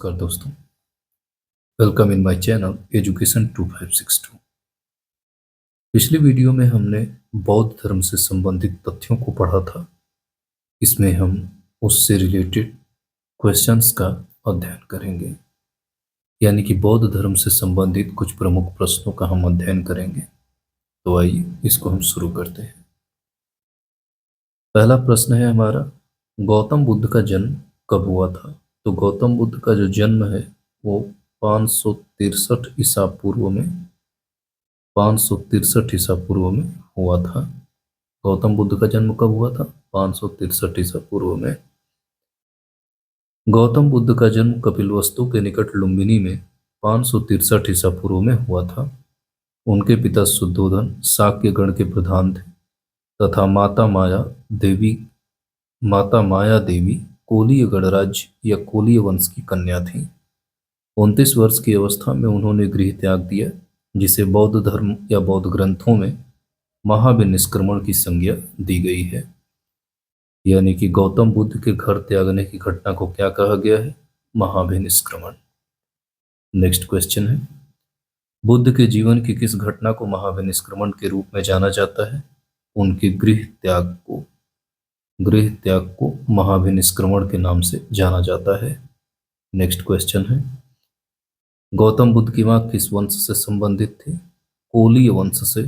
नमस्कार दोस्तों। Welcome in my channel education 2562। पिछली वीडियो में हमने बौद्ध धर्म से संबंधित तथ्यों को पढ़ा था। इसमें हम उससे रिलेटेड क्वेश्चंस का अध्ययन करेंगे, यानी कि बौद्ध धर्म से संबंधित कुछ प्रमुख प्रश्नों का हम अध्ययन करेंगे। तो आइए इसको हम शुरू करते हैं। पहला प्रश्न है हमारा, गौतम बुद्ध का जन्म कब हुआ था? तो गौतम बुद्ध का जो जन्म है वो 563 ईसा पूर्व में 563 ईसा पूर्व में हुआ था। गौतम बुद्ध का जन्म कब हुआ था? 563 ईसा पूर्व में। गौतम बुद्ध का जन्म कपिलवस्तु के निकट लुम्बिनी में 563 ईसा पूर्व में हुआ था। उनके पिता शुद्धोधन शाक्य गण के प्रधान थे तथा माता माया देवी कोलीय गणराज्य या कोलीय वंश की कन्या थी। 29 वर्ष की अवस्था में उन्होंने गृह त्याग दिया, जिसे बौद्ध धर्म या बौद्ध ग्रंथों में महाविनिष्क्रमण की संज्ञा दी गई है। यानी कि गौतम बुद्ध के घर त्यागने की घटना को क्या कहा गया है? महाविनिष्क्रमण। नेक्स्ट क्वेश्चन है, बुद्ध के जीवन की किस घटना को महाविनिष्क्रमण के रूप में जाना जाता है? उनके गृह त्याग को महाविनिष्क्रमण के नाम से जाना जाता है। नेक्स्ट क्वेश्चन है, गौतम बुद्ध की मां किस वंश से संबंधित थे? कोलीय वंश से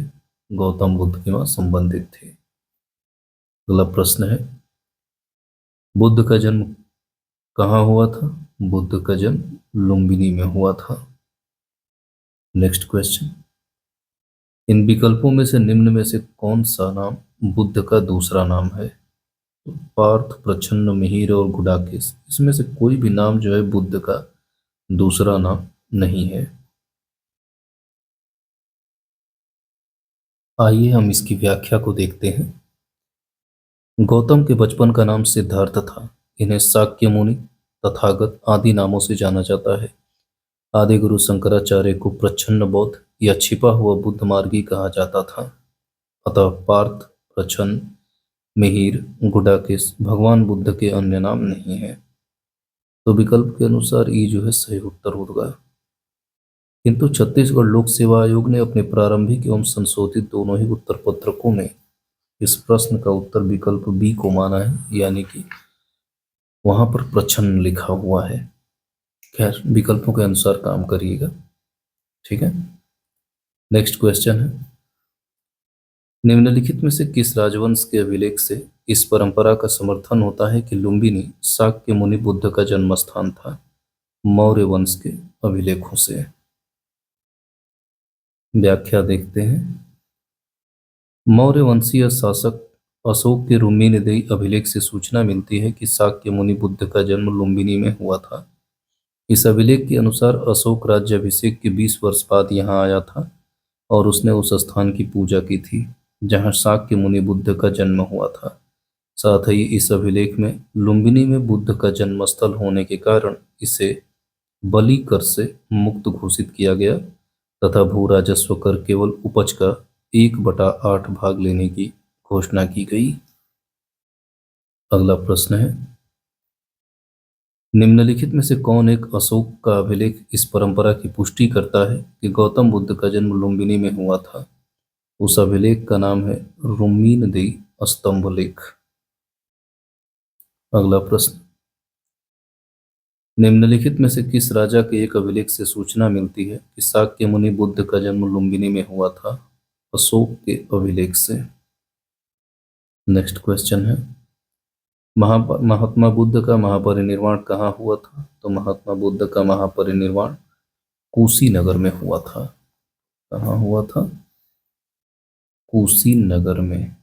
गौतम बुद्ध की मां संबंधित थे। अगला प्रश्न है, बुद्ध का जन्म कहाँ हुआ था? बुद्ध का जन्म लुम्बिनी में हुआ था। नेक्स्ट क्वेश्चन, इन विकल्पों में से निम्न में से कौन सा नाम बुद्ध का दूसरा नाम है? तो पार्थ, प्रच्छन्न, मिहिर और गुडाकेश, इसमें से कोई भी नाम जो है बुद्ध का दूसरा नाम नहीं है। आइए हम इसकी व्याख्या को देखते हैं। गौतम के बचपन का नाम सिद्धार्थ था। इन्हें शाक्य मुनि, तथागत आदि नामों से जाना जाता है। आदि गुरु शंकराचार्य को प्रच्छन्न बौद्ध या छिपा हुआ बुद्ध मार्गी कहा जाता था। अतः पार्थ, प्रच्छन्न, मिहिर, गुडाकेश भगवान बुद्ध के अन्य नाम नहीं है। तो विकल्प के अनुसार ई जो है सही उत्तर होगा। किंतु छत्तीसगढ़ लोक सेवा आयोग ने अपने प्रारंभिक एवं संशोधित दोनों ही उत्तर पत्रकों में इस प्रश्न का उत्तर विकल्प बी को माना है, यानी कि वहां पर प्रच्छन्न लिखा हुआ है। खैर, विकल्पों के अनुसार काम करिएगा, ठीक है। नेक्स्ट क्वेश्चन है, निम्नलिखित में से किस राजवंश के अभिलेख से इस परंपरा का समर्थन होता है कि लुम्बिनी शाक्य मुनि बुद्ध का जन्म स्थान था? मौर्य वंश के अभिलेखों से। व्याख्या देखते हैं। मौर्य वंशीय शासक अशोक के रुम्मीनेदई अभिलेख से सूचना मिलती है कि शाक्य मुनि बुद्ध का जन्म लुम्बिनी में हुआ था। इस अभिलेख के अनुसार अशोक राज्याभिषेक के 20 वर्ष बाद यहाँ आया था और उसने उस स्थान की पूजा की थी जहाँ शाक्य मुनि बुद्ध का जन्म हुआ था। साथ ही इस अभिलेख में लुम्बिनी में बुद्ध का जन्मस्थल होने के कारण इसे बलि कर से मुक्त घोषित किया गया तथा भू राजस्व कर केवल उपज का 1/8 भाग लेने की घोषणा की गई। अगला प्रश्न है, निम्नलिखित में से कौन एक अशोक का अभिलेख इस परंपरा की पुष्टि करता है कि गौतम बुद्ध का जन्म लुम्बिनी में हुआ था? उस अभिलेख का नाम है रुम्मीनेदई स्तंभलेख। अगला प्रश्न, निम्नलिखित में से किस राजा के एक अभिलेख से सूचना मिलती है कि शाक्य मुनि बुद्ध का जन्म लुम्बिनी में हुआ था? अशोक के अभिलेख से। नेक्स्ट क्वेश्चन है, महात्मा बुद्ध का महापरिनिर्वाण कहाँ हुआ था? तो महात्मा बुद्ध का महापरिनिर्वाण कुशीनगर में हुआ था। कहाँ हुआ था? कुशीनगर में।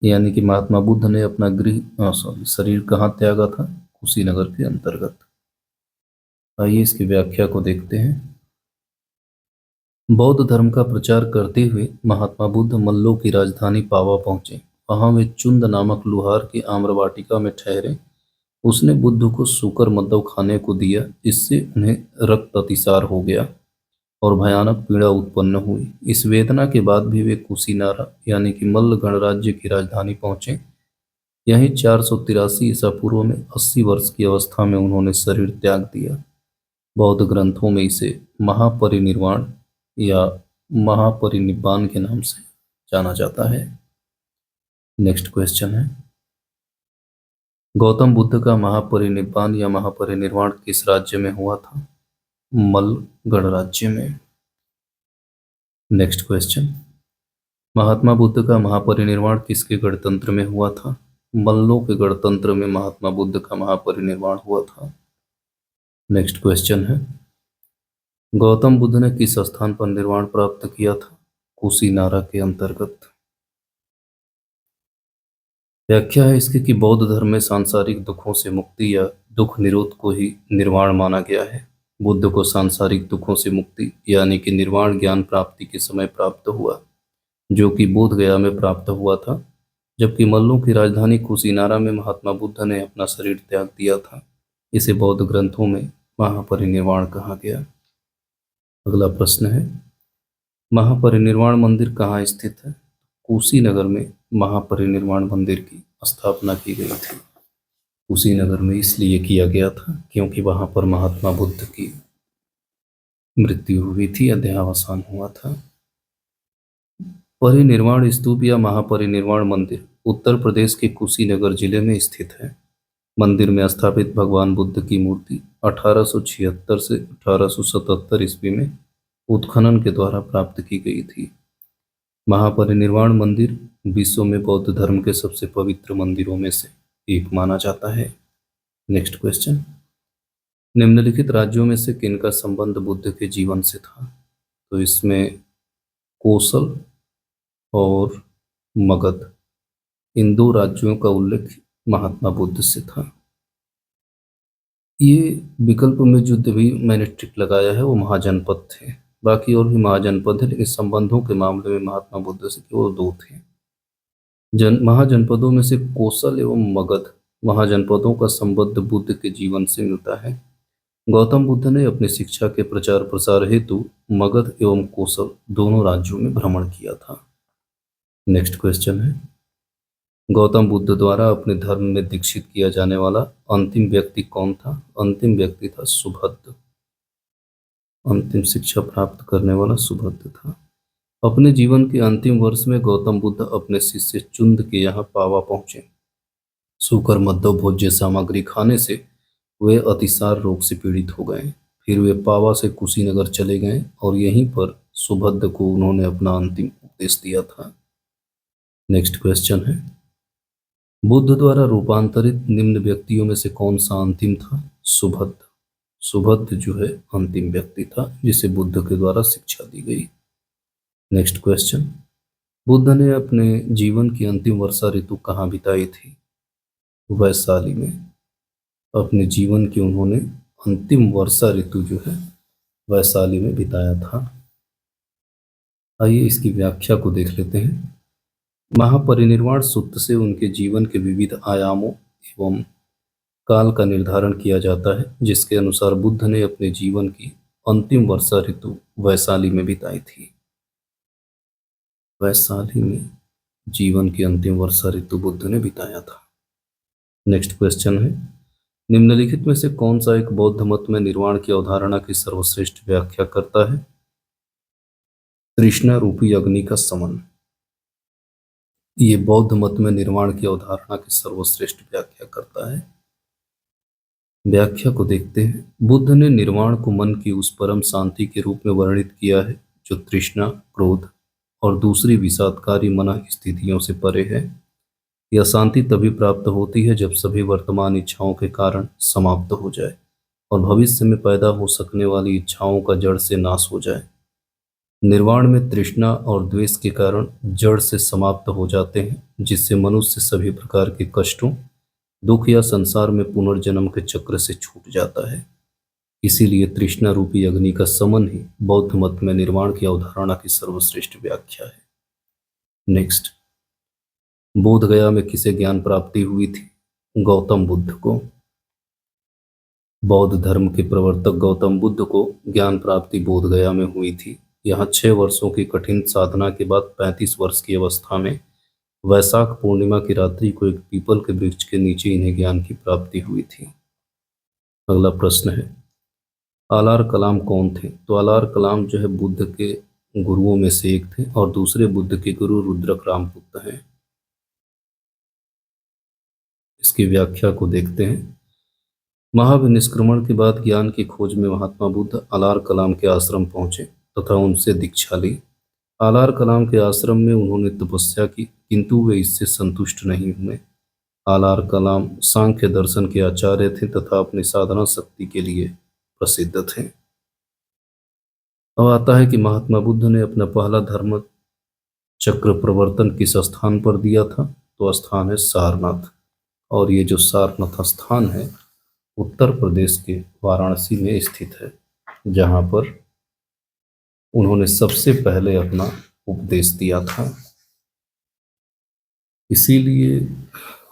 यानी कि महात्मा बुद्ध ने अपना शरीर कहाँ त्यागा था? कुशीनगर के अंतर्गत। आइए इसकी व्याख्या को देखते हैं। बौद्ध धर्म का प्रचार करते हुए महात्मा बुद्ध मल्लों की राजधानी पावा पहुंचे। वहां वे चुंद नामक लुहार की आम्रवाटिका में ठहरे। उसने बुद्ध को सूकर मद्दव खाने को दिया, इससे उन्हें रक्त अतिसार हो गया और भयानक पीड़ा उत्पन्न हुई। इस वेदना के बाद भी वे कुशीनारा यानी कि मल्ल गणराज्य की राजधानी पहुंचे। यहीं 483 ईसा पूर्व में 80 वर्ष की अवस्था में उन्होंने शरीर त्याग दिया। बौद्ध ग्रंथों में इसे महापरिनिर्वाण या महापरिनिब्बान के नाम से जाना जाता है। नेक्स्ट क्वेश्चन है, गौतम बुद्ध का महापरिनिब्बान या महापरिनिर्वाण किस राज्य में हुआ था? मल गणराज्य में। नेक्स्ट क्वेश्चन, महात्मा बुद्ध का महापरिनिर्वाण किसके गणतंत्र में हुआ था? मल्लों के गणतंत्र में महात्मा बुद्ध का महापरिनिर्वाण हुआ था। नेक्स्ट क्वेश्चन है, गौतम बुद्ध ने किस स्थान पर निर्वाण प्राप्त किया था? कुशीनारा के अंतर्गत। व्याख्या है इसकी कि बौद्ध धर्म में सांसारिक दुखों से मुक्ति या दुख निरोध को ही निर्वाण माना गया है। बुद्ध को सांसारिक दुखों से मुक्ति यानी कि निर्वाण ज्ञान प्राप्ति के समय प्राप्त हुआ, जो कि बोध गया में प्राप्त हुआ था, जबकि मल्लों की राजधानी कुशीनारा में महात्मा बुद्ध ने अपना शरीर त्याग दिया था। इसे बौद्ध ग्रंथों में महापरिनिर्वाण कहा गया। अगला प्रश्न है, महापरिनिर्वाण मंदिर कहाँ स्थित है? कुशीनगर में महापरिनिर्वाण मंदिर की स्थापना की गई थी। कुशीनगर में इसलिए किया गया था क्योंकि वहां पर महात्मा बुद्ध की मृत्यु हुई थी या देहावसान हुआ था। परिनिर्वाण स्तूप या महापरिनिर्वाण मंदिर उत्तर प्रदेश के कुशीनगर जिले में स्थित है। मंदिर में स्थापित भगवान बुद्ध की मूर्ति 1876 से 1877 ईस्वी में उत्खनन के द्वारा प्राप्त की गई थी। महापरिनिर्वाण मंदिर विश्व में बौद्ध धर्म के सबसे पवित्र मंदिरों में से एक माना जाता है। नेक्स्ट क्वेश्चन, निम्नलिखित राज्यों में से किनका संबंध बुद्ध के जीवन से था? तो इसमें कोसल और मगध, इन दो राज्यों का उल्लेख महात्मा बुद्ध से था। ये विकल्प में जो भी मैंने टिक लगाया है वो महाजनपद थे, बाकी और भी महाजनपद है, लेकिन संबंधों के मामले में महात्मा बुद्ध से केवल दो थे। महाजनपदों में से कोसल एवं मगध महाजनपदों का संबंध बुद्ध के जीवन से मिलता है। गौतम बुद्ध ने अपनी शिक्षा के प्रचार प्रसार हेतु मगध एवं कोसल दोनों राज्यों में भ्रमण किया था। नेक्स्ट क्वेश्चन है, गौतम बुद्ध द्वारा अपने धर्म में दीक्षित किया जाने वाला अंतिम व्यक्ति कौन था? अंतिम व्यक्ति था सुभद्र। अंतिम शिक्षा प्राप्त करने वाला सुभद्र था। अपने जीवन के अंतिम वर्ष में गौतम बुद्ध अपने शिष्य चुंद के यहाँ पावा पहुंचे। सूकर मध्य भोज्य सामग्री खाने से वे अतिसार रोग से पीड़ित हो गए। फिर वे पावा से कुशीनगर चले गए और यहीं पर सुभद्र को उन्होंने अपना अंतिम उपदेश दिया था। नेक्स्ट क्वेश्चन है, बुद्ध द्वारा रूपांतरित निम्न व्यक्तियों में से कौन सा अंतिम था? सुभद्र। सुभद्र जो है अंतिम व्यक्ति था जिसे बुद्ध के द्वारा शिक्षा दी गई। नेक्स्ट क्वेश्चन, बुद्ध ने अपने जीवन की अंतिम वर्षा ऋतु कहाँ बिताई थी? वैशाली में। अपने जीवन की उन्होंने अंतिम वर्षा ऋतु जो है वैशाली में बिताया था। आइए इसकी व्याख्या को देख लेते हैं। महापरिनिर्वाण सूत्र से उनके जीवन के विविध आयामों एवं काल का निर्धारण किया जाता है, जिसके अनुसार बुद्ध ने अपने जीवन की अंतिम वर्षा ऋतु वैशाली में बिताई थी। वैशाली में जीवन की अंतिम वर्षा ऋतु बुद्ध ने बिताया था। नेक्स्ट क्वेश्चन है, निम्नलिखित में से कौन सा एक बौद्ध मत में निर्वाण की अवधारणा की सर्वश्रेष्ठ व्याख्या करता है? तृष्णा रूपी अग्नि का समन। ये बौद्ध मत में निर्वाण की अवधारणा की सर्वश्रेष्ठ व्याख्या करता है। व्याख्या को देखते हैं। बुद्ध ने निर्वाण को मन की उस परम शांति के रूप में वर्णित किया है जो तृष्णा, क्रोध और दूसरी विषादकारी मन स्थितियों से परे है। यह शांति तभी प्राप्त होती है जब सभी वर्तमान इच्छाओं के कारण समाप्त हो जाए और भविष्य में पैदा हो सकने वाली इच्छाओं का जड़ से नाश हो जाए। निर्वाण में तृष्णा और द्वेष के कारण जड़ से समाप्त हो जाते हैं, जिससे मनुष्य सभी प्रकार के कष्टों, दुख या संसार में पुनर्जन्म के चक्र से छूट जाता है। इसीलिए तृष्णा रूपी अग्नि का समन ही बौद्ध मत में निर्वाण की अवधारणा की सर्वश्रेष्ठ व्याख्या है। नेक्स्ट, बोध गया में किसे ज्ञान प्राप्ति हुई थी? गौतम बुद्ध को। बौद्ध धर्म के प्रवर्तक गौतम बुद्ध को ज्ञान प्राप्ति बोध गया में हुई थी। यहाँ 6 वर्षों की कठिन साधना के बाद 35 वर्ष की अवस्था में वैशाख पूर्णिमा की रात्रि को एक पीपल के वृक्ष के नीचे इन्हें ज्ञान की प्राप्ति हुई थी। अगला प्रश्न है, आलार कलाम कौन थे? तो आलार कलाम जो है बुद्ध के गुरुओं में से एक थे और दूसरे बुद्ध के गुरु रुद्रक रामपुत्र हैं। इसकी व्याख्या को देखते हैं। महाविनिष्क्रमण के बाद ज्ञान की खोज में महात्मा बुद्ध आलार कलाम के आश्रम पहुंचे तथा उनसे दीक्षा ली। आलार कलाम के आश्रम में उन्होंने तपस्या की, किंतु वे इससे संतुष्ट नहीं हुए। आलार कलाम सांख्य दर्शन के आचार्य थे तथा अपनी साधना शक्ति के लिए प्रसिद्ध थे। अब आता है कि महात्मा बुद्ध ने अपना पहला धर्म चक्र प्रवर्तन किस स्थान पर दिया था? तो स्थान है सारनाथ। और ये जो सारनाथ स्थान है उत्तर प्रदेश के वाराणसी में स्थित है, जहाँ पर उन्होंने सबसे पहले अपना उपदेश दिया था। इसीलिए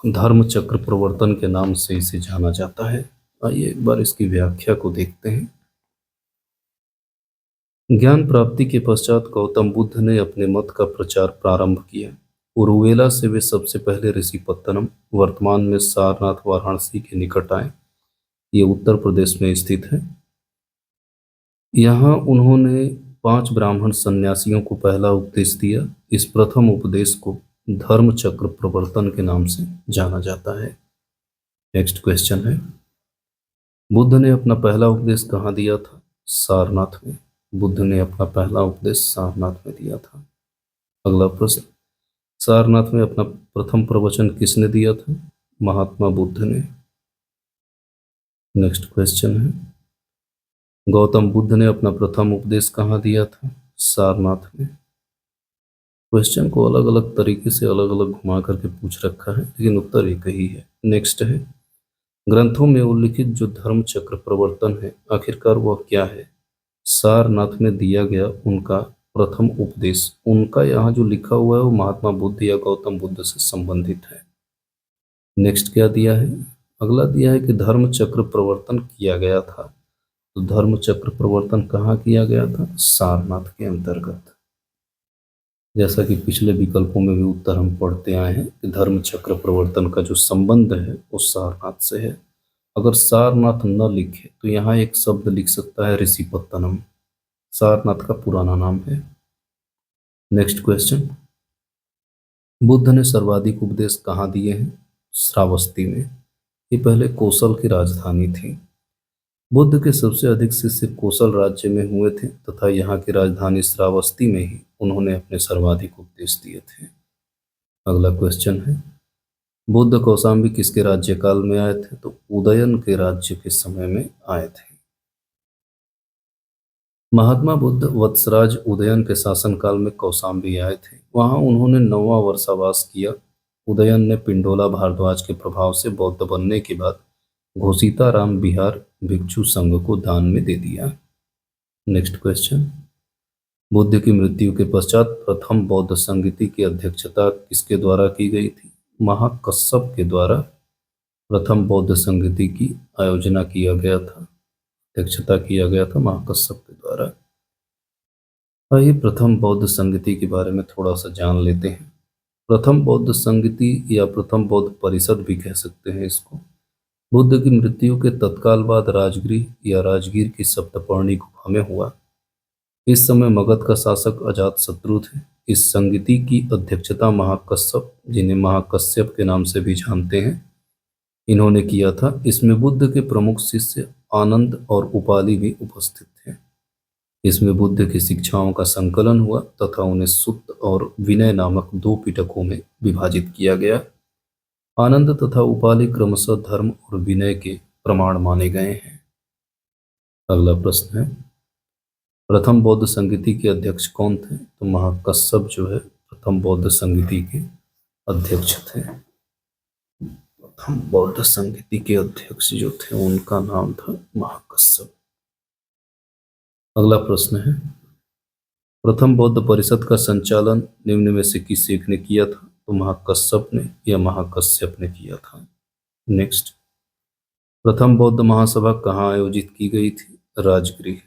धर्म चक्र प्रवर्तन के नाम से इसे जाना जाता है। आइए एक बार इसकी व्याख्या को देखते हैं। ज्ञान प्राप्ति के पश्चात गौतम बुद्ध ने अपने मत का प्रचार प्रारंभ किया। उरुवेला से वे सबसे पहले ऋषिपत्तनम, वर्तमान में सारनाथ, वाराणसी के निकट आए। ये उत्तर प्रदेश में स्थित है। यहाँ उन्होंने 5 ब्राह्मण सन्यासियों को पहला उपदेश दिया। इस प्रथम उपदेश को धर्म चक्र प्रवर्तन के नाम से जाना जाता है। नेक्स्ट क्वेश्चन है, बुद्ध ने अपना पहला उपदेश कहाँ दिया था? सारनाथ में। बुद्ध ने अपना पहला उपदेश सारनाथ में दिया था। अगला प्रश्न, सारनाथ में अपना प्रथम प्रवचन किसने दिया था? महात्मा बुद्ध ने। नेक्स्ट क्वेश्चन है, गौतम बुद्ध ने अपना प्रथम उपदेश कहाँ दिया था? सारनाथ में। क्वेश्चन को अलग अलग तरीके से अलग अलग घुमा करके पूछ रखा है, लेकिन उत्तर एक ही है। नेक्स्ट है, ग्रंथों में उल्लिखित जो धर्म चक्र प्रवर्तन है आखिरकार वह क्या है? सारनाथ में दिया गया उनका प्रथम उपदेश, उनका यहाँ जो लिखा हुआ है वो महात्मा बुद्ध या गौतम बुद्ध से संबंधित है। नेक्स्ट क्या दिया है? अगला दिया है कि धर्म चक्र प्रवर्तन किया गया था। तो धर्म चक्र प्रवर्तन कहाँ किया गया था? सारनाथ के अंतर्गत। जैसा कि पिछले विकल्पों में भी उत्तर हम पढ़ते आए हैं कि धर्म चक्र प्रवर्तन का जो संबंध है वो सारनाथ से है। अगर सारनाथ न लिखे तो यहाँ एक शब्द लिख सकता है ऋषिपत्तनम, सारनाथ का पुराना नाम है। नेक्स्ट क्वेश्चन, बुद्ध ने सर्वाधिक उपदेश कहाँ दिए हैं? श्रावस्ती में। ये पहले कौशल की राजधानी थी। बुद्ध के सबसे अधिक शिष्य कौशल राज्य में हुए थे तथा यहाँ की राजधानी श्रावस्ती में ही उन्होंने अपने सर्वाधिक उपदेश दिए थे। अगला क्वेश्चन है, बुद्ध कौशाम्बी किसके राज्यकाल में आए थे? तो उदयन के राज्य के समय में आए थे। महात्मा बुद्ध वत्सराज उदयन के शासनकाल में कौशाम्बी आए थे। वहां उन्होंने 9वां वर्षावास किया। उदयन ने पिंडोला भारद्वाज के प्रभाव से बौद्ध बनने के बाद घोषिताराम विहार भिक्षु संघ को दान में दे दिया। नेक्स्ट क्वेश्चन, बुद्ध की मृत्यु के पश्चात प्रथम बौद्ध संगीति की अध्यक्षता किसके द्वारा की गई थी? महाकश्यप के द्वारा प्रथम बौद्ध संगीति की आयोजना किया गया था, अध्यक्षता किया गया था महाकश्यप के द्वारा। आइए प्रथम बौद्ध संगीति के बारे में थोड़ा सा जान लेते हैं। प्रथम बौद्ध संगीति या प्रथम बौद्ध परिषद भी कह सकते हैं इसको, बुद्ध की मृत्यु के तत्काल बाद राजगृह या राजगीर की सप्तपर्णी गुफा में हुआ। इस समय मगध का शासक अजातशत्रु थे। इस संगीति की अध्यक्षता महाकश्यप, जिन्हें महाकश्यप के नाम से भी जानते हैं, इन्होंने किया था। इसमें बुद्ध के प्रमुख शिष्य आनंद और उपालि भी उपस्थित थे। इसमें बुद्ध की शिक्षाओं का संकलन हुआ तथा उन्हें सुत्त और विनय नामक 2 पिटकों में विभाजित किया गया। आनंद तथा उपालि क्रमशः धर्म और विनय के प्रमाण माने गए हैं। अगला प्रश्न है, प्रथम बौद्ध संगीति के अध्यक्ष कौन थे? तो महाकश्यप जो है प्रथम बौद्ध संगीति के अध्यक्ष थे। प्रथम बौद्ध संगीति के अध्यक्ष जो थे उनका नाम था महाकश्यप। अगला प्रश्न है, प्रथम बौद्ध परिषद का संचालन निम्न में से किस एक ने किया था? तो महाकश्यप ने या महाकश्यप ने किया था। नेक्स्ट, प्रथम बौद्ध महासभा कहाँ आयोजित की गई थी? राजगृह।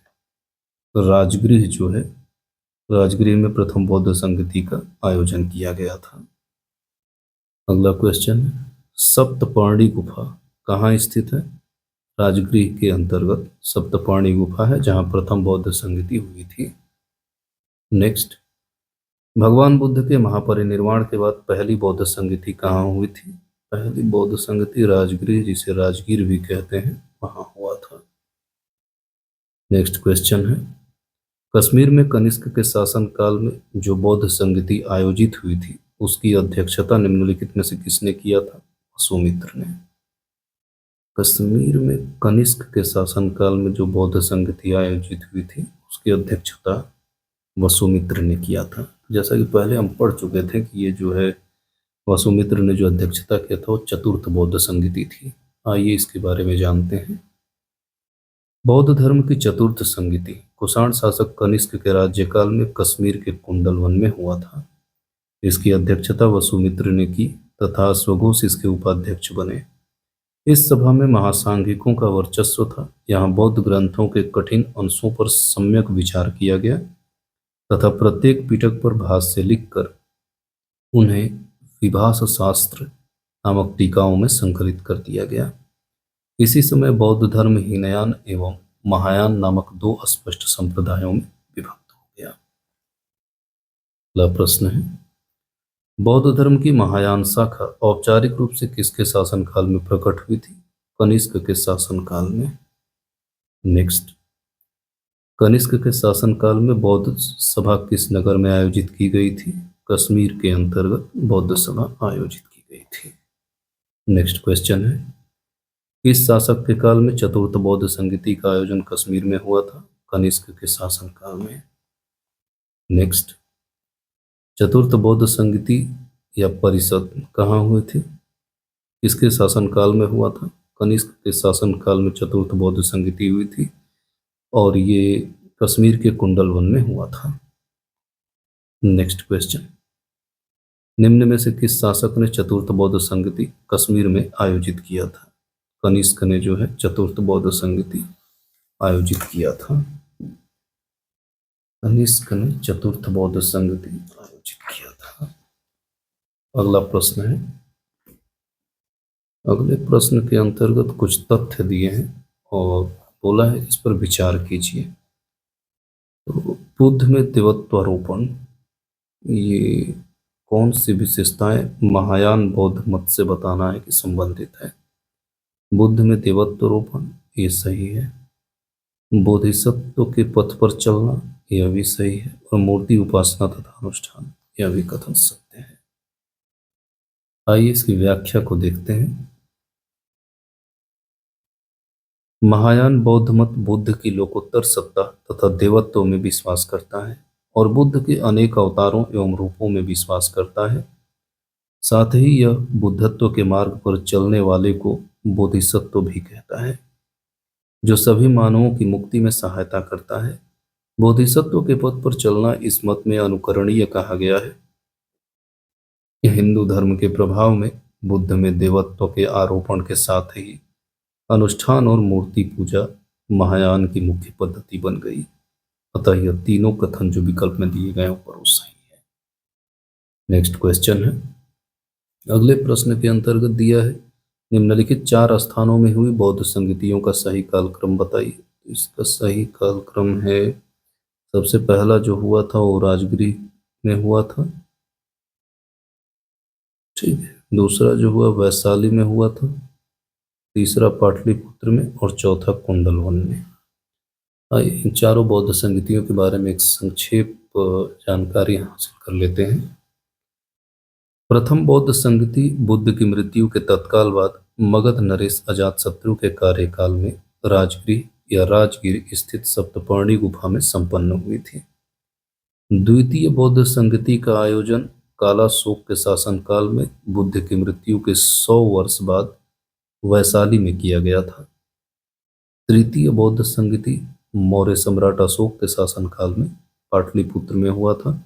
राजगृह जो है, राजगृह में प्रथम बौद्ध संगीति का आयोजन किया गया था। अगला क्वेश्चन है, सप्तपर्णी गुफा कहाँ स्थित है? राजगृह के अंतर्गत सप्तपर्णी गुफा है जहाँ प्रथम बौद्ध संगति हुई थी। नेक्स्ट, भगवान बुद्ध के महापरिनिर्वाण के बाद पहली बौद्ध संगति कहाँ हुई थी? पहली बौद्ध संगति राजगृह, जिसे राजगीर भी कहते हैं, वहाँ हुआ था। नेक्स्ट क्वेश्चन है, कश्मीर में कनिष्क के शासन काल में जो बौद्ध संगति आयोजित हुई थी उसकी अध्यक्षता निम्नलिखित में से किसने किया था? वसुमित्र ने। कश्मीर में कनिष्क के शासनकाल में जो बौद्ध संगति आयोजित हुई थी उसकी अध्यक्षता वसुमित्र ने किया था। जैसा कि पहले हम पढ़ चुके थे कि ये जो है वसुमित्र ने जो अध्यक्षता किया था वो चतुर्थ बौद्ध संगति थी। आइए इसके बारे में जानते हैं। बौद्ध धर्म की चतुर्थ संगति कुषाण शासक कनिष्क के राज्यकाल में कश्मीर के कुंडलवन में हुआ था। इसकी अध्यक्षता वसुमित्र ने की तथा अश्वघोष इसके उपाध्यक्ष बने। इस सभा में महासांघिकों का वर्चस्व था। यहाँ बौद्ध ग्रंथों के कठिन अंशों पर सम्यक विचार किया गया तथा प्रत्येक पिटक पर भाष्य लिखकर उन्हें विभाष शास्त्र नामक टीकाओं में संकलित कर दिया गया। इसी समय बौद्ध धर्म हीनयान एवं महायान नामक दो स्पष्ट संप्रदायों में विभक्त हो गया। अगला प्रश्न है, बौद्ध धर्म की महायान शाखा औपचारिक रूप से किसके शासनकाल में प्रकट हुई थी? कनिष्क के शासनकाल में। नेक्स्ट, कनिष्क के शासनकाल में बौद्ध सभा किस नगर में आयोजित की गई थी? कश्मीर के अंतर्गत बौद्ध सभा आयोजित की गई थी। नेक्स्ट क्वेश्चन है, किस शासक के काल में चतुर्थ बौद्ध संगति का आयोजन कश्मीर में हुआ था? कनिष्क के शासनकाल में। नेक्स्ट, चतुर्थ बौद्ध संगति या परिषद कहाँ हुई थी? किसके शासनकाल में हुआ था? कनिष्क के शासनकाल में चतुर्थ बौद्ध संगति हुई थी और ये कश्मीर के कुंडलवन में हुआ था। नेक्स्ट क्वेश्चन, निम्न में से किस शासक ने चतुर्थ बौद्ध संगति कश्मीर में आयोजित किया था? कनिष्क ने जो है चतुर्थ बौद्ध संगति आयोजित किया था। कनिष्क ने चतुर्थ बौद्ध संगति आयोजित किया था। अगला प्रश्न है, अगले प्रश्न के अंतर्गत कुछ तथ्य दिए हैं और बोला है इस पर विचार कीजिए। तो बुद्ध में देवत्वारोपण, ये कौन सी विशेषताएं महायान बौद्ध मत से बताना है कि संबंधित है? बुद्ध में देवत्वारोपण, ये सही है। बोधिसत्व के पथ पर चलना, यह भी सही है। और मूर्ति उपासना तथा अनुष्ठान, यह भी कथन सत्य है। आइए इसकी व्याख्या को देखते हैं। महायान बौद्ध मत बुद्ध की लोकोत्तर सत्ता तथा देवत्व में विश्वास करता है और बुद्ध के अनेक अवतारों एवं रूपों में विश्वास करता है। साथ ही यह बुद्धत्व के मार्ग पर चलने वाले को बोधिसत्व भी कहता है, जो सभी मानवों की मुक्ति में सहायता करता है। बोधिसत्व के पथ पर चलना इस मत में अनुकरणीय कहा गया है। हिंदू धर्म के प्रभाव में बुद्ध में देवत्व के आरोपण के साथ ही अनुष्ठान और मूर्ति पूजा महायान की मुख्य पद्धति बन गई। अतः यह तीनों कथन जो विकल्प में दिए गए ऊपर वो सही है। नेक्स्ट क्वेश्चन है, अगले प्रश्न के अंतर्गत दिया है निम्नलिखित 4 स्थानों में हुई बौद्ध संगतियों का सही कालक्रम बताइए। इसका सही कालक्रम है, सबसे पहला जो हुआ था वो राजगृह में हुआ था, ठीक है। दूसरा जो हुआ वैशाली में हुआ था, तीसरा पाटलिपुत्र में और चौथा कुंडलवन में। आइए इन चारों बौद्ध संगतियों के बारे में एक संक्षेप जानकारी हासिल कर लेते हैं। प्रथम बौद्ध संगति बुद्ध की मृत्यु के तत्काल बाद मगध नरेश अजातशत्रु के कार्यकाल में राजगृह या राजगीर स्थित सप्तपर्णी गुफा में संपन्न हुई थी। द्वितीय बौद्ध संगति का आयोजन कालाशोक के शासनकाल में बुद्ध की मृत्यु के 100 वर्ष बाद वैशाली में किया गया था। तृतीय बौद्ध संगति मौर्य सम्राट अशोक के शासनकाल में पाटलिपुत्र में हुआ था।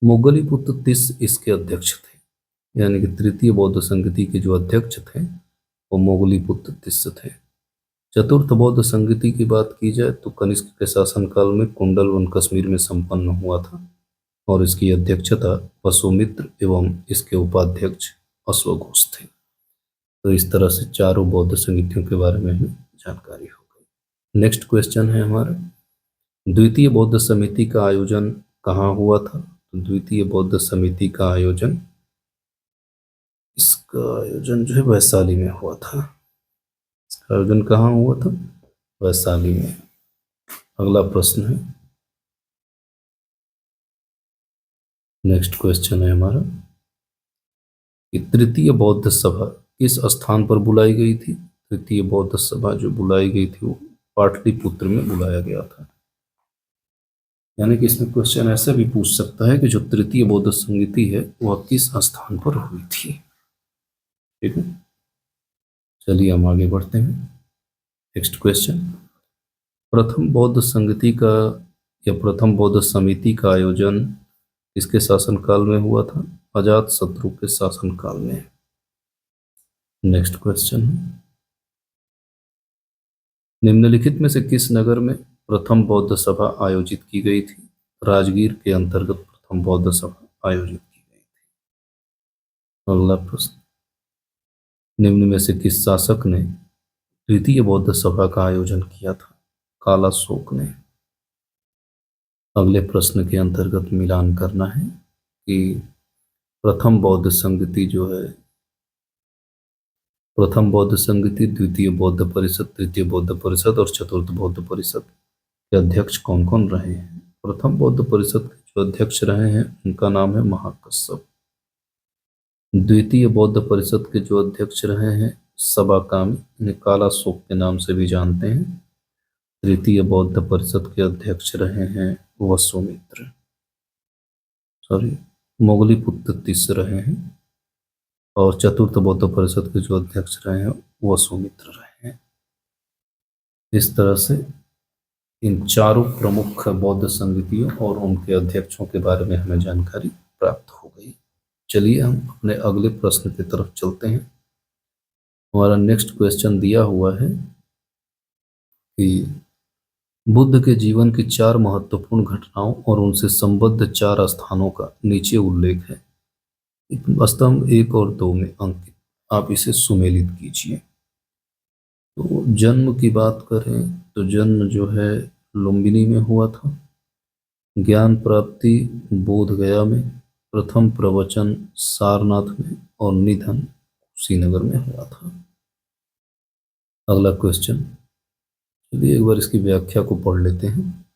मोगलीपुत्र तिस इसके अध्यक्ष थे, यानी कि तृतीय बौद्ध संगति के जो अध्यक्ष थे वो मोगलीपुत्र तिस थे। चतुर्थ बौद्ध संगति की बात की जाए तो कनिष्क के शासनकाल में कुंडलवन कश्मीर में संपन्न हुआ था और इसकी अध्यक्षता वसुमित्र एवं इसके उपाध्यक्ष अश्वघोष थे। तो इस तरह से चारों बौद्ध संगीतियों के बारे में हमें जानकारी हो गई। नेक्स्ट क्वेश्चन है हमारा, द्वितीय बौद्ध समिति का आयोजन कहाँ हुआ था? तो द्वितीय बौद्ध समिति का आयोजन, इसका आयोजन जो है वैशाली में हुआ था। इसका आयोजन कहाँ हुआ था? वैशाली में। अगला प्रश्न है, नेक्स्ट क्वेश्चन है हमारा कि तृतीय बौद्ध सभा किस स्थान पर बुलाई गई थी? तृतीय बौद्ध सभा जो बुलाई गई थी वो पाटलिपुत्र में बुलाया गया था। यानी कि इसमें क्वेश्चन ऐसा भी पूछ सकता है कि जो तृतीय बौद्ध संगीति है वह किस स्थान पर हुई थी। ठीक है, चलिए हम आगे बढ़ते हैं। नेक्स्ट क्वेश्चन, प्रथम बौद्ध संगीति का या प्रथम बौद्ध समिति का आयोजन किसके शासनकाल में हुआ था? अजातशत्रु के शासनकाल में। नेक्स्ट क्वेश्चन, निम्नलिखित में से किस नगर में प्रथम बौद्ध सभा आयोजित की गई थी? राजगीर के अंतर्गत प्रथम बौद्ध सभा आयोजित की गई थी। अगला प्रश्न, निम्न में से किस शासक ने द्वितीय बौद्ध सभा का आयोजन किया था? कालाशोक ने। अगले प्रश्न के अंतर्गत मिलान करना है कि प्रथम बौद्ध संगीति जो है, प्रथम बौद्ध संगीति, द्वितीय बौद्ध परिषद, तृतीय बौद्ध परिषद और चतुर्थ बौद्ध परिषद के अध्यक्ष कौन कौन रहे हैं? प्रथम बौद्ध परिषद के जो अध्यक्ष रहे हैं उनका नाम है महाकश्यप। द्वितीय बौद्ध परिषद के जो अध्यक्ष रहे हैं सबाकामी, इन्हें कालाशोक के नाम से भी जानते हैं। तृतीय बौद्ध परिषद के अध्यक्ष रहे हैं वसुमित्र, मोगलीपुत्र तीसरे रहे हैं। और चतुर्थ बौद्ध परिषद के जो अध्यक्ष रहे हैं वसुमित्र रहे हैं। इस तरह से इन चारों प्रमुख बौद्ध संगीतियों और उनके अध्यक्षों के बारे में हमें जानकारी प्राप्त हो गई। चलिए हम अपने अगले प्रश्न की तरफ चलते हैं। हमारा नेक्स्ट क्वेश्चन दिया हुआ है कि बुद्ध के जीवन की 4 महत्वपूर्ण घटनाओं और उनसे संबद्ध 4 स्थानों का नीचे उल्लेख है। स्तंभ 1 और 2 में अंकित, आप इसे सुमेलित कीजिए। तो जन्म की बात करें तो जन्म जो है लुम्बिनी में हुआ था। ज्ञान प्राप्ति बोध गया में, प्रथम प्रवचन सारनाथ में और निधन कुशीनगर में हुआ था। अगला क्वेश्चन, चलिए एक बार इसकी व्याख्या को पढ़ लेते हैं।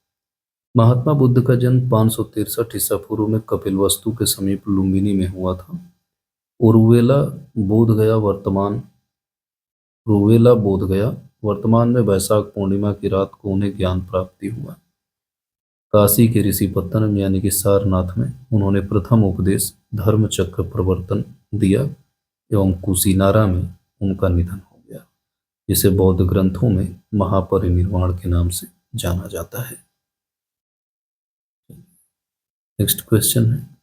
महात्मा बुद्ध का जन्म 563 ईसा पूर्व में कपिलवस्तु के समीप लुम्बिनी में हुआ था। उर्वेला बोध गया वर्तमान में वैशाख पूर्णिमा की रात को उन्हें ज्ञान प्राप्ति हुआ। काशी के ऋषि पत्तनम यानी कि सारनाथ में उन्होंने प्रथम उपदेश धर्म चक्र प्रवर्तन दिया एवं कुशीनारा में उनका निधन हो गया, जिसे बौद्ध ग्रंथों में महापरिनिर्वाण के नाम से जाना जाता है। नेक्स्ट क्वेश्चन है,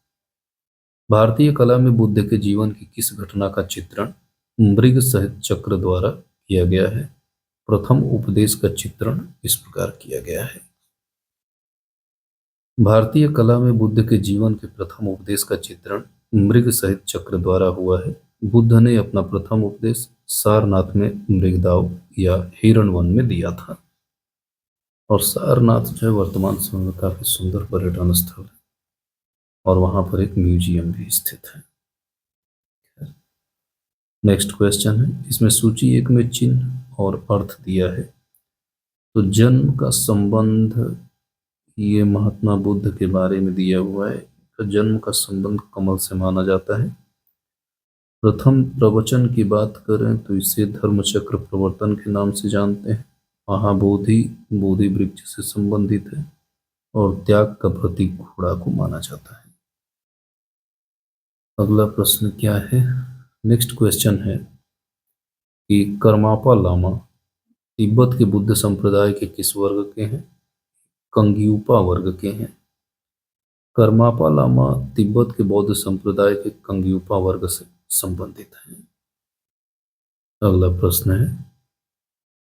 भारतीय कला में बुद्ध के जीवन की किस घटना का चित्रण मृग सहित चक्र द्वारा किया गया है? प्रथम उपदेश का चित्रण इस प्रकार किया गया है। भारतीय कला में बुद्ध के जीवन के प्रथम उपदेश का चित्रण मृग सहित चक्र द्वारा हुआ है। बुद्ध ने अपना प्रथम उपदेश सारनाथ में मृगदाव या हिरणवन में दिया था। और सारनाथ जो है वर्तमान समय में काफी सुंदर पर्यटन स्थल है और वहां पर एक म्यूजियम भी स्थित है। नेक्स्ट क्वेश्चन है, इसमें सूची 1 में चिन्ह और अर्थ दिया है। तो जन्म का संबंध, ये महात्मा बुद्ध के बारे में दिया हुआ है। तो जन्म का संबंध कमल से माना जाता है। प्रथम प्रवचन की बात करें तो इसे धर्मचक्र प्रवर्तन के नाम से जानते हैं। महाबोधि बोधि वृक्ष से संबंधित है और त्याग का प्रतीक घोड़ा को माना जाता है। अगला प्रश्न क्या है? नेक्स्ट क्वेश्चन है कि करमापा लामा तिब्बत के बुद्ध संप्रदाय के किस वर्ग के हैं? कंग्यूपा वर्ग के हैं। करमापा लामा तिब्बत के बौद्ध संप्रदाय के कंग्यूपा वर्ग से संबंधित है। अगला प्रश्न है,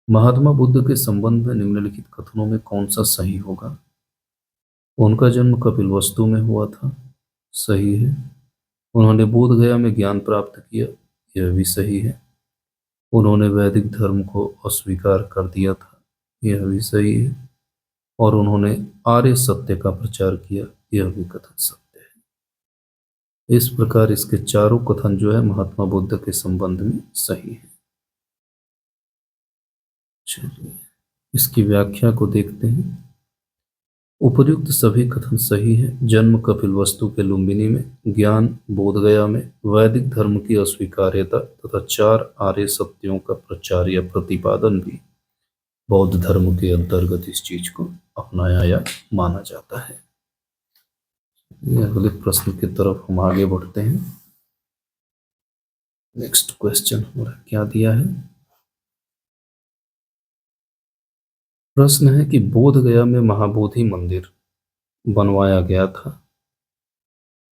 महात्मा बुद्ध के संबंध में निम्नलिखित कथनों में कौन सा सही होगा? उनका जन्म कपिलवस्तु में हुआ था, सही है। उन्होंने बोध गया में ज्ञान प्राप्त किया, यह भी सही है। उन्होंने वैदिक धर्म को अस्वीकार कर दिया था, यह भी सही है। और उन्होंने आर्य सत्य का प्रचार किया, यह भी कथन सत्य है। इस प्रकार इसके चारों कथन जो है महात्मा बुद्ध के संबंध में सही है। चलिए इसकी व्याख्या को देखते हैं। उपर्युक्त सभी कथन सही हैं। जन्म कपिलवस्तु के लुम्बिनी में, ज्ञान बोधगया में, वैदिक धर्म की अस्वीकार्यता तथा चार आर्य सत्यों का प्रचार या प्रतिपादन भी बौद्ध धर्म के अंतर्गत इस चीज को अपनाया या माना जाता है। ये अगले प्रश्न की तरफ हम आगे बढ़ते हैं। नेक्स्ट क्वेश्चन हमारा क्या दिया है? प्रश्न है कि बोध गया में महाबोधि मंदिर बनवाया गया था।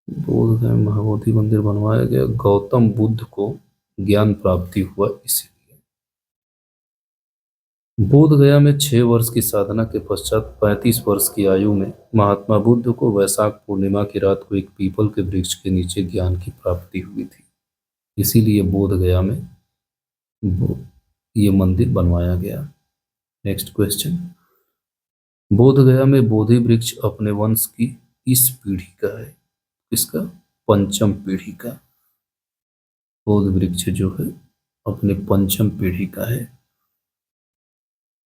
बोध गया में महाबोधि मंदिर बनवाया गया गौतम बुद्ध को ज्ञान प्राप्ति हुआ इसीलिए। बोध गया में 6 वर्ष की साधना के पश्चात 35 वर्ष की आयु में महात्मा बुद्ध को वैशाख पूर्णिमा की रात को एक पीपल के वृक्ष के नीचे ज्ञान की प्राप्ति हुई थी। इसीलिए बोध गया में ये मंदिर बनवाया गया। नेक्स्ट क्वेश्चन, बोध गया में बोधि वृक्ष अपने वंश की इस पीढ़ी का है। इसका पंचम पीढ़ी का बोध वृक्ष जो है अपने पंचम पीढ़ी का है।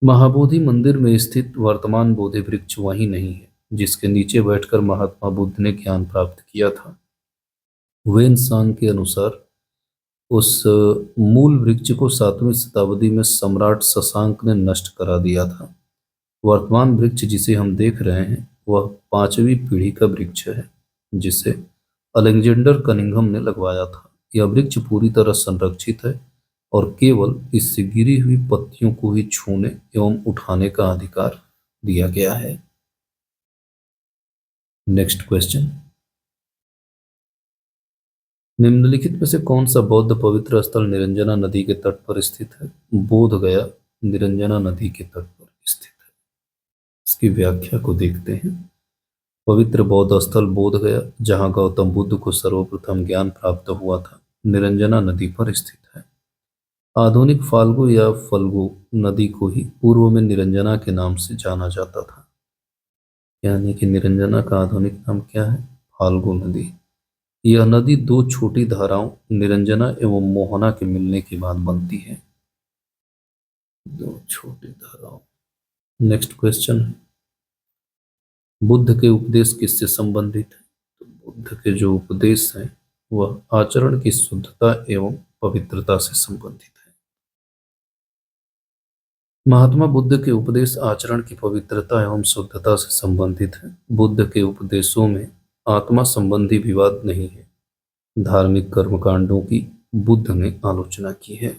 महाबोधि मंदिर में स्थित वर्तमान बोधि वृक्ष वही नहीं है जिसके नीचे बैठकर महात्मा बुद्ध ने ज्ञान प्राप्त किया था। वेन सांग के अनुसार उस मूल वृक्ष को 7वीं शताब्दी में सम्राट शशांक ने नष्ट करा दिया था। वर्तमान वृक्ष जिसे हम देख रहे हैं वह 5वीं पीढ़ी का वृक्ष है जिसे अलेक्जेंडर कनिंघम ने लगवाया था। यह वृक्ष पूरी तरह संरक्षित है और केवल इससे गिरी हुई पत्तियों को ही छूने एवं उठाने का अधिकार दिया गया है। नेक्स्ट क्वेश्चन, निम्नलिखित में से कौन सा बौद्ध पवित्र स्थल निरंजना नदी के तट पर स्थित है? बोध गया निरंजना नदी के तट पर स्थित है। इसकी व्याख्या को देखते हैं। पवित्र बौद्ध स्थल बोध गया जहाँ गौतम बुद्ध को सर्वप्रथम ज्ञान प्राप्त हुआ था, निरंजना नदी पर स्थित है। आधुनिक फाल्गु या फल्गु नदी को ही पूर्व में निरंजना के नाम से जाना जाता था। यानी कि निरंजना का आधुनिक नाम क्या है? फाल्गु नदी। यह नदी 2 छोटी धाराओं निरंजना एवं मोहना के मिलने के बाद बनती है। 2 छोटी धाराओं। नेक्स्ट क्वेश्चन है, बुद्ध के उपदेश किससे संबंधित है? तो बुद्ध के जो उपदेश हैं वह आचरण की शुद्धता एवं पवित्रता से संबंधित है। महात्मा बुद्ध के उपदेश आचरण की पवित्रता एवं शुद्धता से संबंधित है। बुद्ध के उपदेशों में आत्मा संबंधी विवाद नहीं है। धार्मिक कर्मकांडों की बुद्ध ने आलोचना की है।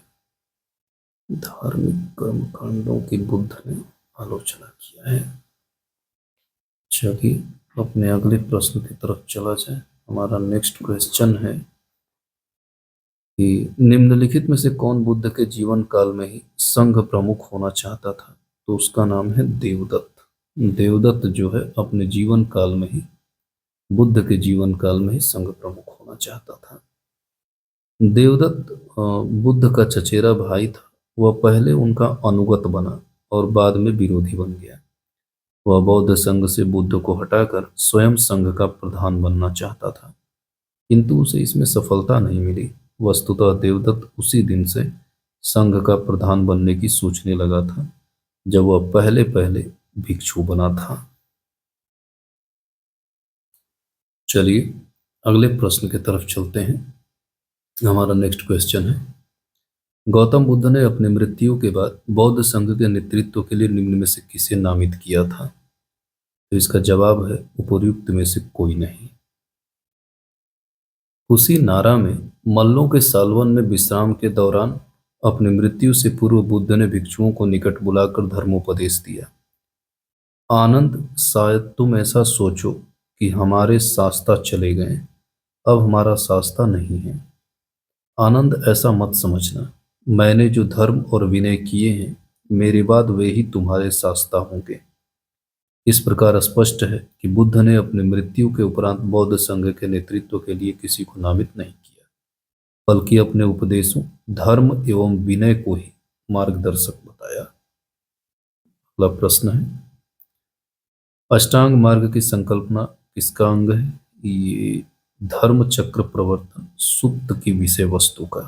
धार्मिक कर्मकांडों की बुद्ध ने आलोचना किया है। चलिए अपने अगले प्रश्न की तरफ चला जाए। हमारा नेक्स्ट क्वेश्चन है कि निम्नलिखित में से कौन बुद्ध के जीवन काल में ही संघ प्रमुख होना चाहता था? तो उसका नाम है देवदत्त। देवदत्त जो है अपने जीवन काल में ही, बुद्ध के जीवन काल में ही संघ प्रमुख होना चाहता था। देवदत्त बुद्ध का चचेरा भाई था। वह पहले उनका अनुगत बना और बाद में विरोधी बन गया। वह बौद्ध संघ से बुद्ध को हटाकर स्वयं संघ का प्रधान बनना चाहता था, किंतु उसे इसमें सफलता नहीं मिली। वस्तुतः देवदत्त उसी दिन से संघ का प्रधान बनने की सोचने लगा था जब वह पहले पहले भिक्षु बना था। चलिए अगले प्रश्न की तरफ चलते हैं। हमारा नेक्स्ट क्वेश्चन है, गौतम बुद्ध ने अपनी मृत्यु के बाद बौद्ध संघ के नेतृत्व के लिए निम्न में से किसे नामित किया था? तो इसका जवाब है उपर्युक्त में से कोई नहीं। उसी नारा में मल्लों के सालवन में विश्राम के दौरान अपनी मृत्यु से पूर्व बुद्ध ने भिक्षुओं को निकट बुलाकर धर्मोपदेश दिया। आनंद, शायद तुम ऐसा सोचो कि हमारे शास्ता चले गए, अब हमारा शास्ता नहीं है। आनंद, ऐसा मत समझना। मैंने जो धर्म और विनय किए हैं मेरे बाद वे ही तुम्हारे शास्ता होंगे। इस प्रकार स्पष्ट है कि बुद्ध ने अपनी मृत्यु के उपरांत बौद्ध संघ के नेतृत्व के लिए किसी को नामित नहीं किया, बल्कि अपने उपदेशों, धर्म एवं विनय को ही मार्गदर्शक बताया। अगला प्रश्न है, अष्टांग मार्ग की संकल्पना किसका अंग है? ये धर्म चक्र प्रवर्तन सुत्त की विषय वस्तु का।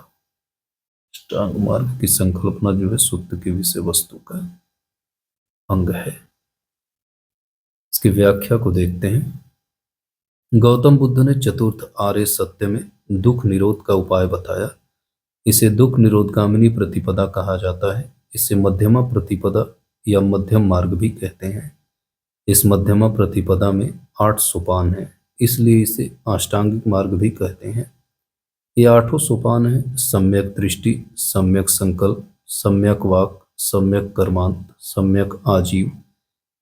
अष्टांग मार्ग की संकल्पना जो है सुत्त की विषय वस्तु का अंग है। इसकी व्याख्या को देखते हैं। गौतम बुद्ध ने चतुर्थ आर्य सत्य में दुख निरोध का उपाय बताया। इसे दुख निरोधगामिनी प्रतिपदा कहा जाता है। इसे मध्यमा प्रतिपदा या मध्यम मार्ग भी कहते हैं। इस मध्यमा प्रतिपदा में 8 सोपान हैं, इसलिए इसे अष्टांगिक मार्ग भी कहते हैं। ये 8 सोपान हैं: सम्यक दृष्टि, सम्यक संकल्प, सम्यक वाक, सम्यक कर्मांत, सम्यक आजीव,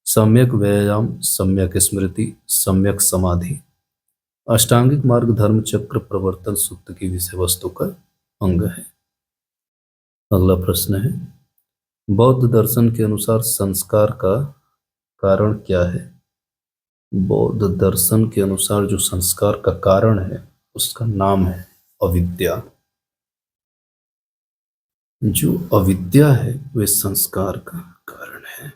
सम्यक व्यायाम, सम्यक स्मृति, सम्यक समाधि। अष्टांगिक मार्ग धर्म चक्र प्रवर्तन सूत्र की विषय वस्तु का अंग है। अगला प्रश्न है, बौद्ध दर्शन के अनुसार संस्कार का कारण क्या है? बौद्ध दर्शन के अनुसार जो संस्कार का कारण है उसका नाम है अविद्या। जो अविद्या है वह संस्कार का कारण है।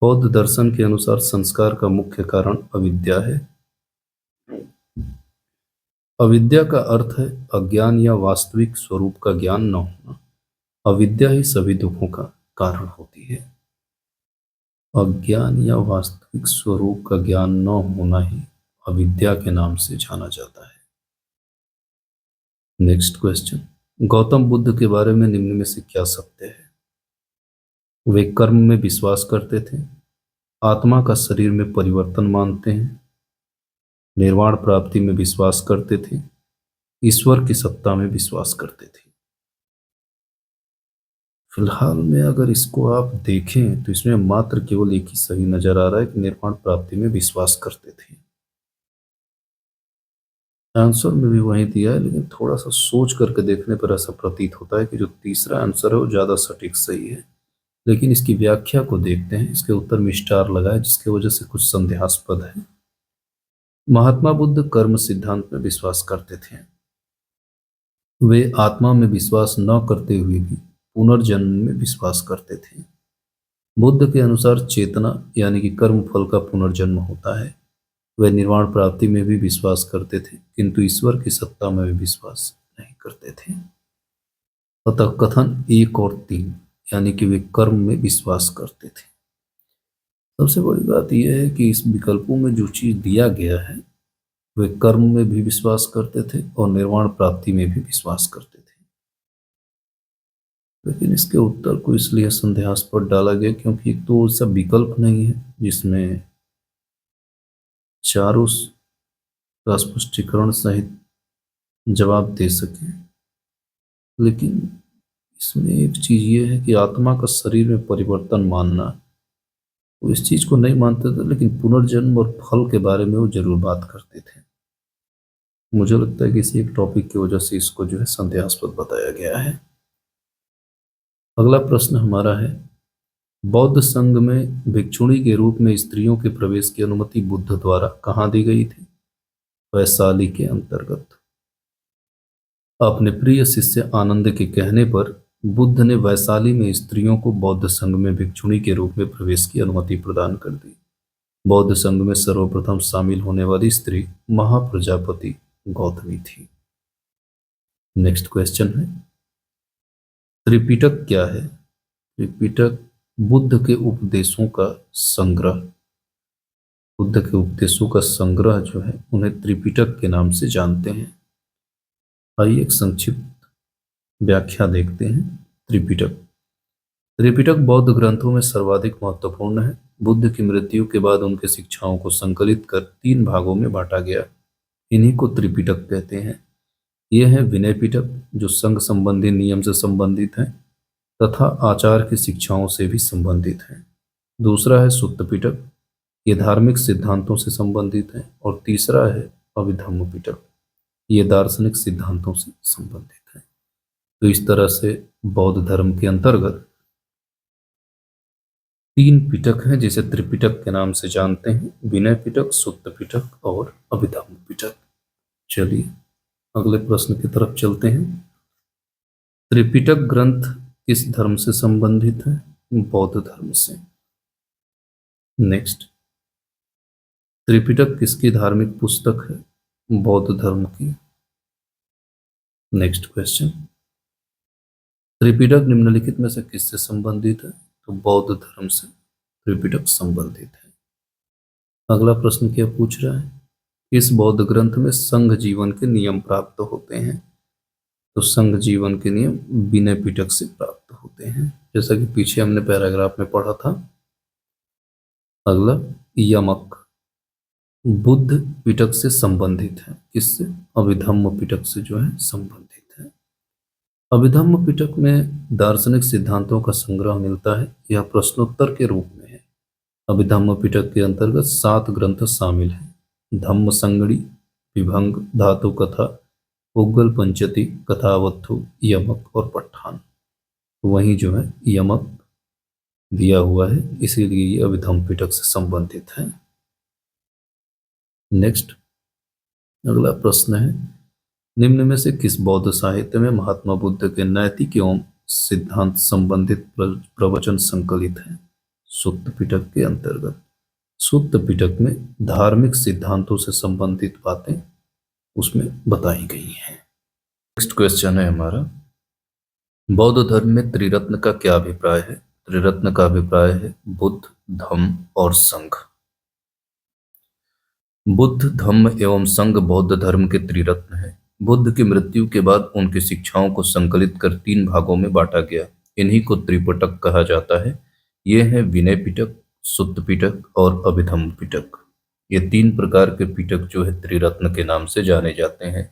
बौद्ध दर्शन के अनुसार संस्कार का मुख्य कारण अविद्या है। अविद्या का अर्थ है अज्ञान या वास्तविक स्वरूप का ज्ञान न होना। अविद्या ही सभी दुखों का कारण होती है। अज्ञान या वास्तविक स्वरूप का ज्ञान न होना ही अविद्या के नाम से जाना जाता है। नेक्स्ट क्वेश्चन, गौतम बुद्ध के बारे में निम्न में से क्या सत्य है? वे कर्म में विश्वास करते थे, आत्मा का शरीर में परिवर्तन मानते हैं, निर्वाण प्राप्ति में विश्वास करते थे, ईश्वर की सत्ता में विश्वास करते थे। फिलहाल में अगर इसको आप देखें तो इसमें मात्र केवल एक ही सही नजर आ रहा है कि निर्वाण प्राप्ति में विश्वास करते थे। आंसर में भी वही दिया है, लेकिन थोड़ा सा सोच करके देखने पर ऐसा प्रतीत होता है कि जो तीसरा आंसर है वो ज्यादा सटीक सही है। लेकिन इसकी व्याख्या को देखते हैं। इसके उत्तर में स्टार लगाए, जिसकी वजह से कुछ संदेहास्पद है। महात्मा बुद्ध कर्म सिद्धांत में विश्वास करते थे। वे आत्मा में विश्वास न करते हुए भी पुनर्जन्म में विश्वास करते थे। बुद्ध के अनुसार चेतना यानी कि कर्म फल का पुनर्जन्म होता है। वे निर्वाण प्राप्ति में भी विश्वास करते थे, किंतु ईश्वर की सत्ता में भी विश्वास नहीं करते थे। अतः कथन 1 और 3 यानी कि वे कर्म में विश्वास करते थे। सबसे बड़ी बात यह है कि इस विकल्पों में जो चीज दिया गया है वे कर्म में भी विश्वास करते थे और निर्वाण प्राप्ति में भी विश्वास करते थे। लेकिन इसके उत्तर को इसलिए संदेहास्पद डाला गया क्योंकि एक तो ऐसा विकल्प नहीं है जिसमें चारों का स्पष्टीकरण सहित जवाब दे सके। लेकिन इसमें एक चीज ये है कि आत्मा का शरीर में परिवर्तन मानना, वो इस चीज को नहीं मानते थे, लेकिन पुनर्जन्म और फल के बारे में वो जरूर बात करते थे। मुझे लगता है कि इसी एक टॉपिक की वजह से इसको जो है संदेहास्पद बताया गया है। अगला प्रश्न हमारा है, बौद्ध संघ में भिक्षुणी के रूप में स्त्रियों के प्रवेश की अनुमति बुद्ध द्वारा कहाँ दी गई थी? वैशाली के अंतर्गत। अपने प्रिय शिष्य आनंद के कहने पर बुद्ध ने वैशाली में स्त्रियों को बौद्ध संघ में भिक्षुणी के रूप में प्रवेश की अनुमति प्रदान कर दी। बौद्ध संघ में सर्वप्रथम शामिल होने वाली स्त्री महाप्रजापति गौतमी थी। नेक्स्ट क्वेश्चन है, त्रिपिटक क्या है? त्रिपिटक बुद्ध के उपदेशों का संग्रह। बुद्ध के उपदेशों का संग्रह जो है उन्हें त्रिपिटक के नाम से जानते हैं। आइए एक संक्षिप्त व्याख्या देखते हैं। त्रिपिटक त्रिपिटक बौद्ध ग्रंथों में सर्वाधिक महत्वपूर्ण है। बुद्ध की मृत्यु के बाद उनके शिक्षाओं को संकलित कर 3 भागों में बांटा गया। इन्हीं को त्रिपिटक कहते हैं। ये है विनय पिटक, जो संघ संबंधी नियम से संबंधित है तथा आचार की शिक्षाओं से भी संबंधित है। दूसरा है सुत्त पिटक, ये धार्मिक सिद्धांतों से संबंधित है। और तीसरा है अभिधम्म पिटक, ये दार्शनिक सिद्धांतों से संबंधित है। तो इस तरह से बौद्ध धर्म के अंतर्गत तीन पिटक हैं जिसे त्रिपिटक के नाम से जानते हैं, विनय पिटक, सुत्त पिटक और अभिधम्म पिटक। चलिए अगले प्रश्न की तरफ चलते हैं। त्रिपिटक ग्रंथ किस धर्म से संबंधित है? बौद्ध धर्म से। नेक्स्ट, त्रिपिटक किसकी धार्मिक पुस्तक है? बौद्ध धर्म की। नेक्स्ट क्वेश्चन, त्रिपिटक निम्नलिखित में से किससे संबंधित है? तो बौद्ध धर्म से त्रिपिटक संबंधित है। अगला प्रश्न क्या पूछ रहा है? इस बौद्ध ग्रंथ में संघ जीवन के नियम प्राप्त होते हैं। तो संघ जीवन के नियम विनय पिटक से प्राप्त होते हैं, जैसा कि पीछे हमने पैराग्राफ में पढ़ा था। अगला, यमक बुद्ध पिटक से संबंधित है। किससे? अभिधम्म पिटक से जो है संबंधित है। अभिधम्म पिटक में दार्शनिक सिद्धांतों का संग्रह मिलता है। यह प्रश्नोत्तर के रूप में है। अभिधम्म पिटक के अंतर्गत 7 ग्रंथ शामिल हैं: धम्म संगड़ी, विभंग, धातु कथा, उग्गल पंचति, कथावत्थु, यमक और पट्ठान। वहीं जो है यमक दिया हुआ है, इसीलिए ये अभिधम्म पिटक से संबंधित है। नेक्स्ट, अगला प्रश्न है, निम्न में से किस बौद्ध साहित्य में महात्मा बुद्ध के नैतिक एवं सिद्धांत संबंधित प्रवचन संकलित है? सुत्त पिटक के अंतर्गत। सुत्त पिटक में धार्मिक सिद्धांतों से संबंधित बातें उसमें बताई गई हैं। नेक्स्ट क्वेश्चन है हमारा, बौद्ध धर्म में त्रिरत्न का क्या अभिप्राय है? त्रिरत्न का अभिप्राय है बुद्ध, धम्म और संघ। बुद्ध, धम्म एवं संघ बौद्ध धर्म के त्रिरत्न हैं। बुद्ध की मृत्यु के बाद उनकी शिक्षाओं को संकलित कर 3 भागों में बांटा गया। इन्हीं को त्रिपिटक कहा जाता है। ये हैं विनय पिटक, सुत्त पिटक और अभिधम्म पिटक। ये 3 प्रकार के पिटक जो है त्रिरत्न के नाम से जाने जाते हैं।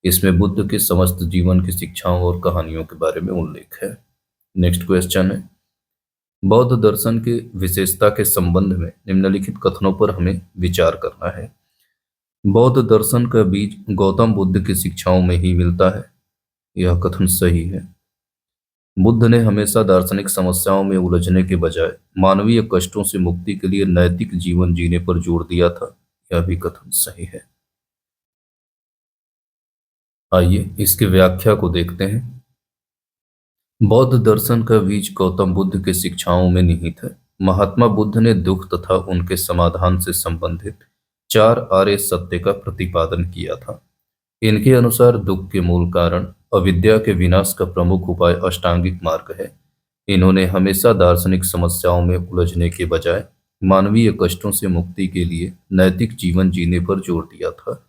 इसमें बुद्ध के समस्त जीवन की शिक्षाओं और कहानियों के बारे में उल्लेख है। नेक्स्ट क्वेश्चन है, बौद्ध दर्शन की विशेषता के संबंध में निम्नलिखित कथनों पर हमें विचार करना है। बौद्ध दर्शन का बीज गौतम बुद्ध की शिक्षाओं में ही मिलता है। यह कथन सही है। बुद्ध ने हमेशा दार्शनिक समस्याओं में उलझने के बजाय मानवीय कष्टों से मुक्ति के लिए नैतिक जीवन जीने पर जोर दिया था। यह भी कथन सही है। आइए इसकी व्याख्या को देखते हैं। बौद्ध दर्शन का बीज गौतम बुद्ध की शिक्षाओं में निहित है। महात्मा बुद्ध ने दुख तथा उनके समाधान से संबंधित 4 आर्य सत्य का प्रतिपादन किया था। इनके अनुसार दुख के मूल कारण अविद्या के विनाश का प्रमुख उपाय अष्टांगिक मार्ग है। इन्होंने हमेशा दार्शनिक समस्याओं में उलझने के बजाय मानवीय कष्टों से मुक्ति के लिए नैतिक जीवन जीने पर जोर दिया था।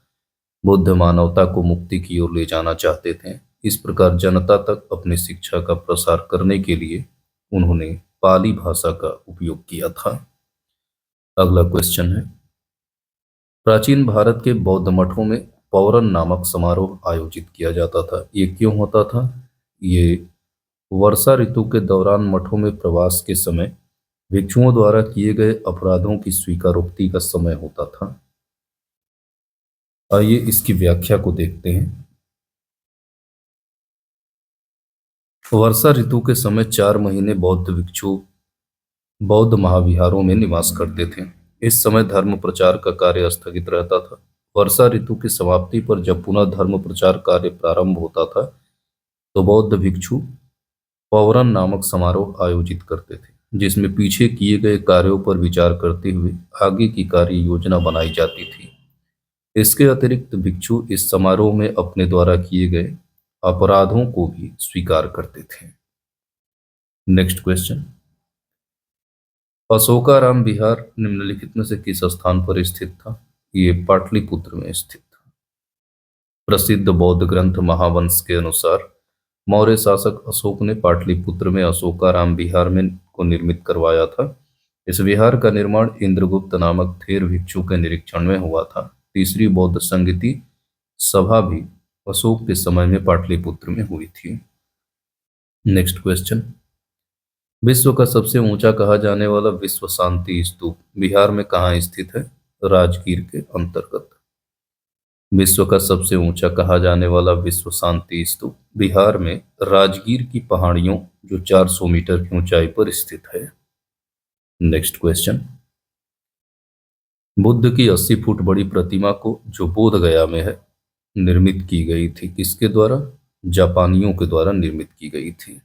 बुद्ध मानवता को मुक्ति की ओर ले जाना चाहते थे। इस प्रकार जनता तक अपनी शिक्षा का प्रसार करने के लिए उन्होंने पाली भाषा का उपयोग किया था। अगला क्वेश्चन है, प्राचीन भारत के बौद्ध मठों में पौरन नामक समारोह आयोजित किया जाता था। ये क्यों होता था? ये वर्षा ऋतु के दौरान मठों में प्रवास के समय भिक्षुओं द्वारा किए गए अपराधों की स्वीकारोक्ति का समय होता था। आइए इसकी व्याख्या को देखते हैं। वर्षा ऋतु के समय 4 महीने बौद्ध भिक्षु बौद्ध महाविहारों में निवास करते थे। इस समय धर्म प्रचार का कार्य स्थगित रहता था। वर्षा ऋतु की समाप्ति पर जब पुनः धर्म प्रचार कार्य प्रारंभ होता था तो बौद्ध भिक्षु पौरन नामक समारोह आयोजित करते थे, जिसमें पीछे किए गए कार्यों पर विचार करते हुए आगे की कार्य योजना बनाई जाती थी। इसके अतिरिक्त भिक्षु इस समारोह में अपने द्वारा किए गए अपराधों को भी स्वीकार करते थे। नेक्स्ट क्वेश्चन, अशोकाराम विहार निम्नलिखित में से किस स्थान पर स्थित था? ये पाटलिपुत्र में स्थित था। प्रसिद्ध बौद्ध ग्रंथ महावंश के अनुसार मौर्य शासक अशोक ने पाटलिपुत्र में अशोकाराम विहार में को निर्मित करवाया था। इस विहार का निर्माण इंद्रगुप्त नामक थेर भिक्षु के निरीक्षण में हुआ था। तीसरी बौद्ध संगति सभा भी अशोक के समय में पाटलिपुत्र में हुई थी। नेक्स्ट क्वेश्चन, विश्व का सबसे ऊंचा कहा जाने वाला विश्व शांति स्तूप बिहार में कहाँ स्थित है? राजगीर के अंतर्गत। विश्व का सबसे ऊंचा कहा जाने वाला विश्व शांति स्तूप बिहार में राजगीर की पहाड़ियों जो 400 मीटर की ऊंचाई पर स्थित है। नेक्स्ट क्वेश्चन, बुद्ध की 80 फुट बड़ी प्रतिमा को जो बोध गया में है निर्मित की गई थी, किसके द्वारा? जापानियों के द्वारा निर्मित की गई थी।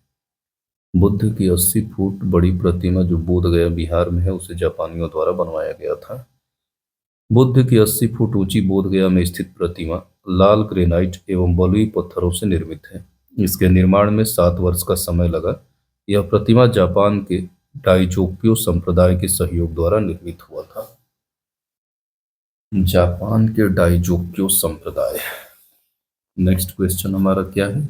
बुद्ध की 80 फुट बड़ी प्रतिमा जो बोध गया बिहार में है उसे जापानियों द्वारा बनवाया गया था। बुद्ध की 80 फुट ऊंची बोध गया में स्थित प्रतिमा लाल ग्रेनाइट एवं बलुई पत्थरों से निर्मित है। इसके निर्माण में 7 वर्ष का समय लगा। यह प्रतिमा जापान के डाइजोक्यो संप्रदाय के सहयोग द्वारा निर्मित हुआ था। जापान के डाइजोक्यो संप्रदाय। नेक्स्ट क्वेश्चन हमारा क्या है?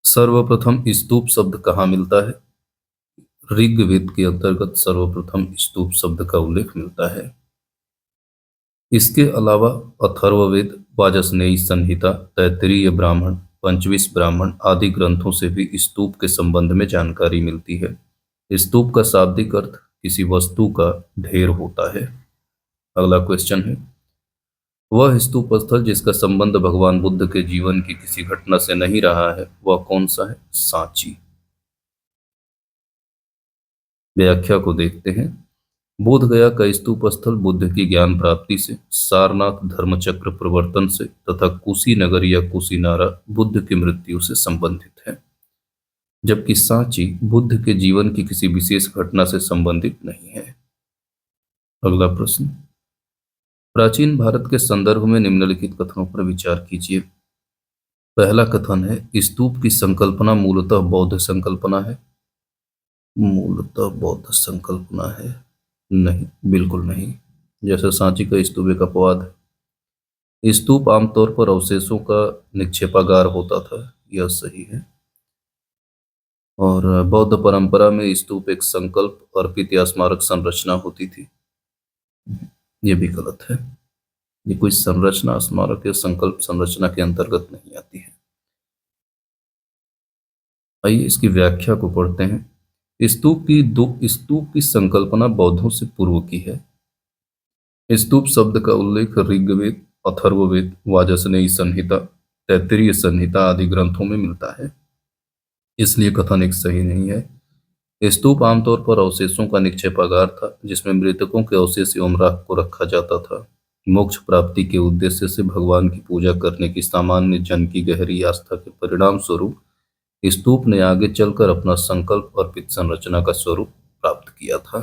सर्वप्रथम स्तूप शब्द कहाँ मिलता है? ऋग्वेद के अंतर्गत सर्वप्रथम स्तूप शब्द का उल्लेख मिलता है। इसके अलावा अथर्ववेद, वाजस्नेयी संहिता, तैत्तिरीय ब्राह्मण, पंचविंश ब्राह्मण आदि ग्रंथों से भी स्तूप के संबंध में जानकारी मिलती है। स्तूप का शाब्दिक अर्थ किसी वस्तु का ढेर होता है। अगला क्वेश्चन है, वह स्तूप स्थल जिसका संबंध भगवान बुद्ध के जीवन की किसी घटना से नहीं रहा है वह कौन सा है? सांची। व्याख्या को देखते हैं। बोध गया का स्तूप स्थल बुद्ध की ज्ञान प्राप्ति से, सारनाथ धर्मचक्र प्रवर्तन से तथा कुशीनगर या कुशीनारा बुद्ध की मृत्यु से संबंधित है, जबकि सांची बुद्ध के जीवन की किसी विशेष घटना से संबंधित नहीं है। अगला प्रश्न, प्राचीन भारत के संदर्भ में निम्नलिखित कथनों पर विचार कीजिए। पहला कथन है, स्तूप की संकल्पना मूलतः बौद्ध संकल्पना है। मूलतः बौद्ध संकल्पना है? नहीं, बिल्कुल नहीं। जैसे सांची का स्तूप एक अपवाद है। स्तूप आमतौर पर अवशेषों का निक्षेपागार होता था, यह सही है। और बौद्ध परंपरा में स्तूप एक संकल्प अर्पित या स्मारक संरचना होती थी, यह भी गलत है। ये कोई संरचना स्मारक या संकल्प संरचना के अंतर्गत नहीं आती है। आइए इसकी व्याख्या को पढ़ते हैं। स्तूप की संकल्पना बौद्धों से पूर्व की है। स्तूप शब्द का उल्लेख ऋग्वेद, अथर्ववेद, वाजस्नेयी संहिता, तैत्तिरीय संहिता आदि ग्रंथों में मिलता है, इसलिए कथन एक सही नहीं है। स्तूप आमतौर पर अवशेषों का निक्षेपागार था जिसमें मृतकों के अवशेष एवं राख को रखा जाता था। मोक्ष प्राप्ति के उद्देश्य से भगवान की पूजा करने की सामान्य जन की गहरी आस्था के परिणाम स्वरूप स्तूप ने आगे चलकर अपना संकल्प अर्पित संरचना का स्वरूप प्राप्त किया था।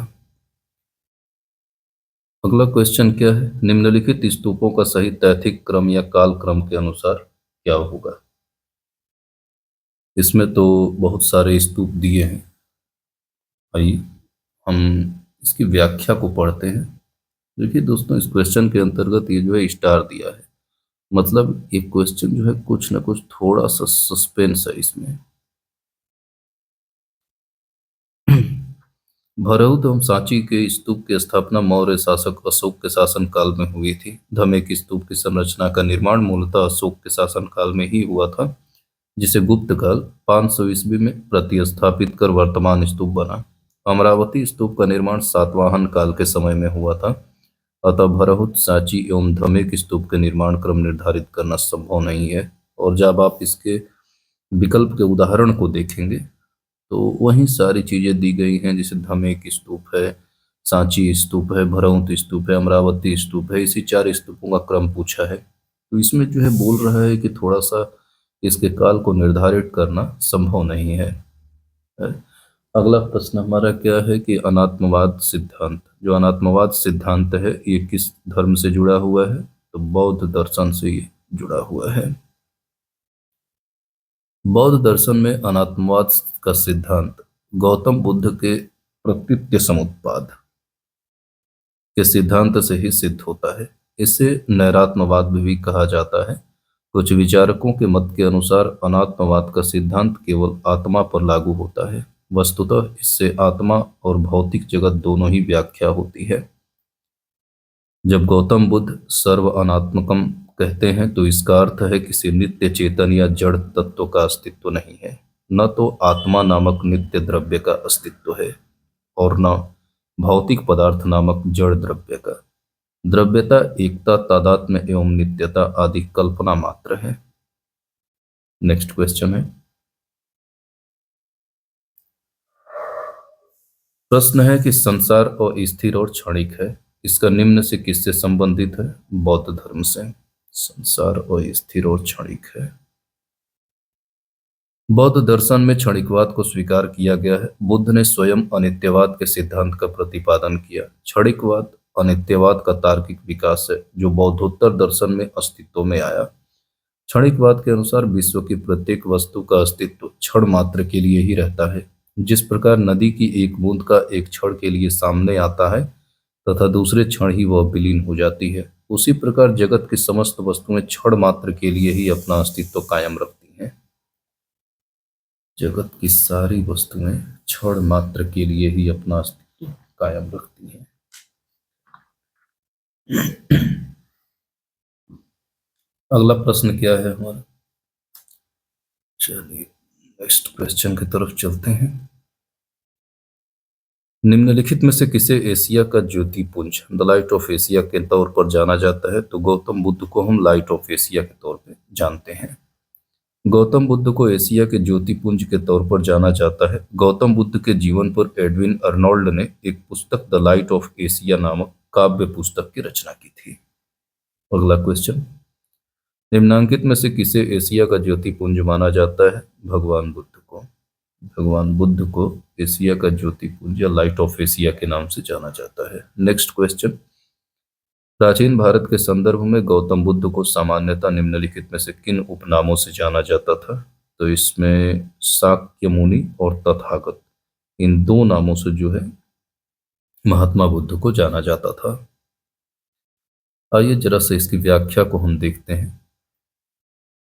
अगला क्वेश्चन क्या है, निम्नलिखित स्तूपों का सही तैथिक क्रम या काल क्रम के अनुसार क्या होगा? इसमें तो बहुत सारे स्तूप दिए हैं। आइए हम इसकी व्याख्या को पढ़ते हैं। देखिए दोस्तों, इस क्वेश्चन के अंतर्गत ये जो है स्टार दिया है, मतलब ये क्वेश्चन जो है कुछ ना कुछ थोड़ा सा सस्पेंस है इसमें। भरहुत एवं सांची के स्तूप की स्थापना मौर्य शासक अशोक के शासन काल में हुई थी। धमेक स्तूप की संरचना का निर्माण मूलतः अशोक के शासन काल में ही हुआ था, जिसे गुप्त काल 500 ईस्वी में प्रतिस्थापित कर वर्तमान स्तूप बना। अमरावती स्तूप का निर्माण सातवाहन काल के समय में हुआ था। अतः भरहुत, सांची एवं धमेक स्तूप के निर्माण क्रम निर्धारित करना संभव नहीं है। और जब आप इसके विकल्प के उदाहरण को देखेंगे तो वहीं सारी चीजें दी गई हैं, जैसे धमेक स्तूप है, सांची स्तूप है, भरहुत स्तूप है, अमरावती स्तूप है। इसी 4 स्तूपों का क्रम पूछा है, तो इसमें जो है बोल रहा है कि थोड़ा सा इसके काल को निर्धारित करना संभव नहीं है। अगला प्रश्न हमारा क्या है कि अनात्मवाद सिद्धांत, जो अनात्मवाद सिद्धांत है ये किस धर्म से जुड़ा हुआ है? तो बौद्ध दर्शन से ये जुड़ा हुआ है। बौद्ध दर्शन में अनात्मवाद का सिद्धांत गौतम बुद्ध के प्रकृत्य समुत्पाद के सिद्धांत से ही सिद्ध होता है। इसे नैरात्मवाद भी कहा जाता है। कुछ विचारकों के मत के अनुसार अनात्मवाद का सिद्धांत केवल आत्मा पर लागू होता है। वस्तुतः इससे आत्मा और भौतिक जगत दोनों ही व्याख्या होती है। जब गौतम बुद्ध सर्व अनात्मकम कहते हैं तो इसका अर्थ है किसी नित्य चेतन या जड़ तत्व का अस्तित्व नहीं है, न तो आत्मा नामक नित्य द्रव्य का अस्तित्व है और न भौतिक पदार्थ नामक जड़ द्रव्य का। द्रव्यता, एकता, तादात्म्य एवं नित्यता आदि कल्पना मात्र है। नेक्स्ट क्वेश्चन है, प्रश्न है कि संसार अस्थिर और क्षणिक है। इसका निम्न से किससे संबंधित है? बौद्ध धर्म से। संसार अस्थिर और क्षणिक है। बौद्ध दर्शन में क्षणिकवाद को स्वीकार किया गया है। बुद्ध ने स्वयं अनित्यवाद के सिद्धांत का प्रतिपादन किया। क्षणिकवाद अनित्यवाद का तार्किक विकास है जो बौद्धोत्तर दर्शन में अस्तित्व में आया। क्षणिकवाद के अनुसार विश्व की प्रत्येक वस्तु का अस्तित्व क्षण मात्र के लिए ही रहता है। जिस प्रकार नदी की एक बूंद का एक क्षण के लिए सामने आता है तथा दूसरे क्षण ही वह विलीन हो जाती है, उसी प्रकार जगत की समस्त वस्तुएं क्षण मात्र के लिए ही अपना अस्तित्व कायम रखती हैं। जगत की सारी वस्तुएं क्षण मात्र के लिए ही अपना अस्तित्व कायम रखती हैं। अगला प्रश्न क्या है हमारा? चलिए नेक्स्ट क्वेश्चन की तरफ चलते हैं। निम्नलिखित में से किसे एशिया का ज्योतिपुंज, द लाइट ऑफ एशिया के तौर पर जाना जाता है? तो गौतम बुद्ध को हम लाइट ऑफ एशिया के तौर पर जानते हैं। गौतम बुद्ध को एशिया के ज्योतिपुंज के तौर पर जाना जाता है। गौतम बुद्ध के जीवन पर एडविन अर्नोल्ड ने एक पुस्तक द लाइट ऑफ एशिया नामक काव्य पुस्तक की रचना की थी। अगला क्वेश्चन, निम्नांकित में से किसे एशिया का ज्योतिपुंज माना जाता है? भगवान बुद्ध को। भगवान बुद्ध को एशिया का ज्योतिपुंज या लाइट ऑफ एशिया के नाम से जाना जाता है। नेक्स्ट क्वेश्चन, प्राचीन भारत के संदर्भ में गौतम बुद्ध को सामान्यतः निम्नलिखित में से किन उपनामों से जाना जाता था? तो इसमें शाक्य मुनि और तथागत, इन दो नामों से जो है महात्मा बुद्ध को जाना जाता था। आइए जरा से इसकी व्याख्या को हम देखते हैं।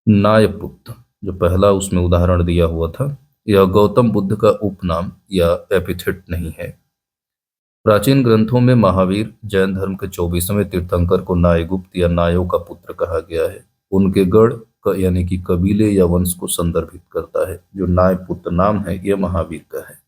नायपुत्र जो पहला उसमें उदाहरण दिया हुआ था, यह गौतम बुद्ध का उपनाम या एपिथेट नहीं है। प्राचीन ग्रंथों में महावीर जैन धर्म के 24वें तीर्थंकर को नायगुप्त या नायो का पुत्र कहा गया है। उनके गढ़ का यानी कि कबीले या वंश को संदर्भित करता है। जो नायपुत्र नाम है यह महावीर का है,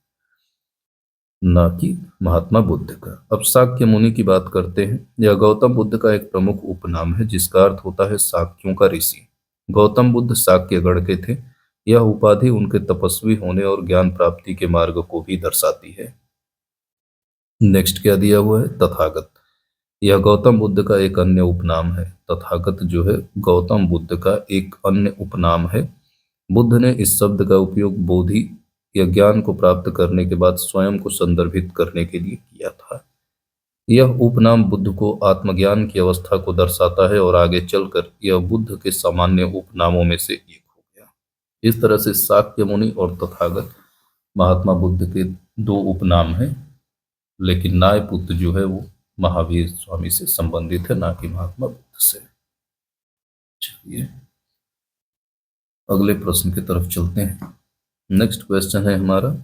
न कि महात्मा बुद्ध का। अब शाक्य मुनि की बात करते हैं। यह गौतम बुद्ध का एक प्रमुख उपनाम है जिसका अर्थ होता है शाक्यों का ऋषि। गौतम बुद्ध शाक्य गढ़ के थे। यह उपाधि उनके तपस्वी होने और ज्ञान प्राप्ति के मार्ग को भी दर्शाती है। नेक्स्ट क्या दिया हुआ है? तथागत। यह गौतम बुद्ध का एक अन्य उपनाम है। तथागत जो है गौतम बुद्ध का एक अन्य उपनाम है। बुद्ध ने इस शब्द का उपयोग बोधि या ज्ञान को प्राप्त करने के बाद स्वयं को संदर्भित करने के लिए किया था। यह उपनाम बुद्ध को आत्मज्ञान की अवस्था को दर्शाता है और आगे चलकर यह बुद्ध के सामान्य उपनामों में से एक हो गया। इस तरह से शाक्य मुनि और तथागत महात्मा बुद्ध के दो उपनाम हैं, लेकिन नायपुत्र जो है वो महावीर स्वामी से संबंधित है, ना कि महात्मा बुद्ध से। चलिए अगले प्रश्न की तरफ चलते हैं। नेक्स्ट क्वेश्चन है हमारा,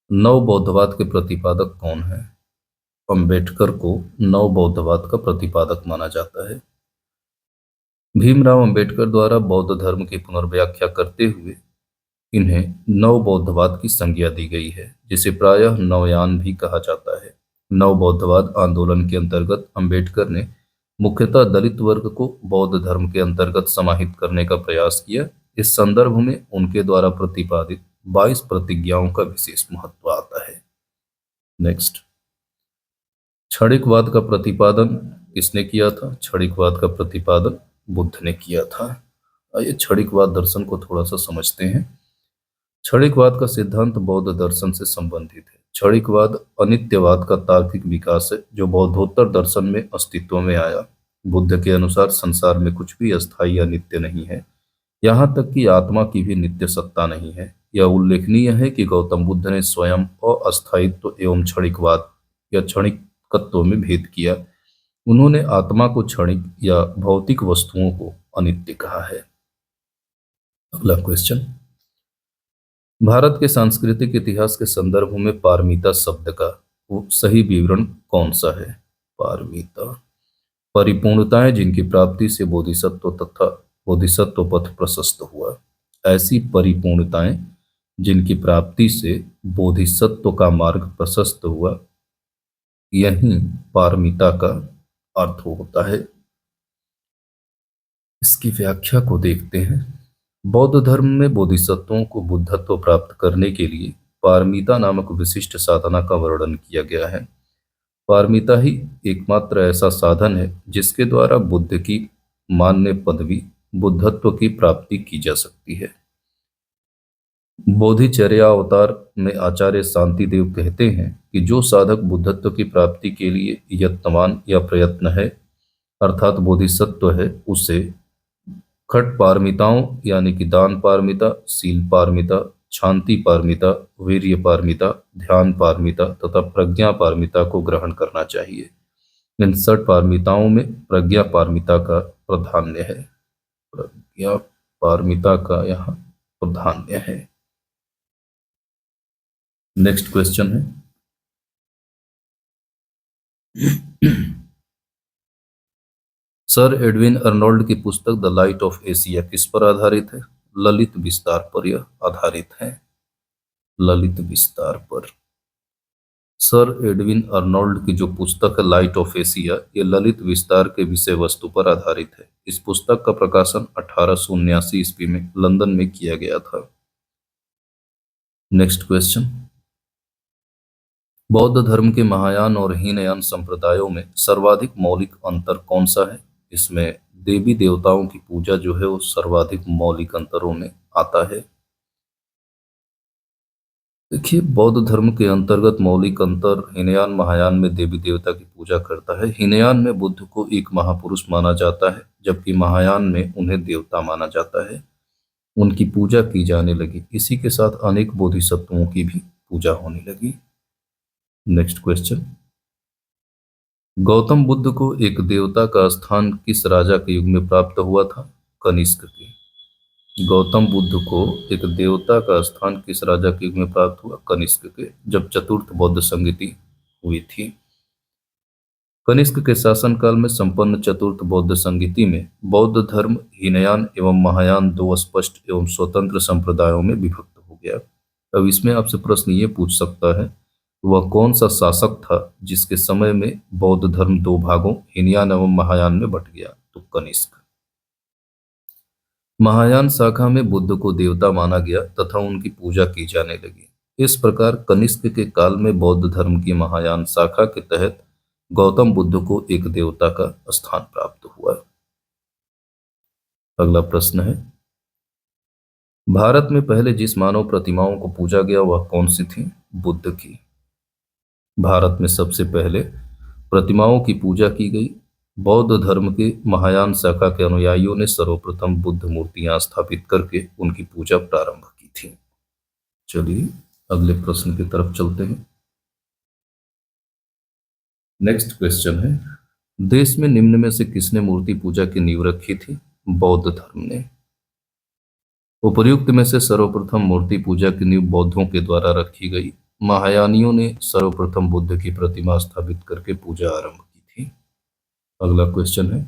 नव बौद्धवाद के प्रतिपादक कौन है? अंबेडकर को नव बौद्धवाद का प्रतिपादक माना जाता है। भीमराव अंबेडकर द्वारा बौद्ध धर्म की पुनर्व्याख्या करते हुए इन्हें नव बौद्धवाद की संज्ञा दी गई है, जिसे प्रायः नवयान भी कहा जाता है। नव बौद्धवाद आंदोलन के अंतर्गत अंबेडकर ने मुख्यतः दलित वर्ग को बौद्ध धर्म के अंतर्गत समाहित करने का प्रयास किया। इस संदर्भ में उनके द्वारा प्रतिपादित 22 प्रतिज्ञाओं का विशेष महत्व आता है। नेक्स्ट, क्षणिकवाद का प्रतिपादन किसने किया था? क्षणिकवाद का प्रतिपादन बुद्ध ने किया था। आइए क्षणिकवाद दर्शन को थोड़ा सा समझते हैं। क्षणिकवाद का सिद्धांत बौद्ध दर्शन से संबंधित है। क्षणिकवाद अनित्यवाद का तार्किक विकास है जो बौद्धोत्तर दर्शन में अस्तित्व में आया। बुद्ध के अनुसार संसार में कुछ भी अस्थायी या नित्य नहीं है, यहाँ तक कि आत्मा की भी नित्य सत्ता नहीं है। यह उल्लेखनीय है कि गौतम बुद्ध ने स्वयं अस्थायित्व एवं क्षणिकवाद या क्षणिकत्व में भेद किया। उन्होंने आत्मा को क्षणिक या भौतिक वस्तुओं को अनित्य कहा है। अगला क्वेश्चन, भारत के सांस्कृतिक इतिहास के संदर्भ में पारमिता शब्द का सही विवरण कौन सा है? पारमिता परिपूर्णताएं जिनकी प्राप्ति से बोधिसत्व तथा बोधिसत्व पथ प्रशस्त हुआ। ऐसी परिपूर्णताएं जिनकी प्राप्ति से बोधिसत्व का मार्ग प्रशस्त हुआ, यही पारमिता का अर्थ होता है। इसकी व्याख्या को देखते हैं। बौद्ध धर्म में बोधिसत्वों को बुद्धत्व प्राप्त करने के लिए पारमिता नामक विशिष्ट साधना का वर्णन किया गया है। पारमिता ही एकमात्र ऐसा साधन है जिसके द्वारा बुद्ध की मान्य पदवी बुद्धत्व की प्राप्ति की जा सकती है। बोधिचर्या अवतार में आचार्य शांतिदेव कहते हैं कि जो साधक बुद्धत्व की प्राप्ति के लिए यत्नवान या प्रयत्न है, अर्थात बोधिसत्व है, उसे खट पारमिताओं यानी कि दान पारमिता, शील पारमिता, शांति पारमिता, वीर्य पारमिता, ध्यान पारमिता तथा प्रज्ञा पारमिता को ग्रहण करना चाहिए। इन 6 पारमिताओं में प्रज्ञा पारमिता का प्राधान्य है। प्रज्ञा पारमिता का यहाँ प्राधान्य है। नेक्स्ट क्वेश्चन है, सर एडविन अर्नोल्ड की पुस्तक द लाइट ऑफ एशिया किस पर आधारित है? ललित विस्तार पर यह आधारित है। ललित विस्तार पर। सर एडविन अर्नोल्ड की जो पुस्तक है लाइट ऑफ एशिया, ये ललित विस्तार के विषय वस्तु पर आधारित है। इस पुस्तक का प्रकाशन 1879 ईस्वी में लंदन में किया गया था। नेक्स्ट क्वेश्चन, बौद्ध धर्म के महायान और हीनयान संप्रदायों में सर्वाधिक मौलिक अंतर कौन सा है? इसमें देवी देवताओं की पूजा जो है वो सर्वाधिक मौलिक अंतरों में आता है। देखिए, बौद्ध धर्म के अंतर्गत मौलिक अंतर हीनयान महायान में देवी देवता की पूजा करता है। हीनयान में बुद्ध को एक महापुरुष माना जाता है, जबकि महायान में उन्हें देवता माना जाता है। उनकी पूजा की जाने लगी। इसी के साथ अनेक बोधिसत्वों की भी पूजा होने लगी। नेक्स्ट क्वेश्चन, गौतम बुद्ध को एक देवता का स्थान किस राजा के युग में प्राप्त हुआ था? कनिष्क के। गौतम बुद्ध को एक देवता का स्थान किस राजा के युग में प्राप्त हुआ? कनिष्क के, जब चतुर्थ बौद्ध संगति हुई थी। कनिष्क के शासनकाल में संपन्न चतुर्थ बौद्ध संगति में बौद्ध धर्म हीनयान एवं महायान 2 स्पष्ट एवं स्वतंत्र संप्रदायों में विभक्त हो गया। अब इसमें आपसे प्रश्न ये पूछ सकता है, वह कौन सा शासक था जिसके समय में बौद्ध धर्म 2 भागों हीनयान एवं महायान में बंट गया? तो कनिष्क। महायान शाखा में बुद्ध को देवता माना गया तथा उनकी पूजा की जाने लगी। इस प्रकार कनिष्क के काल में बौद्ध धर्म की महायान शाखा के तहत गौतम बुद्ध को एक देवता का स्थान प्राप्त हुआ। अगला प्रश्न है, भारत में पहले जिस मानव प्रतिमाओं को पूजा गया वह कौन सी थी? बुद्ध की। भारत में सबसे पहले प्रतिमाओं की पूजा की गई। बौद्ध धर्म के महायान शाखा के अनुयायियों ने सर्वप्रथम बुद्ध मूर्तियां स्थापित करके उनकी पूजा प्रारंभ की थी। चलिए अगले प्रश्न की तरफ चलते हैं। नेक्स्ट क्वेश्चन है, देश में निम्न में से किसने मूर्ति पूजा की नींव रखी थी? बौद्ध धर्म ने। उपर्युक्त में से सर्वप्रथम मूर्ति पूजा की नींव बौद्धों के द्वारा रखी गई। महायानियों ने सर्वप्रथम बुद्ध की प्रतिमा स्थापित करके पूजा आरंभ की थी। अगला क्वेश्चन है,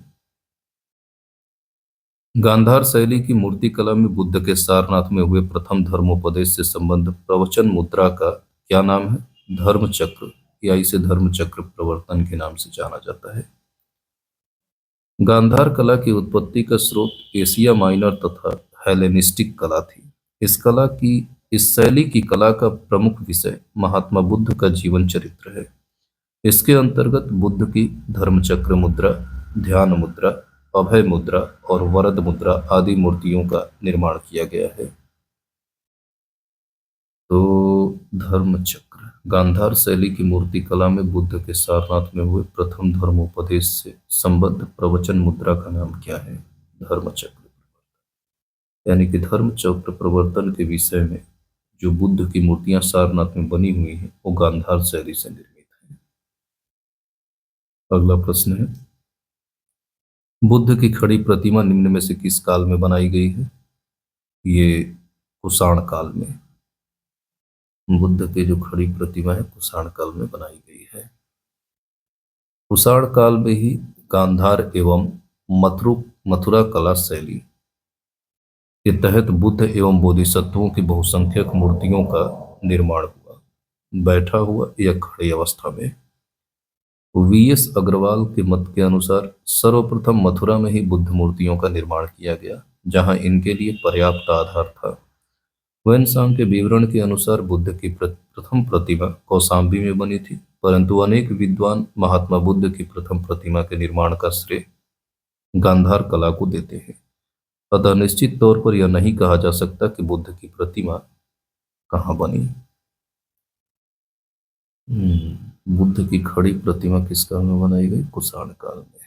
गांधार शैली की मूर्ति कला में बुद्ध के सारनाथ में हुए प्रथम धर्मोपदेश से संबंध प्रवचन मुद्रा का क्या नाम है? धर्म चक्र, या इसे धर्म चक्र प्रवर्तन के नाम से जाना जाता है। गांधार कला की उत्पत्ति का स्रोत एशिया माइनर तथा हेलेनिस्टिक कला थी। इस शैली की कला का प्रमुख विषय महात्मा बुद्ध का जीवन चरित्र है। इसके अंतर्गत बुद्ध की धर्मचक्र मुद्रा, ध्यान मुद्रा, अभय मुद्रा और वरद मुद्रा आदि मूर्तियों का निर्माण किया गया है। तो धर्मचक्र, गांधार शैली की मूर्ति कला में बुद्ध के सारनाथ में हुए प्रथम धर्मोपदेश से संबद्ध प्रवचन मुद्रा का नाम क्या है? धर्मचक्र। यानी कि धर्मचक्र प्रवर्तन के विषय में जो बुद्ध की मूर्तियां सारनाथ में बनी हुई हैं वो गांधार शैली से निर्मित है। अगला प्रश्न है, बुद्ध की खड़ी प्रतिमा निम्न में से किस काल में बनाई गई है? ये कुषाण काल में। बुद्ध की जो खड़ी प्रतिमा है कुषाण काल में बनाई गई है। कुषाण काल में ही गांधार एवं मथुरा कला शैली के तहत बुद्ध एवं बोधिसत्वों की बहुसंख्यक मूर्तियों का निर्माण हुआ, बैठा हुआ या खड़ी अवस्था में। वीएस अग्रवाल के मत के अनुसार सर्वप्रथम मथुरा में ही बुद्ध मूर्तियों का निर्माण किया गया, जहां इनके लिए पर्याप्त आधार था। वेनसांग के विवरण के अनुसार बुद्ध की प्रथम प्रतिमा कौशाम्बी में बनी थी, परंतु अनेक विद्वान महात्मा बुद्ध की प्रथम प्रतिमा के निर्माण का श्रेय गांधार कला को देते हैं। अतः निश्चित तौर पर यह नहीं कहा जा सकता कि बुद्ध की प्रतिमा कहाँ बनी। बुद्ध की खड़ी प्रतिमा किस काल में बनाई गई? कुषाण काल में।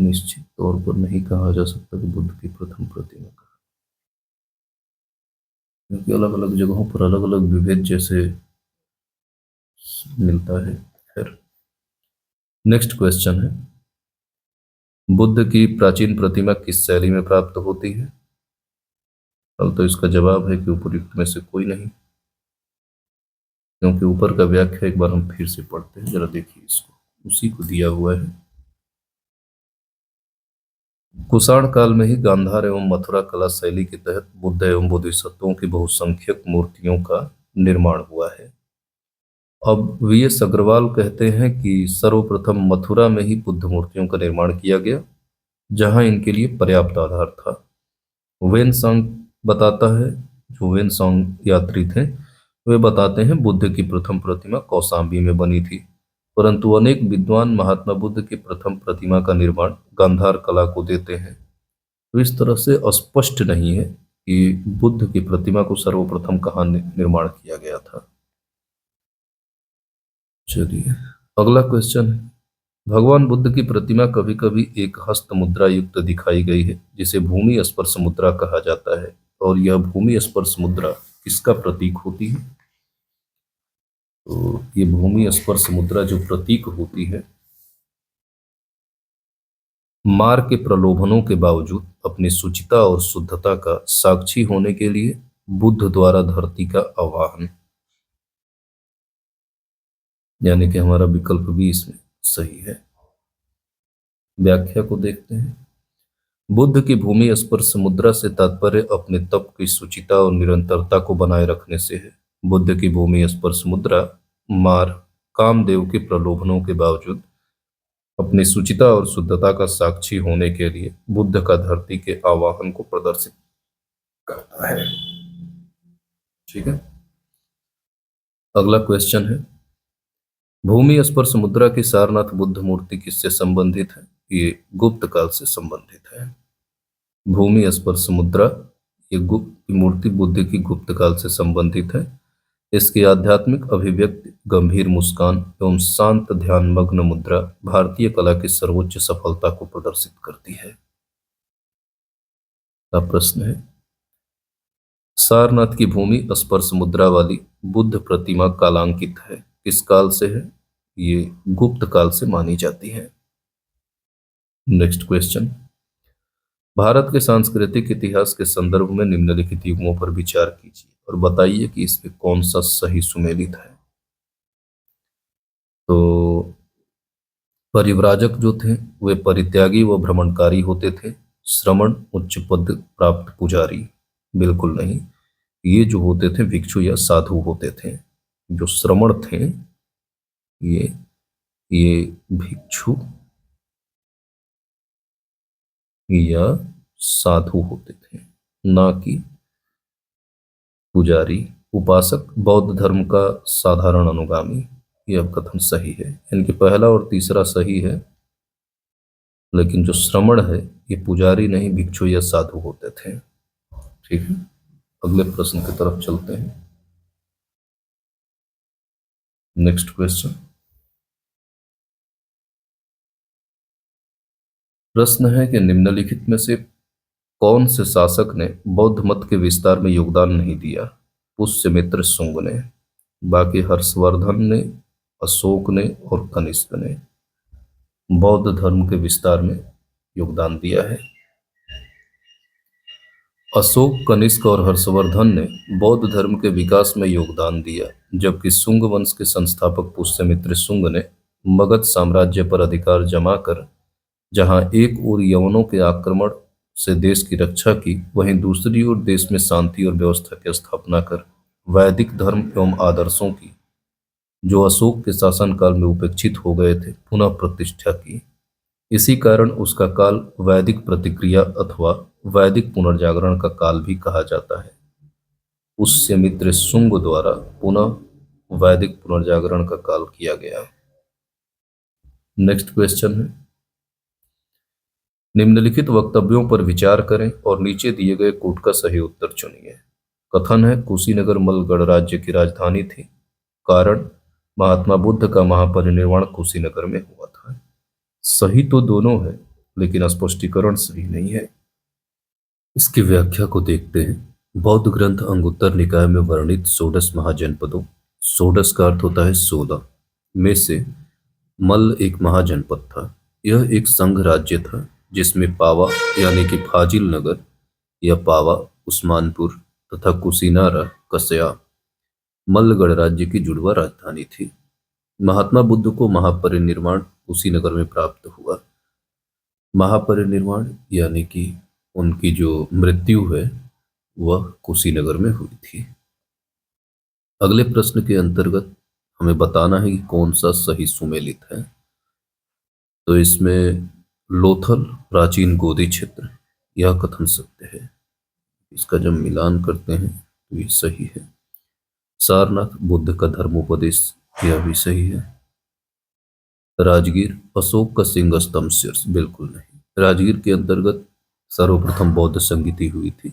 निश्चित तौर पर नहीं कहा जा सकता कि बुद्ध की प्रथम प्रतिमा कहाँ, क्योंकि अलग अलग जगहों पर अलग अलग विभेद जैसे मिलता है। फिर नेक्स्ट क्वेश्चन है, बुद्ध की प्राचीन प्रतिमा किस शैली में प्राप्त होती है? अब तो इसका जवाब है कि उपयुक्त में से कोई नहीं, क्योंकि ऊपर का व्याख्या एक बार हम फिर से पढ़ते हैं, जरा देखिए इसको, उसी को दिया हुआ है। कुषाण काल में ही गांधार एवं मथुरा कला शैली के तहत बुद्ध एवं बोधिसत्वों की बहुसंख्यक मूर्तियों का निर्माण हुआ है। अब वीएस अग्रवाल कहते हैं कि सर्वप्रथम मथुरा में ही बुद्ध मूर्तियों का निर्माण किया गया, जहां इनके लिए पर्याप्त आधार था। वेनसांग बताता है, जो वेनसांग यात्री थे, वे बताते हैं बुद्ध की प्रथम प्रतिमा कौशाम्बी में बनी थी, परंतु अनेक विद्वान महात्मा बुद्ध की प्रथम प्रतिमा का निर्माण गांधार कला को देते हैं। तो इस तरह से स्पष्ट नहीं है कि बुद्ध की प्रतिमा को सर्वप्रथम कहाँ निर्माण किया गया था। चलिए अगला क्वेश्चन है, भगवान बुद्ध की प्रतिमा कभी कभी एक हस्त मुद्रा युक्त दिखाई गई है, जिसे भूमि स्पर्श मुद्रा कहा जाता है, और यह भूमि स्पर्श मुद्रा किसका प्रतीक होती है? तो ये भूमि स्पर्श मुद्रा जो प्रतीक होती है, मार के प्रलोभनों के बावजूद अपनी शुचिता और शुद्धता का साक्षी होने के लिए बुद्ध द्वारा धरती का आवाहन, यानी कि हमारा विकल्प भी इसमें सही है। व्याख्या को देखते हैं, बुद्ध की भूमि स्पर्श मुद्रा से तात्पर्य अपने तप की शुचिता और निरंतरता को बनाए रखने से है। बुद्ध की भूमि स्पर्श मुद्रा मार कामदेव के प्रलोभनों के बावजूद अपनी शुचिता और शुद्धता का साक्षी होने के लिए बुद्ध का धरती के आवाहन को प्रदर्शित करता है। ठीक है, अगला क्वेश्चन है, भूमि स्पर्श मुद्रा की सारनाथ बुद्ध मूर्ति किससे संबंधित है? ये गुप्त काल से संबंधित है। भूमि स्पर्श मुद्रा ये गुप्त मूर्ति बुद्ध की गुप्त काल से संबंधित है। इसकी आध्यात्मिक अभिव्यक्ति गंभीर मुस्कान एवं शांत ध्यानमग्न मुद्रा भारतीय कला की सर्वोच्च सफलता को प्रदर्शित करती है। का प्रश्न है, सारनाथ की भूमि स्पर्श मुद्रा वाली बुद्ध प्रतिमा कालांकित है, किस काल से है? ये गुप्त काल से मानी जाती है। नेक्स्ट क्वेश्चन, भारत के सांस्कृतिक इतिहास के संदर्भ में निम्नलिखित युगों पर विचार कीजिए और बताइए कि इसमें कौन सा सही सुमेलित है। तो परिव्राजक जो थे वे परित्यागी व भ्रमणकारी होते थे। श्रमण उच्च पद प्राप्त पुजारी, बिल्कुल नहीं, ये जो होते थे भिक्षु या साधु होते थे। जो श्रमण थे ये भिक्षु या साधु होते थे, ना कि पुजारी। उपासक बौद्ध धर्म का साधारण अनुगामी, ये अब कथन सही है। इनके पहला और तीसरा सही है, लेकिन जो श्रमण है ये पुजारी नहीं भिक्षु या साधु होते थे। ठीक है, अगले प्रश्न की तरफ चलते हैं। नेक्स्ट क्वेश्चन, प्रश्न है कि निम्नलिखित में से कौन से शासक ने बौद्ध मत के विस्तार में योगदान नहीं दिया? पुष्यमित्र शुंग ने, बाकी हर्षवर्धन ने, अशोक ने और कनिष्क ने बौद्ध धर्म के विस्तार में योगदान दिया है। अशोक, कनिष्क और हर्षवर्धन ने बौद्ध धर्म के विकास में योगदान दिया, जबकि शुंग वंश के संस्थापक पुष्यमित्र शुंग ने मगध साम्राज्य पर अधिकार जमाकर जहां एक ओर यवनों के आक्रमण से देश की रक्षा की, वहीं दूसरी ओर देश में शांति और व्यवस्था की स्थापना कर वैदिक धर्म एवं आदर्शों की, जो अशोक के शासनकाल में उपेक्षित हो गए थे, पुनः प्रतिष्ठा की। इसी कारण उसका काल वैदिक प्रतिक्रिया अथवा वैदिक पुनर्जागरण का काल भी कहा जाता है। पुष्यमित्र शुंग द्वारा पुनः वैदिक पुनर्जागरण का काल किया गया। नेक्स्ट क्वेश्चन है, निम्नलिखित वक्तव्यों पर विचार करें और नीचे दिए गए कोट का सही उत्तर चुनिए। कथन है कुशीनगर मल्ल गणराज्य की राजधानी थी। कारण, महात्मा बुद्ध का महापरिनिर्वाण कुशीनगर में हुआ था। सही तो दोनों है, लेकिन स्पष्टीकरण सही नहीं है। इसकी व्याख्या को देखते हैं। बौद्ध ग्रंथ अंगुत्तर निकाय में वर्णित 16 महाजनपदों, 16 का अर्थ होता है 16 में से मल्ल एक महाजनपद था। यह एक संघ राज्य था जिसमें पावा यानी कि फाजिल नगर या पावा, उस्मानपुर तथा कुशीनारा, कस्या मल्ल गणराज्य की जुड़वा राजधानी थी। महात्मा बुद्ध को महापरिनिर्वाण कुशीनगर में प्राप्त हुआ। महापरिनिर्वाण यानी कि उनकी जो मृत्यु है वह कुशीनगर में हुई थी। अगले प्रश्न के अंतर्गत हमें बताना है कि कौन सा सही सुमेलित है। तो इसमें लोथल प्राचीन गोदी क्षेत्र, यह कथन सत्य है। इसका जब मिलान करते हैं तो ये सही है। सारनाथ बुद्ध का धर्मोपदेश, यह भी सही है। राजगीर अशोक का सिंह स्तंभ शीर्ष, बिल्कुल नहीं। राजगीर के अंतर्गत सर्वप्रथम बौद्ध संगीति हुई थी।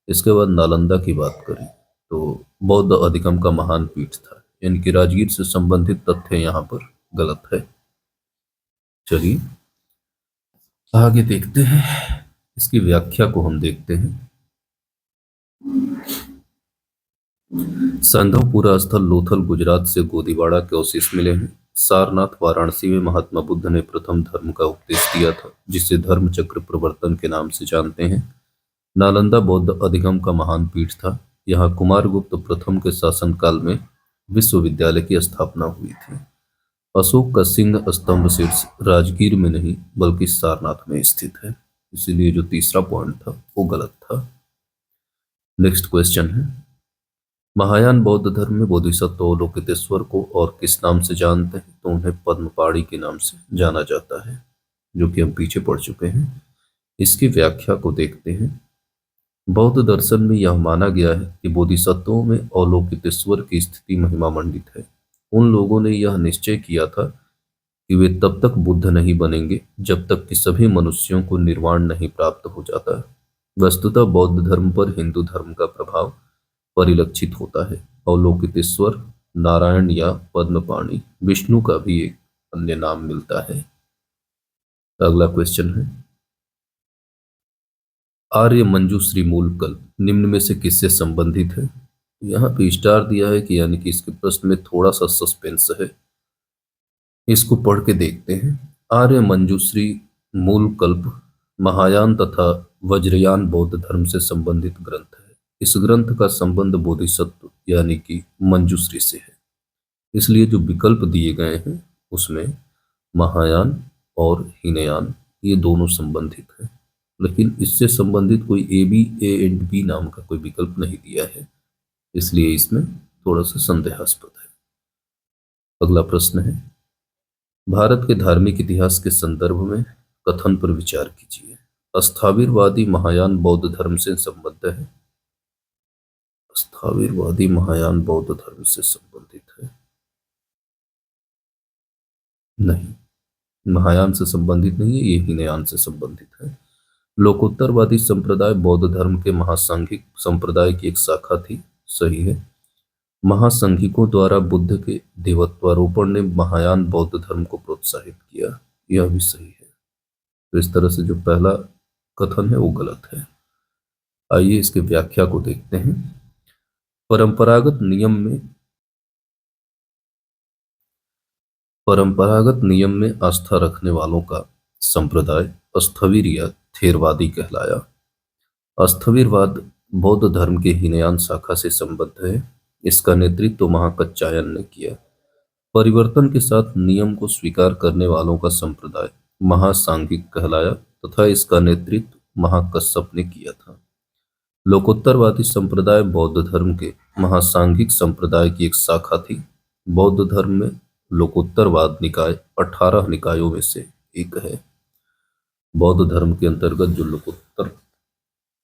इसके बाद नालंदा की बात करें तो बौद्ध अधिगम का महान पीठ था। इनकी राजगीर से संबंधित तथ्य यहाँ पर गलत है। चलिए आगे देखते हैं, इसकी व्याख्या को हम देखते हैं। संधवपुरा स्थल लोथल गुजरात से गोदीवाड़ा के अवशेष मिले हैं। सारनाथ वाराणसी में महात्मा बुद्ध ने प्रथम धर्म का उपदेश दिया था, जिसे धर्म चक्र प्रवर्तन के नाम से जानते हैं। नालंदा बौद्ध अधिगम का महान पीठ था। यहाँ कुमारगुप्त प्रथम के शासनकाल में विश्वविद्यालय की स्थापना हुई थी। अशोक का सिंह स्तंभ शीर्ष राजगीर में नहीं बल्कि सारनाथ में स्थित है, इसीलिए जो तीसरा पॉइंट था वो गलत था। नेक्स्ट क्वेश्चन है, महायान बौद्ध धर्म में बोधिसत्व अवलोकितेश्वर को और किस नाम से जानते हैं? तो उन्हें पद्मपाणि के नाम से जाना जाता है, जो कि हम पीछे पढ़ चुके हैं। इसकी व्याख्या को देखते हैं। बौद्ध दर्शन में यह माना गया है कि बोधिसत्वों में अवलोकितेश्वर की स्थिति महिमामंडित है। उन लोगों ने यह निश्चय किया था कि वे तब तक बुद्ध नहीं बनेंगे जब तक कि सभी मनुष्यों को निर्वाण नहीं प्राप्त हो जाता। वस्तुतः बौद्ध धर्म पर हिंदू धर्म का प्रभाव परिलक्षित होता है। अवलोकितेश्वर नारायण या पद्मपाणि विष्णु का भी एक अन्य नाम मिलता है। अगला क्वेश्चन है, आर्य मंजूश्री मूलकल्प निम्न में से किससे संबंधित है? यहाँ पे स्टार दिया है कि यानी कि इसके प्रश्न में थोड़ा सा सस्पेंस है। इसको पढ़ के देखते हैं। आर्य मंजूश्री मूलकल्प महायान तथा वज्रयान बौद्ध धर्म से संबंधित ग्रंथ है। इस ग्रंथ का संबंध बोधिसत्व यानी कि मंजूश्री से है, इसलिए जो विकल्प दिए गए हैं उसमें महायान और हीनयान ये दोनों संबंधित हैं, लेकिन इससे संबंधित कोई A B नाम का कोई विकल्प नहीं दिया है, इसलिए इसमें थोड़ा सा संदेहास्पद है। अगला प्रश्न है, भारत के धार्मिक इतिहास के संदर्भ में कथन पर विचार कीजिए। स्थाविरवादी महायान बौद्ध धर्म से संबद्ध है। स्थाविरवादी महायान बौद्ध धर्म से संबंधित है? नहीं, महायान से संबंधित नहीं है, ये हीनयान से संबंधित है। लोकोत्तरवादी संप्रदाय बौद्ध धर्म के महासांघिक संप्रदाय की एक शाखा थी। सही है। महासंघिकों द्वारा बुद्ध के देवत्वारोपण ने महायान बौद्ध धर्म को प्रोत्साहित किया, यह भी सही है। तो इस तरह से जो पहला कथन है वो गलत है। आइए इसकी व्याख्या को देखते हैं। परंपरागत नियम में आस्था रखने वालों का संप्रदाय स्थविर या थेरवादी कहलाया। स्थविरवाद बौद्ध धर्म के हीनयान शाखा से संबद्ध है। इसका नेतृत्व तो महाकच्चायन ने किया। परिवर्तन के साथ नियम को स्वीकार करने वालों का संप्रदाय महासांघिक कहलाया तथा इसका नेतृत्व महाकश्यप ने किया था। लोकोत्तरवादी संप्रदाय बौद्ध धर्म के महासांघिक संप्रदाय की एक शाखा थी। बौद्ध धर्म में लोकोत्तरवाद निकाय 18 निकायों में से एक है। बौद्ध धर्म के अंतर्गत जो लोकोत्तर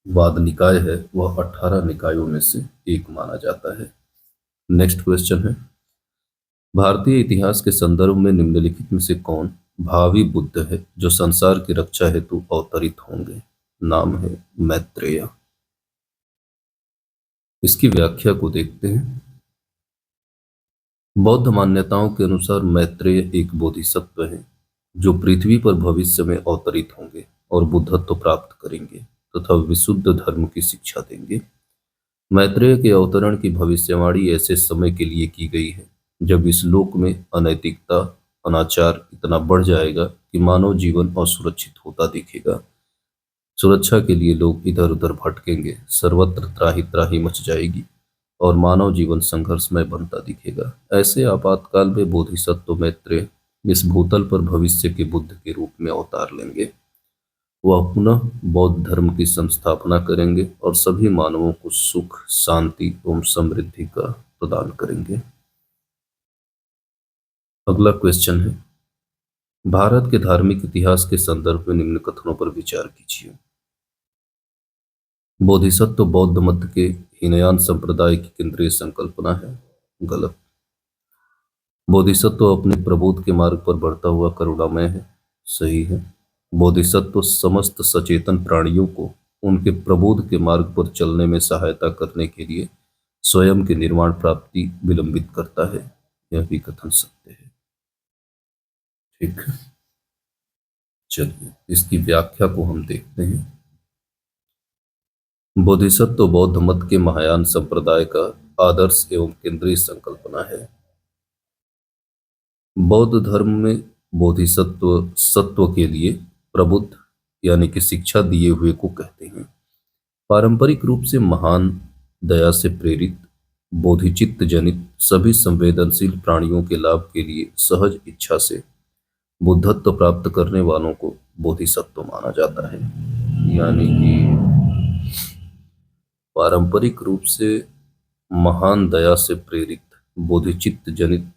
वाद निकाय है वह 18 निकायों में से एक माना जाता है। नेक्स्ट क्वेश्चन है, भारतीय इतिहास के संदर्भ में निम्नलिखित में से कौन भावी बुद्ध है जो संसार की रक्षा हेतु अवतरित होंगे? नाम है मैत्रेय। इसकी व्याख्या को देखते हैं। बौद्ध मान्यताओं के अनुसार मैत्रेय एक बोधिसत्व है जो पृथ्वी पर भविष्य में अवतरित होंगे और बुद्धत्व प्राप्त करेंगे तथा विशुद्ध धर्म की शिक्षा देंगे। मैत्रेय के अवतरण की भविष्यवाणी ऐसे समय के लिए की गई है जब इस लोक में अनैतिकता अनाचार इतना बढ़ जाएगा कि मानव जीवन असुरक्षित होता दिखेगा। सुरक्षा के लिए लोग इधर उधर भटकेंगे, सर्वत्र त्राही त्राही मच जाएगी और मानव जीवन संघर्षमय बनता दिखेगा। ऐसे आपातकाल में बोधिसत्व मैत्रेय इस भूतल पर भविष्य के बुद्ध के रूप में अवतार लेंगे। वह पुनः बौद्ध धर्म की संस्थापना करेंगे और सभी मानवों को सुख शांति एवं समृद्धि का प्रदान करेंगे। अगला क्वेश्चन है, भारत के धार्मिक इतिहास के संदर्भ में निम्न कथनों पर विचार कीजिए। बोधिसत्व बौद्ध मत के हीनयान संप्रदाय की केंद्रीय संकल्पना है। गलत। बोधिसत्व अपने प्रबोध के मार्ग पर बढ़ता हुआ करुणामय है। सही है। बोधिसत्व समस्त सचेतन प्राणियों को उनके प्रबोध के मार्ग पर चलने में सहायता करने के लिए स्वयं के निर्वाण प्राप्ति विलंबित करता है। यह भी कथन सत्य है। ठीक है, चलिए इसकी व्याख्या को हम देखते हैं। बोधिसत्व बौद्ध मत के महायान संप्रदाय का आदर्श एवं केंद्रीय संकल्पना है। बौद्ध धर्म में बोधिसत्व सत्व के लिए प्रबुद्ध यानी कि शिक्षा दिए हुए को कहते हैं। पारंपरिक रूप से महान दया से प्रेरित बोधिचित्त जनित सभी संवेदनशील प्राणियों के लाभ के लिए सहज इच्छा से बुद्धत्व प्राप्त करने वालों को बोधिसत्व माना जाता है। यानी कि पारंपरिक रूप से महान दया से प्रेरित बोधिचित्त जनित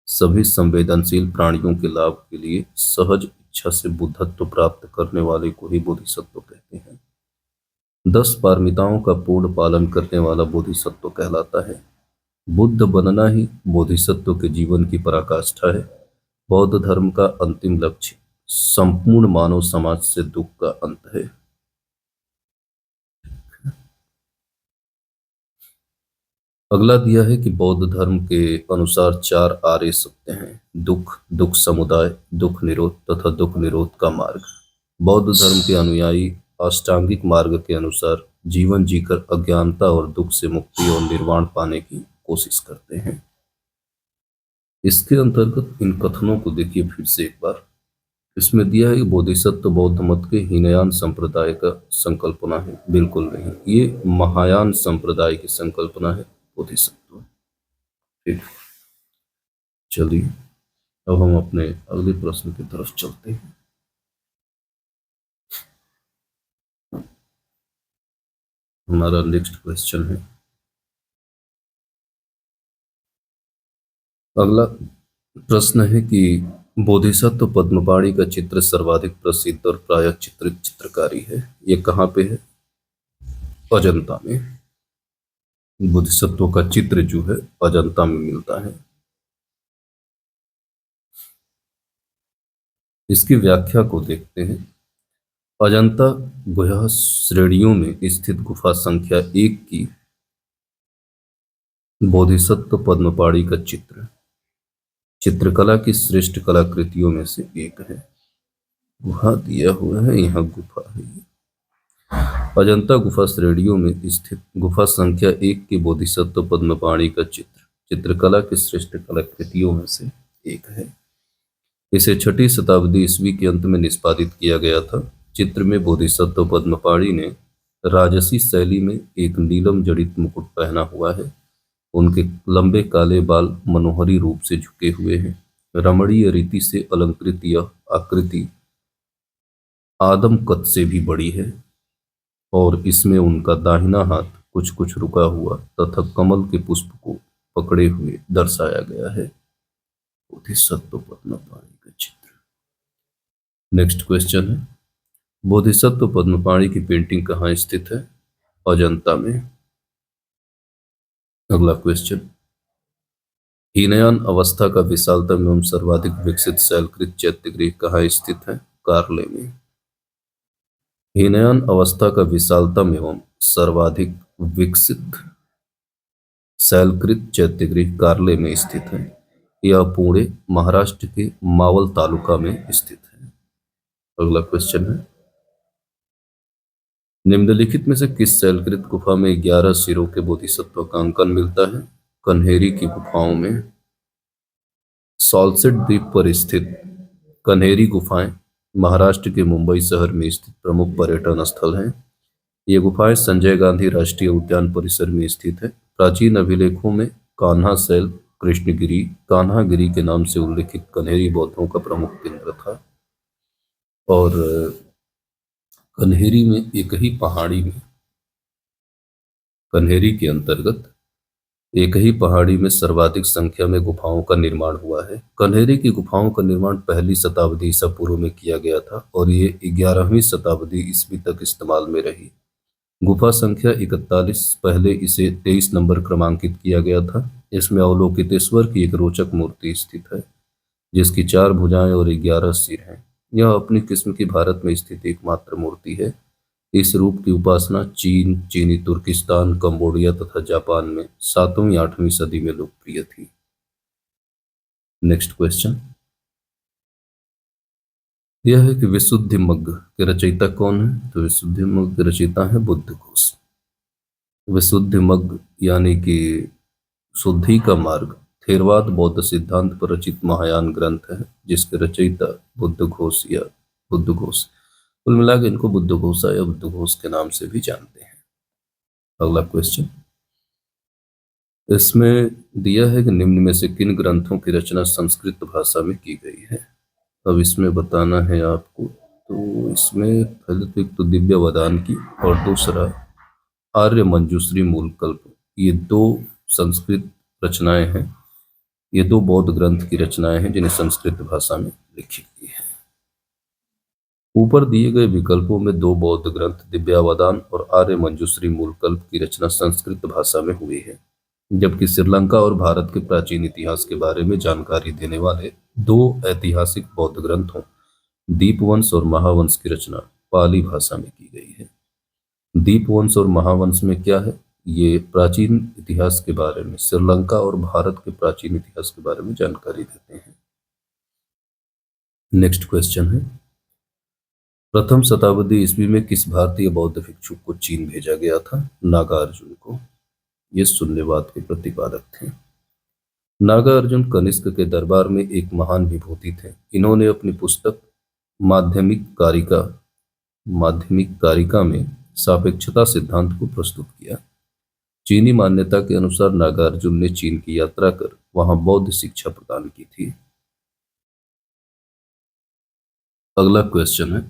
सभी संवेदनशील प्राणियों के लाभ के लिए सहज इच्छा से बुद्धत्व प्राप्त करने वाले को ही बोधिसत्व कहते हैं। 10 पारमिताओं का पूर्ण पालन करने वाला बोधिसत्व कहलाता है। बुद्ध बनना ही बोधिसत्व के जीवन की पराकाष्ठा है। बौद्ध धर्म का अंतिम लक्ष्य संपूर्ण मानव समाज से दुख का अंत है। अगला दिया है कि बौद्ध धर्म के अनुसार 4 आर्य सत्य हैं: दुख, दुख समुदाय, दुख निरोध तथा दुख निरोध का मार्ग। बौद्ध धर्म के अनुयायी अष्टांगिक मार्ग के अनुसार जीवन जीकर अज्ञानता और दुख से मुक्ति और निर्वाण पाने की कोशिश करते हैं। इसके अंतर्गत इन कथनों को देखिए फिर से एक बार। इसमें दिया है कि बोधिसत्व बौद्ध मत के हीनयान संप्रदाय का संकल्पना है। बिल्कुल नहीं, ये महायान संप्रदाय की संकल्पना है बोधिसत्व। ठीक, चलिए अब हम अपने अगले प्रश्न की तरफ चलते हैं। हमारा नेक्स्ट क्वेश्चन है, अगला प्रश्न है कि बोधिसत्व पद्मपाणि का चित्र सर्वाधिक प्रसिद्ध और प्रायः चित्रित चित्रकारी है। ये कहाँ पे है? अजंता में। बोधिसत्व का चित्र जो है अजंता में मिलता है। इसकी व्याख्या को देखते हैं। अजंता गुहा श्रेणियों में स्थित गुफा संख्या 1 की बोधिसत्व पद्मपाणि का चित्र चित्रकला की श्रेष्ठ कलाकृतियों में से एक है। गुहा दिया हुआ है, यहाँ गुफा है। अजंता गुफा श्रेणियों में स्थित गुफा संख्या 1 की बोधिसत्व पद्मपाणि का चित्र चित्रकला की श्रेष्ठ कलाकृतियों में से एक है। इसे 6ठी शताब्दी ईस्वी के अंत में निष्पादित किया गया था। चित्र में बोधिसत्व पद्मपाणि ने राजसी शैली में एक नीलम जड़ित मुकुट पहना हुआ है। उनके लंबे काले बाल मनोहरी रूप से झुके हुए हैं। रमणीय रीति से अलंकृत यह आकृति आदम कद से भी बड़ी है और इसमें उनका दाहिना हाथ कुछ कुछ रुका हुआ तथा कमल के पुष्प को पकड़े हुए दर्शाया गया है। बोधिसत्व पद्मपाणि का चित्र। नेक्स्ट क्वेश्चन है, बोधिसत्व पद्मपाणि की पेंटिंग कहाँ स्थित है? अजंता में। अगला क्वेश्चन, हीनयान अवस्था का विशालतम एवं सर्वाधिक विकसित शैलकृत चैत्यगृह कहाँ स्थित है? कार्ले में। हीनयान अवस्था का विशालतम एवं सर्वाधिक विकसित शैलकृत चैत्यगृह कार्ले में स्थित है। यह पुणे महाराष्ट्र के मावल तालुका में स्थित है। अगला क्वेश्चन है, निम्नलिखित में से किस शैलकृत गुफा में 11 सिरों के बोधिसत्व का अंकन मिलता है? कन्हेरी की गुफाओं में। सॉल्सेट द्वीप पर स्थित कन्हेरी गुफाएं महाराष्ट्र के मुंबई शहर में स्थित प्रमुख पर्यटन स्थल हैं। ये गुफाएं संजय गांधी राष्ट्रीय उद्यान परिसर में स्थित है। प्राचीन अभिलेखों में कान्हा शैल, कृष्णगिरी, कान्हागिरी के नाम से उल्लेखित कन्हेरी बौद्धों का प्रमुख केंद्र था। और कन्हेरी में एक ही पहाड़ी में, कन्हेरी के अंतर्गत एक ही पहाड़ी में सर्वाधिक संख्या में गुफाओं का निर्माण हुआ है। कन्हेरी की गुफाओं का निर्माण पहली शताब्दी ईसा पूर्व में किया गया था और ये 11वीं शताब्दी ईस्वी तक इस्तेमाल में रही। गुफा संख्या 41 पहले इसे 23 नंबर क्रमांकित किया गया था। इसमें अवलोकितेश्वर की एक रोचक मूर्ति स्थित है जिसकी 4 भुजाएं और 11 सिर हैं। यह अपनी किस्म की भारत में स्थित एकमात्र मूर्ति है। इस रूप की उपासना चीन, चीनी तुर्किस्तान, कंबोडिया तथा जापान में 7वीं-8वीं सदी में लोकप्रिय थी। नेक्स्ट क्वेश्चन, यह है कि विशुद्धिमग्ग के रचयिता कौन है? तो विशुद्धिमग्ग के रचयिता है बुद्धघोष। विशुद्धिमग्ग यानी कि शुद्धि का मार्ग थेरवाद बौद्ध सिद्धांत पर रचित महायान ग्रंथ है जिसके रचयिता बुद्धघोष या बुद्धघोष, कुल मिला के इनको बुद्धघोषा या बुद्धघोष के नाम से भी जानते हैं। अगला क्वेश्चन, इसमें दिया है कि निम्न में से किन ग्रंथों की रचना संस्कृत भाषा में की गई है? अब इसमें बताना है आपको। तो इसमें पहले तो एक तो दिव्य वदान की और दूसरा आर्य मंजूश्री मूलकल्प, ये 2 संस्कृत रचनाएं हैं। ये 2 बौद्ध ग्रंथ की रचनाएं हैं जिन्हें संस्कृत भाषा में लिखी गई है। ऊपर दिए गए विकल्पों में 2 बौद्ध ग्रंथ दिव्यावदान और आर्य मंजूश्री मूलकल्प की रचना संस्कृत भाषा में हुई है, जबकि श्रीलंका और भारत के प्राचीन इतिहास के बारे में जानकारी देने वाले 2 ऐतिहासिक बौद्ध ग्रंथों दीपवंश और महावंश की रचना पाली भाषा में की गई है। दीपवंश और महावंश में क्या है? ये प्राचीन इतिहास के बारे में, श्रीलंका और भारत के प्राचीन इतिहास के बारे में जानकारी देते हैं। नेक्स्ट क्वेश्चन है, प्रथम शताब्दी ईस्वी में किस भारतीय बौद्ध भिक्षु को चीन भेजा गया था? नागार्जुन को। ये शून्यवाद के प्रतिपादक थे। नागार्जुन कनिष्क के दरबार में एक महान विभूति थे। इन्होंने अपनी पुस्तक माध्यमिक कारिका में सापेक्षता सिद्धांत को प्रस्तुत किया। चीनी मान्यता के अनुसार नागार्जुन ने चीन की यात्रा कर वहां बौद्ध शिक्षा प्रदान की थी। अगला क्वेश्चन है,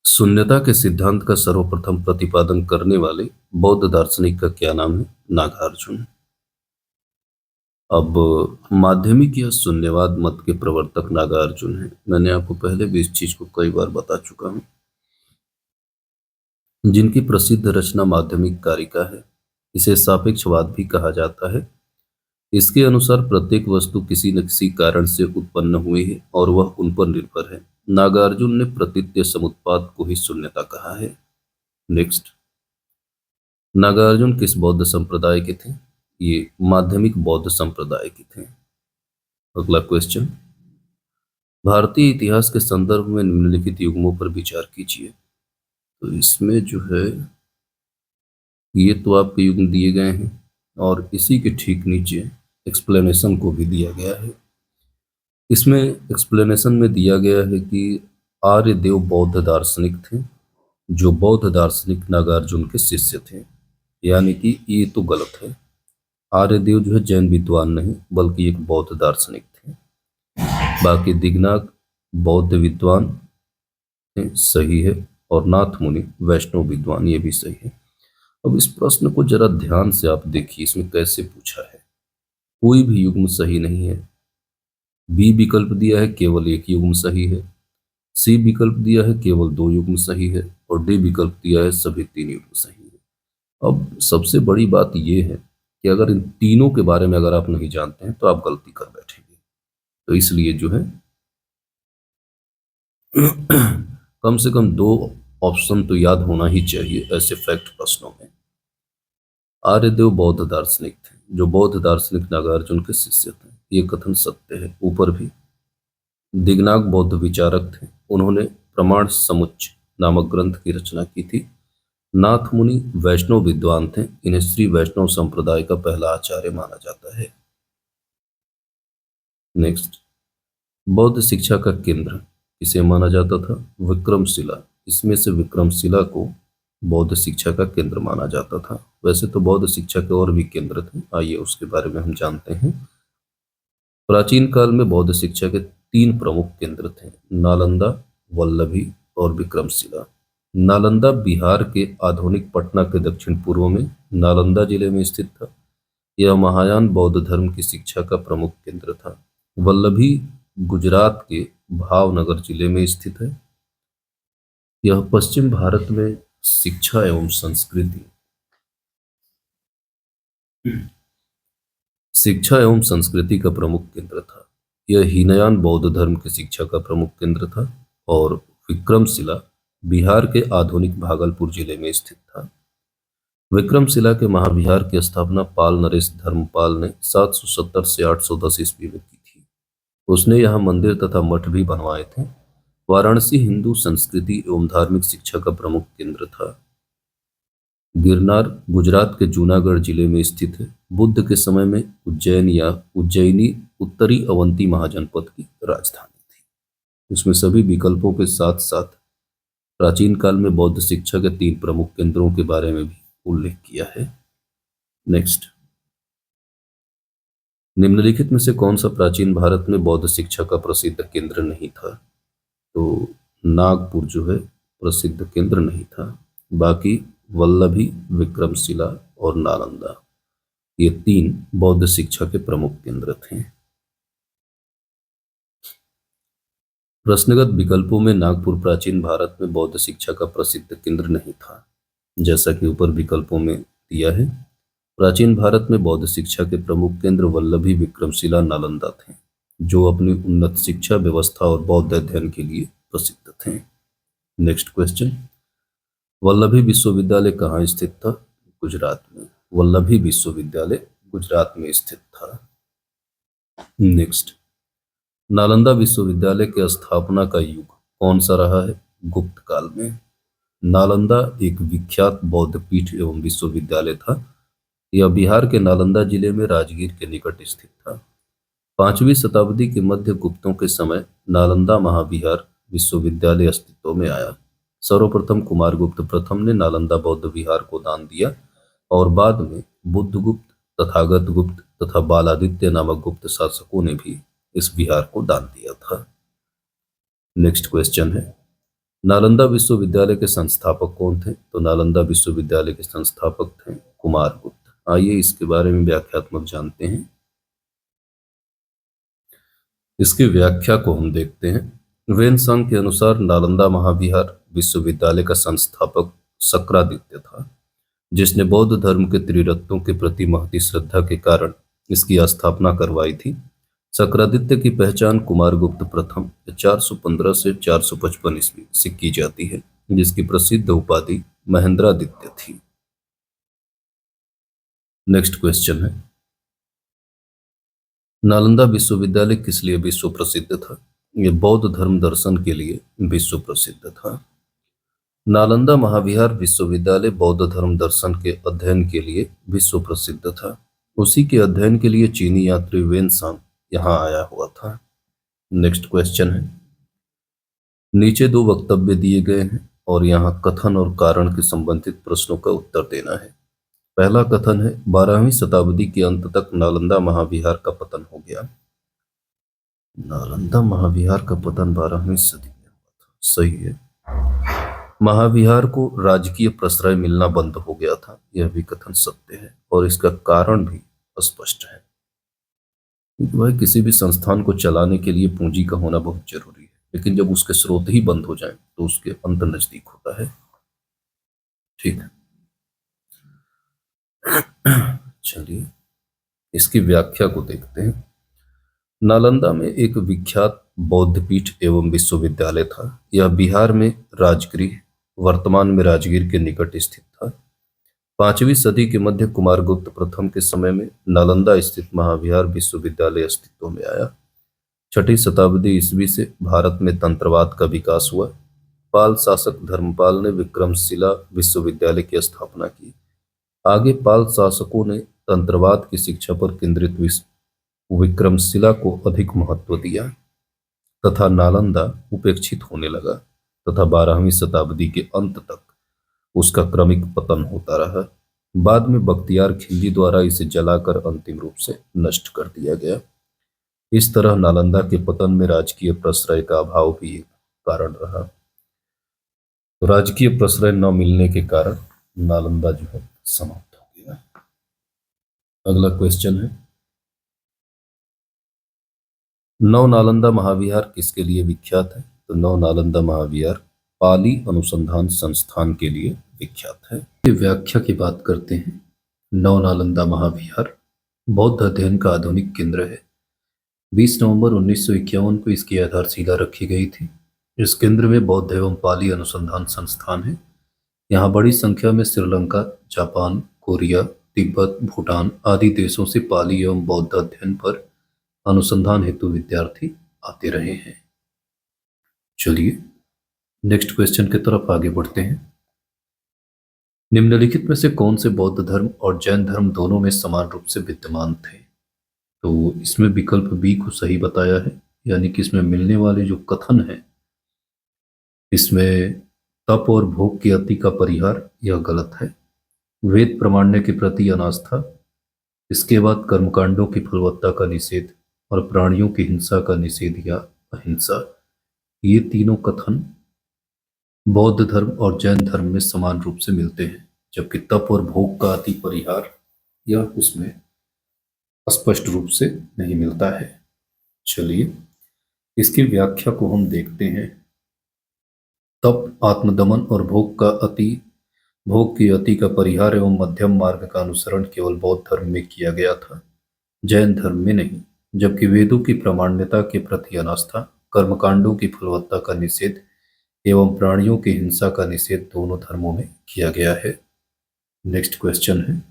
शून्यता के सिद्धांत का सर्वप्रथम प्रतिपादन करने वाले बौद्ध दार्शनिक का क्या नाम है? नागार्जुन। अब माध्यमिक या शून्यवाद मत के प्रवर्तक नागार्जुन हैं। मैंने आपको पहले भी इस चीज को कई बार बता चुका हूं। जिनकी प्रसिद्ध रचना माध्यमिक कारिका है, इसे सापेक्षवाद भी कहा जाता है। इसके अनुसार प्रत्येक वस्तु किसी न किसी कारण से उत्पन्न हुई है और वह उन पर निर्भर है। नागार्जुन ने प्रतीत्य समुत्पाद को ही शून्यता कहा है। नेक्स्ट, नागार्जुन किस बौद्ध संप्रदाय के थे? ये माध्यमिक बौद्ध संप्रदाय के थे। अगला क्वेश्चन, भारतीय इतिहास के संदर्भ में निम्नलिखित युग्मों पर विचार कीजिए। तो इसमें जो है ये तो आपके युग्म दिए गए हैं और इसी के ठीक नीचे एक्सप्लेनेशन को भी दिया गया है। इसमें एक्सप्लेनेशन में दिया गया है कि आर्यदेव बौद्ध दार्शनिक थे जो बौद्ध दार्शनिक नागार्जुन के शिष्य थे, यानी कि ये तो गलत है। आर्यदेव जो है जैन विद्वान नहीं बल्कि एक बौद्ध दार्शनिक थे। बाकी दिगनाग बौद्ध विद्वान थे, सही है, और नाथ मुनि वैष्णव विद्वान, ये भी सही है। अब इस प्रश्न को जरा ध्यान से आप देखिए, इसमें कैसे पूछा है। कोई भी युग्म सही नहीं है। बी विकल्प दिया है, केवल एक युग्म सही है। सी विकल्प दिया है केवल 2 युग्म सही है, और डी विकल्प दिया है सभी 3 युग्म सही है। अब सबसे बड़ी बात यह है कि अगर इन तीनों के बारे में अगर आप नहीं जानते हैं तो आप गलती कर बैठेंगे। तो इसलिए जो है कम से कम 2 ऑप्शन तो याद होना ही चाहिए ऐसे फैक्ट प्रश्नों में। आर्यदेव बौद्ध दार्शनिक थे, जो बौद्ध दार्शनिक नागार्जुन के शिष्य थे, ये कथन सत्य है। ऊपर भी दिगनाग बौद्ध विचारक थे, उन्होंने प्रमाण समुच्चय नामक ग्रंथ की रचना की थी। नाथ मुनि वैष्णव विद्वान थे, इन्हें श्री वैष्णव संप्रदाय का पहला आचार्य माना जाता है। नेक्स्ट, बौद्ध शिक्षा का केंद्र किसे माना जाता था? विक्रमशिला। इसमें से विक्रमशिला को बौद्ध शिक्षा का केंद्र माना जाता था। वैसे तो बौद्ध शिक्षा के और भी केंद्र थे, आइए उसके बारे में हम जानते हैं। प्राचीन काल में बौद्ध शिक्षा के 3 प्रमुख केंद्र थे, नालंदा, वल्लभी और विक्रमशिला। नालंदा बिहार के आधुनिक पटना के दक्षिण पूर्व में नालंदा जिले में स्थित था। यह महायान बौद्ध धर्म की शिक्षा का प्रमुख केंद्र था। वल्लभी गुजरात के भावनगर जिले में स्थित है। यह पश्चिम भारत में शिक्षा एवं संस्कृति का प्रमुख केंद्र था। यह हीनयान बौद्ध धर्म की शिक्षा का प्रमुख केंद्र था। और विक्रमशिला बिहार के आधुनिक भागलपुर जिले में स्थित था। विक्रमशिला के महाविहार की स्थापना पाल नरेश धर्मपाल ने 770 से 810 ईस्वी में की थी। उसने यहाँ मंदिर तथा मठ भी बनवाए थे। वाराणसी हिंदू संस्कृति एवं धार्मिक शिक्षा का प्रमुख केंद्र था। गिरनार गुजरात के जूनागढ़ जिले में स्थित है। बुद्ध के समय में उज्जैनी उत्तरी अवंती महाजनपद की राजधानी थी। इसमें सभी विकल्पों के साथ साथ प्राचीन काल में बौद्ध शिक्षा के 3 प्रमुख केंद्रों के बारे में भी उल्लेख किया है। नेक्स्ट, निम्नलिखित में से कौन सा प्राचीन भारत में बौद्ध शिक्षा का प्रसिद्ध केंद्र नहीं था? तो नागपुर जो है प्रसिद्ध केंद्र नहीं था। बाकी वल्लभी, विक्रमशिला और नालंदा, ये 3 बौद्ध शिक्षा के प्रमुख केंद्र थे। प्रश्नगत विकल्पों में नागपुर प्राचीन भारत में बौद्ध शिक्षा का प्रसिद्ध केंद्र नहीं था, जैसा कि ऊपर विकल्पों में दिया है। प्राचीन भारत में बौद्ध शिक्षा के प्रमुख केंद्र वल्लभी, विक्रमशिला, नालंदा थे, जो अपनी उन्नत शिक्षा व्यवस्था और बौद्ध अध्ययन के लिए प्रसिद्ध थे। नेक्स्ट क्वेश्चन, वल्लभी विश्वविद्यालय कहाँ स्थित था? गुजरात में। वल्लभी विश्वविद्यालय गुजरात में स्थित था। नेक्स्ट, नालंदा विश्वविद्यालय के स्थापना का युग कौन सा रहा है? गुप्त काल में। नालंदा एक विख्यात बौद्ध पीठ एवं विश्वविद्यालय था। यह बिहार के नालंदा जिले में राजगीर के निकट स्थित था। 5वीं शताब्दी के मध्य गुप्तों के समय नालंदा महाविहार विश्वविद्यालय अस्तित्व में आया। सर्वप्रथम कुमारगुप्त प्रथम ने नालंदा बौद्ध विहार को दान दिया और बाद में बुद्धगुप्त, तथागत गुप्त तथा बालादित्य नामक गुप्त शासकों ने भी इस विहार को दान दिया था। नेक्स्ट क्वेश्चन है, नालंदा विश्वविद्यालय के संस्थापक कौन थे? तो नालंदा विश्वविद्यालय के संस्थापक थे कुमारगुप्त। आइए इसके बारे में व्याख्यात्मक जानते हैं। इसकी व्याख्या को हम देखते हैं। वेनसांग के अनुसार नालंदा महाविहार विश्वविद्यालय का संस्थापक शक्रादित्य था, जिसने बौद्ध धर्म के त्रिरत्नों के प्रति महती श्रद्धा के कारण इसकी स्थापना करवाई थी। शक्रादित्य की पहचान कुमारगुप्त प्रथम 415 से 455 ईस्वी से की जाती है, जिसकी प्रसिद्ध उपाधि महेंद्रादित्य थी। नेक्स्ट क्वेश्चन है, नालंदा विश्वविद्यालय किस लिए विश्व प्रसिद्ध था? यह बौद्ध धर्म दर्शन के लिए विश्व प्रसिद्ध था। नालंदा महाविहार विश्वविद्यालय बौद्ध धर्म दर्शन के अध्ययन के लिए विश्व प्रसिद्ध था। उसी के अध्ययन के लिए चीनी यात्री वेनसांग यहाँ आया हुआ था। नेक्स्ट क्वेश्चन है, नीचे 2 वक्तव्य दिए गए हैं और यहाँ कथन और कारण के संबंधित प्रश्नों का उत्तर देना है। पहला कथन है, 12वीं शताब्दी के अंत तक नालंदा महाविहार का पतन हो गया। नालंदा महाविहार का पतन 12वीं सदी में हुआ था, सही है। महाविहार को राजकीय प्रश्रय मिलना बंद हो गया था, यह भी कथन सत्य है और इसका कारण भी स्पष्ट है। क्योंकि भाई किसी भी संस्थान को चलाने के लिए पूंजी का होना बहुत जरूरी है। लेकिन जब उसके स्रोत ही बंद हो जाए तो उसके अंत नजदीक होता है। ठीक है, चलिए इसकी व्याख्या को देखते हैं। नालंदा में एक विख्यात बौद्ध पीठ एवं विश्वविद्यालय था। यह बिहार में राजगृह, वर्तमान में राजगीर के निकट स्थित था। 5वीं सदी के मध्य कुमारगुप्त प्रथम के समय में नालंदा स्थित महाविहार विश्वविद्यालय अस्तित्व में आया। 6ठी शताब्दी ईस्वी से भारत में तंत्रवाद का विकास हुआ। पाल शासक धर्मपाल ने विक्रमशिला विश्वविद्यालय की स्थापना की। आगे पाल शासकों ने तंत्रवाद की शिक्षा पर केंद्रित विक्रमशिला को अधिक महत्व दिया तथा नालंदा उपेक्षित होने लगा तथा 12वीं शताब्दी के अंत तक उसका क्रमिक पतन होता रहा। बाद में बख्तियार खिलजी द्वारा इसे जलाकर अंतिम रूप से नष्ट कर दिया गया। इस तरह नालंदा के पतन में राजकीय प्रश्रय का अभाव भी एक कारण रहा। तो राजकीय प्रश्रय न मिलने के कारण नालंदा जो है समाप्त हो गया। अगला क्वेश्चन है, नव नालंदा महाविहार किसके लिए विख्यात है? तो नव नालंदा महाविहार पाली अनुसंधान संस्थान के लिए विख्यात है। ये व्याख्या की बात करते हैं। नव नालंदा महाविहार बौद्ध अध्ययन का आधुनिक केंद्र है। 20 नवंबर 1951 को इसकी आधारशिला रखी गई थी। इस केंद्र में बौद्ध एवं पाली अनुसंधान संस्थान है। यहाँ बड़ी संख्या में श्रीलंका, जापान, कोरिया, तिब्बत, भूटान आदि देशों से पाली एवं बौद्ध अध्ययन पर अनुसंधान हेतु विद्यार्थी आते रहे हैं। चलिए नेक्स्ट क्वेश्चन की तरफ आगे बढ़ते हैं। निम्नलिखित में से कौन से बौद्ध धर्म और जैन धर्म दोनों में समान रूप से विद्यमान थे? तो इसमें विकल्प बी को सही बताया है, यानी कि इसमें मिलने वाले जो कथन है इसमें तप और भोग की अति का परिहार, यह गलत है। वेद प्रमाण्य के प्रति अनास्था, इसके बाद कर्मकांडों की फलवत्ता का निषेध और प्राणियों की हिंसा का निषेध या अहिंसा, ये तीनों कथन बौद्ध धर्म और जैन धर्म में समान रूप से मिलते हैं, जबकि तप और भोग का अति परिहार यह उसमें स्पष्ट रूप से नहीं मिलता है। चलिए इसकी व्याख्या को हम देखते हैं। तप आत्मदमन और भोग की अति का परिहार एवं मध्यम मार्ग का अनुसरण केवल बौद्ध धर्म में किया गया था, जैन धर्म में नहीं। जबकि वेदों की प्रामाण्यता के प्रति अनास्था, कर्मकांडों की फलवत्ता का निषेध एवं प्राणियों की हिंसा का निषेध दोनों धर्मों में किया गया है। नेक्स्ट क्वेश्चन है,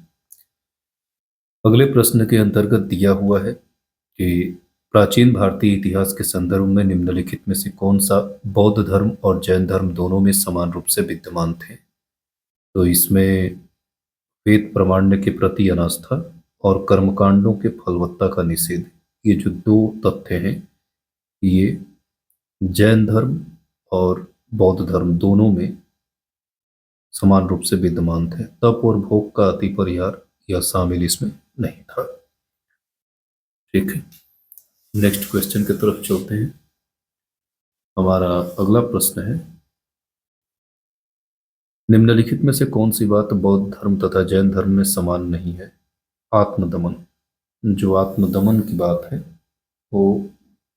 अगले प्रश्न के अंतर्गत दिया हुआ है कि प्राचीन भारतीय इतिहास के संदर्भ में निम्नलिखित में से कौन सा बौद्ध धर्म और जैन धर्म दोनों में समान रूप से विद्यमान थे? तो इसमें वेद प्रामाण्य के प्रति अनास्था और कर्मकांडों के फलवत्ता का निषेध, ये जो दो तथ्य हैं ये जैन धर्म और बौद्ध धर्म दोनों में समान रूप से विद्यमान थे। तप और भोग का अति परिहार यह शामिल इसमें नहीं था। ठीक है, नेक्स्ट क्वेश्चन की तरफ चलते हैं। हमारा अगला प्रश्न है, निम्नलिखित में से कौन सी बात बौद्ध धर्म तथा जैन धर्म में समान नहीं है? आत्मदमन, जो आत्मदमन की बात है वो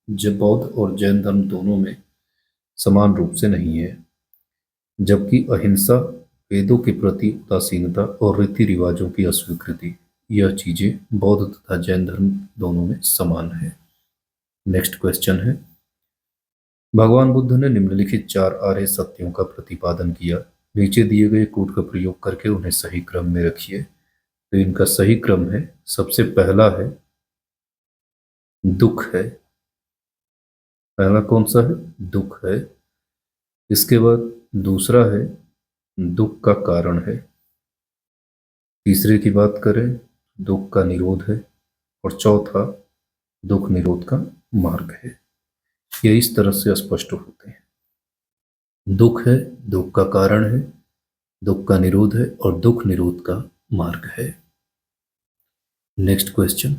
जब बौद्ध और जैन धर्म दोनों में समान रूप से नहीं है, जबकि अहिंसा, वेदों के प्रति उदासीनता और रीति रिवाजों की अस्वीकृति, यह चीजें बौद्ध तथा जैन धर्म दोनों में समान है। नेक्स्ट क्वेश्चन है, भगवान बुद्ध ने निम्नलिखित 4 आर्य सत्यों का प्रतिपादन किया। नीचे दिए गए कूट का प्रयोग करके उन्हें सही क्रम में रखिए। तो इनका सही क्रम है, सबसे पहला है दुख है। पहला कौन सा है? दुख है। इसके बाद दूसरा है दुख का कारण है। तीसरे की बात करें, दुख का निरोध है। और चौथा दुख निरोध का मार्ग है। ये इस तरह से स्पष्ट होते हैं। दुख है, दुख का कारण है, दुख का निरोध है और दुख निरोध का मार्ग है। नेक्स्ट क्वेश्चन,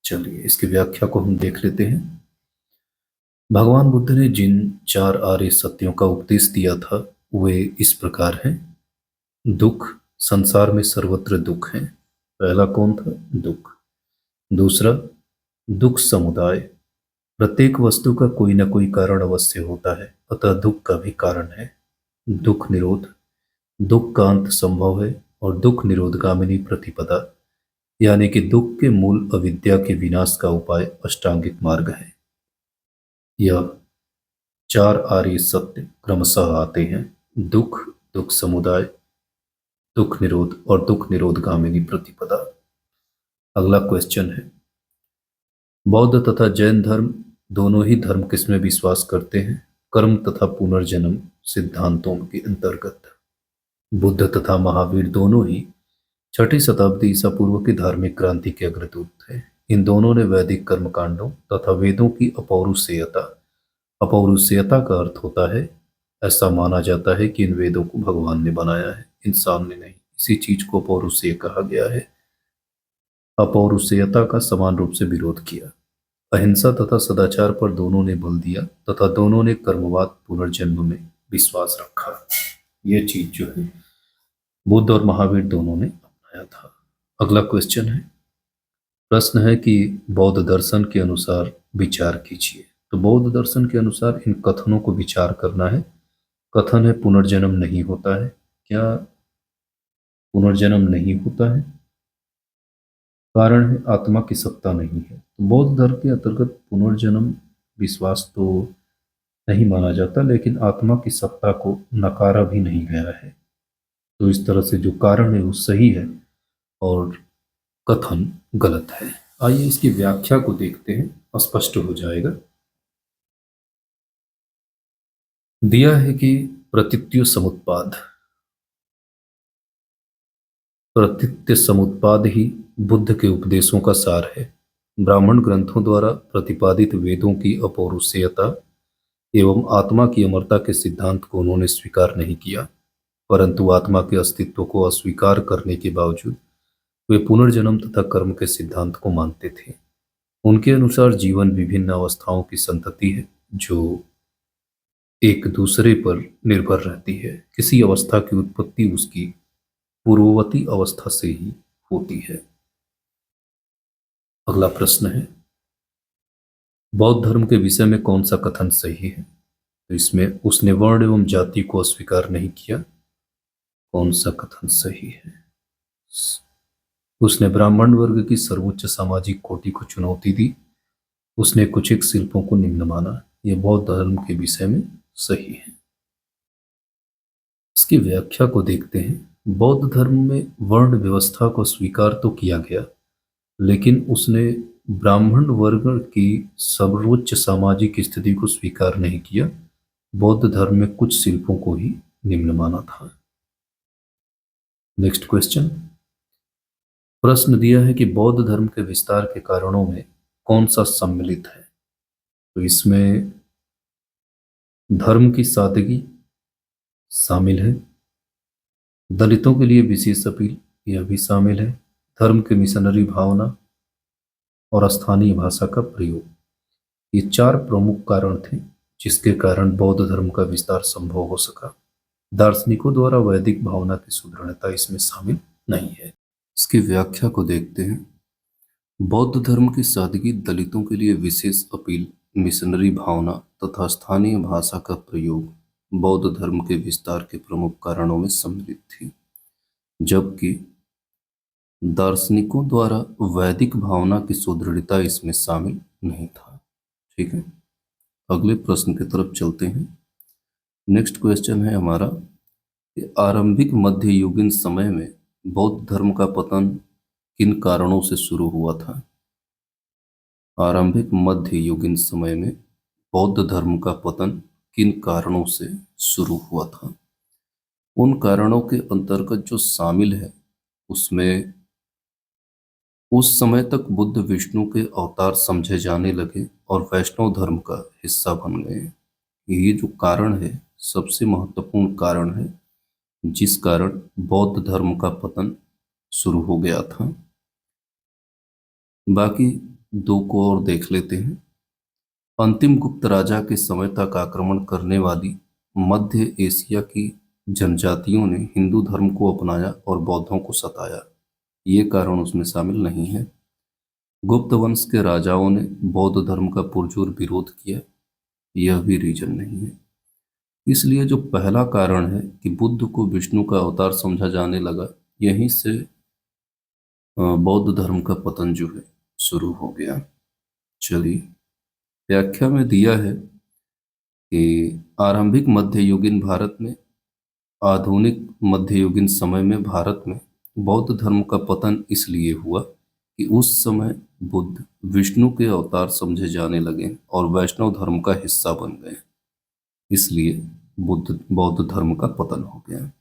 चलिए इसकी व्याख्या को हम देख लेते हैं। भगवान बुद्ध ने जिन 4 आर्य सत्यों का उपदेश दिया था वे इस प्रकार हैं। दुख, संसार में सर्वत्र दुख है। पहला कौन था? दुख। दूसरा दुख समुदाय, प्रत्येक वस्तु का कोई न कोई कारण अवश्य होता है, अतः दुख का भी कारण है। दुख निरोध, दुख का अंत संभव है और दुख निरोधगामिनी प्रतिपदा, यानी कि दुख के मूल अविद्या के विनाश का उपाय अष्टांगिक मार्ग है। यह चार आर्य सत्य क्रमशः आते हैं: दुख, दुख समुदाय, दुख निरोध और दुख निरोधगामिनी प्रतिपदा। अगला क्वेश्चन है, बौद्ध तथा जैन धर्म दोनों ही धर्म किसमें विश्वास करते हैं? कर्म तथा पुनर्जन्म सिद्धांतों के अंतर्गत। बुद्ध तथा महावीर दोनों ही 6ठी शताब्दी ईसा पूर्व की धार्मिक क्रांति के अग्रदूत थे। इन दोनों ने वैदिक कर्मकांडों तथा वेदों की अपौरुषेयता, अपौरुषेयता का अर्थ होता है ऐसा माना जाता है कि इन वेदों को भगवान ने बनाया है, इंसान ने नहीं। इसी चीज को अपौरुषेय कहा गया है। अपौरुषेयता का समान रूप से विरोध किया। अहिंसा तथा सदाचार पर दोनों ने बल दिया तथा दोनों ने कर्मवाद पुनर्जन्म में विश्वास रखा। यह चीज जो है बुद्ध और महावीर दोनों ने अपनाया था। अगला क्वेश्चन है, प्रश्न है कि बौद्ध दर्शन के अनुसार विचार कीजिए। तो बौद्ध दर्शन के अनुसार इन कथनों को विचार करना है। कथन है पुनर्जन्म नहीं होता है। क्या पुनर्जन्म नहीं होता है? कारण है आत्मा की सत्ता नहीं है। तो बौद्ध धर्म के अंतर्गत पुनर्जन्म विश्वास तो नहीं माना जाता, लेकिन आत्मा की सत्ता को नकारा भी नहीं गया है। तो इस तरह से जो कारण है वो सही है और कथन गलत है। आइए इसकी व्याख्या को देखते हैं, स्पष्ट हो जाएगा। दिया है कि प्रतीत्य समुत्पाद, प्रतीत्य समुत्पाद ही बुद्ध के उपदेशों का सार है। ब्राह्मण ग्रंथों द्वारा प्रतिपादित वेदों की अपौरुषेयता एवं आत्मा की अमरता के सिद्धांत को उन्होंने स्वीकार नहीं किया, परंतु आत्मा के अस्तित्व को अस्वीकार करने के बावजूद वे पुनर्जन्म तथा कर्म के सिद्धांत को मानते थे। उनके अनुसार जीवन विभिन्न अवस्थाओं की संतति है जो एक दूसरे पर निर्भर रहती है। किसी अवस्था की उत्पत्ति उसकी पूर्ववर्ती अवस्था से ही होती है। अगला प्रश्न है, बौद्ध धर्म के विषय में कौन सा कथन सही है? तो इसमें उसने वर्ण एवं जाति को अस्वीकार नहीं किया। कौन सा कथन सही है? उसने ब्राह्मण वर्ग की सर्वोच्च सामाजिक कोटि को चुनौती दी। उसने कुछिक शिल्पों को निम्न माना। यह बौद्ध धर्म के विषय में सही है। इसकी व्याख्या को देखते हैं। बौद्ध धर्म में वर्ण व्यवस्था को स्वीकार तो किया गया, लेकिन उसने ब्राह्मण वर्ग की सर्वोच्च सामाजिक स्थिति को स्वीकार नहीं किया। बौद्ध धर्म में कुछ शिल्पों को ही निम्न माना था। नेक्स्ट क्वेश्चन, प्रश्न दिया है कि बौद्ध धर्म के विस्तार के कारणों में कौन सा सम्मिलित है? तो इसमें धर्म की सादगी शामिल है, दलितों के लिए विशेष अपील यह भी शामिल है, धर्म की मिशनरी भावना और स्थानीय भाषा का प्रयोग। ये चार प्रमुख कारण थे जिसके कारण बौद्ध धर्म का विस्तार संभव हो सका। दार्शनिकों द्वारा वैदिक भावना की सुदृढ़ता इसमें शामिल नहीं है। इसकी व्याख्या को देखते हैं। बौद्ध धर्म की सादगी, दलितों के लिए विशेष अपील, मिशनरी भावना तथा स्थानीय भाषा का प्रयोग बौद्ध धर्म के विस्तार के प्रमुख कारणों में सम्मिलित थी, जबकि दार्शनिकों द्वारा वैदिक भावना की सुदृढ़ता इसमें शामिल नहीं था। ठीक है, अगले प्रश्न की तरफ चलते हैं। नेक्स्ट क्वेश्चन है हमारा, आरंभिक मध्ययुगीन समय में बौद्ध धर्म का पतन किन कारणों से शुरू हुआ था? आरंभिक मध्ययुगीन समय में बौद्ध धर्म का पतन किन कारणों से शुरू हुआ था? उन कारणों के अंतर्गत जो शामिल है उसमें उस समय तक बुद्ध विष्णु के अवतार समझे जाने लगे और वैष्णव धर्म का हिस्सा बन गए। ये जो कारण है सबसे महत्वपूर्ण कारण है जिस कारण बौद्ध धर्म का पतन शुरू हो गया था। बाकी दो को और देख लेते हैं। अंतिम गुप्त राजा के समय तक आक्रमण करने वाली मध्य एशिया की जनजातियों ने हिंदू धर्म को अपनाया और बौद्धों को सताया। ये कारण उसमें शामिल नहीं है। गुप्त वंश के राजाओं ने बौद्ध धर्म का पुरजोर विरोध किया, यह भी रीजन नहीं है। इसलिए जो पहला कारण है कि बुद्ध को विष्णु का अवतार समझा जाने लगा, यहीं से बौद्ध धर्म का पतन जो है शुरू हो गया। चलिए, व्याख्या में दिया है कि आरंभिक मध्ययुगीन भारत में, आधुनिक मध्ययुगीन समय में भारत में बौद्ध धर्म का पतन इसलिए हुआ कि उस समय बुद्ध विष्णु के अवतार समझे जाने लगे और वैष्णव धर्म का हिस्सा बन गए, इसलिए बुद्ध बौद्ध धर्म का पतन हो गया।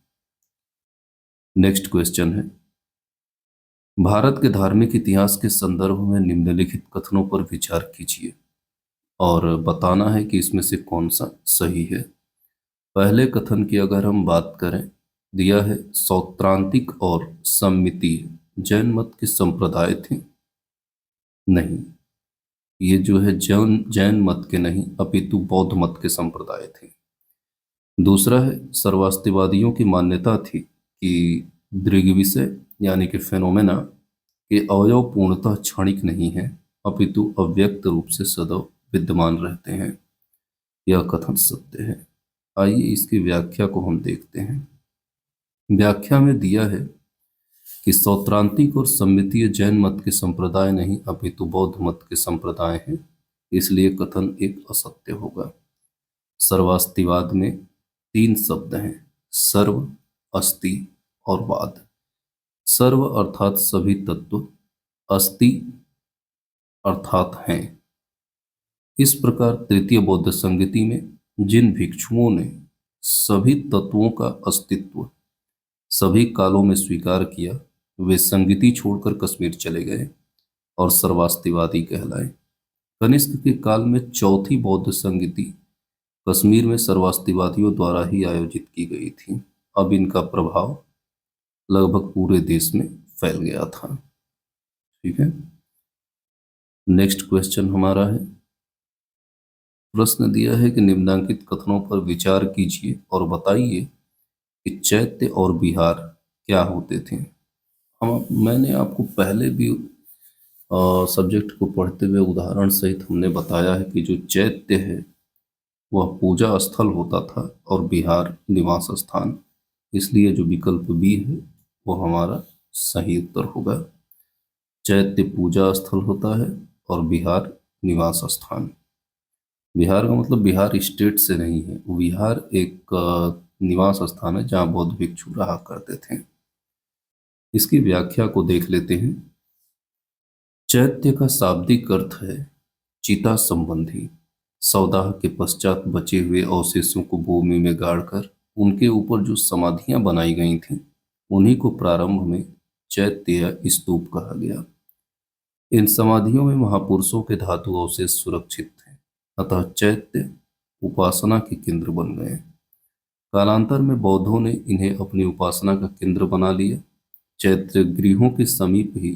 नेक्स्ट क्वेश्चन है, भारत के धार्मिक इतिहास के संदर्भ में निम्नलिखित कथनों पर विचार कीजिए और बताना है कि इसमें से कौन सा सही है। पहले कथन की अगर हम बात करें, दिया है सौत्रांतिक और सम्मितीय जैन मत के संप्रदाय थे। नहीं, ये जो है जैन मत के नहीं अपितु बौद्ध मत के संप्रदाय थे। दूसरा है, सर्वास्तिवादियों की मान्यता थी कि दृग्विषय यानी कि फेनोमेना के अवयव पूर्णतः क्षणिक नहीं है अपितु अव्यक्त रूप से सदैव विद्यमान रहते हैं। यह कथन सत्य है। आइए इसकी व्याख्या को हम देखते हैं। व्याख्या में दिया है कि सौत्रांतिक और सम्मितीय जैन मत के संप्रदाय नहीं अपितु बौद्ध मत के संप्रदाय हैं, इसलिए कथन एक असत्य होगा। सर्वास्तिवाद में 3 शब्द हैं, सर्व, अस्ति और वाद। सर्व अर्थात सभी तत्व, अस्ति अर्थात हैं। इस प्रकार तृतीय बौद्ध संगति में जिन भिक्षुओं ने सभी तत्वों का अस्तित्व सभी कालों में स्वीकार किया, वे संगति छोड़कर कश्मीर चले गए और सर्वास्तिवादी कहलाए। कनिष्क के काल में चौथी बौद्ध संगति कश्मीर में सर्वास्तिवादियों द्वारा ही आयोजित की गई थी। अब इनका प्रभाव लगभग पूरे देश में फैल गया था। ठीक है, नेक्स्ट क्वेश्चन हमारा है, प्रश्न दिया है कि निम्नांकित कथनों पर विचार कीजिए और बताइए कि चैत्य और विहार क्या होते थे। मैंने आपको पहले भी सब्जेक्ट को पढ़ते हुए उदाहरण सहित हमने बताया है कि जो चैत्य है वह पूजा स्थल होता था और विहार निवास स्थान, इसलिए जो विकल्प बी है वो हमारा सही उत्तर होगा। चैत्य पूजा स्थल होता है और विहार निवास स्थान। विहार का मतलब बिहार स्टेट से नहीं है, विहार एक निवास स्थान है जहाँ बौद्ध भिक्षु रहा करते थे। इसकी व्याख्या को देख लेते हैं। चैत्य का शाब्दिक अर्थ है चिता संबंधी। सौदाह के पश्चात बचे हुए अवशेषों को भूमि में गाड़कर उनके ऊपर जो समाधियां बनाई गई थीं, उन्हीं को प्रारंभ में चैत्य या स्तूप कहा गया। इन समाधियों में महापुरुषों के धातु अवशेष सुरक्षित थे, अतः चैत्य उपासना के केंद्र बन गए। कालांतर में बौद्धों ने इन्हें अपनी उपासना का केंद्र बना लिया। चैत्य गृहों के समीप ही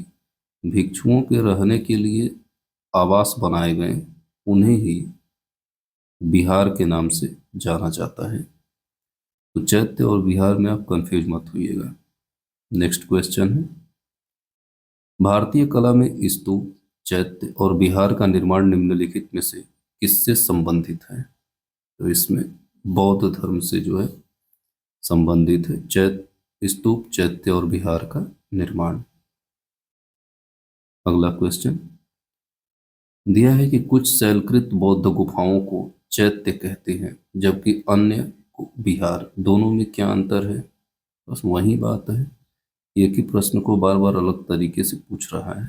भिक्षुओं के रहने के लिए आवास बनाए गए, उन्हें ही विहार के नाम से जाना जाता है। तो चैत्य और विहार में आप कंफ्यूज मत होइएगा। नेक्स्ट क्वेश्चन है, भारतीय कला में स्तूप, चैत्य और विहार का निर्माण निम्नलिखित में से किससे संबंधित है? तो इसमें बौद्ध धर्म से जो है संबंधित है चैत्य, स्तूप, चैत्य और विहार का निर्माण। अगला क्वेश्चन दिया है कि कुछ शैलकृत बौद्ध गुफाओं को चैत्य कहते हैं जबकि अन्य को विहार, दोनों में क्या अंतर है? बस वही बात है, एक ही प्रश्न को बार बार अलग तरीके से पूछ रहा है।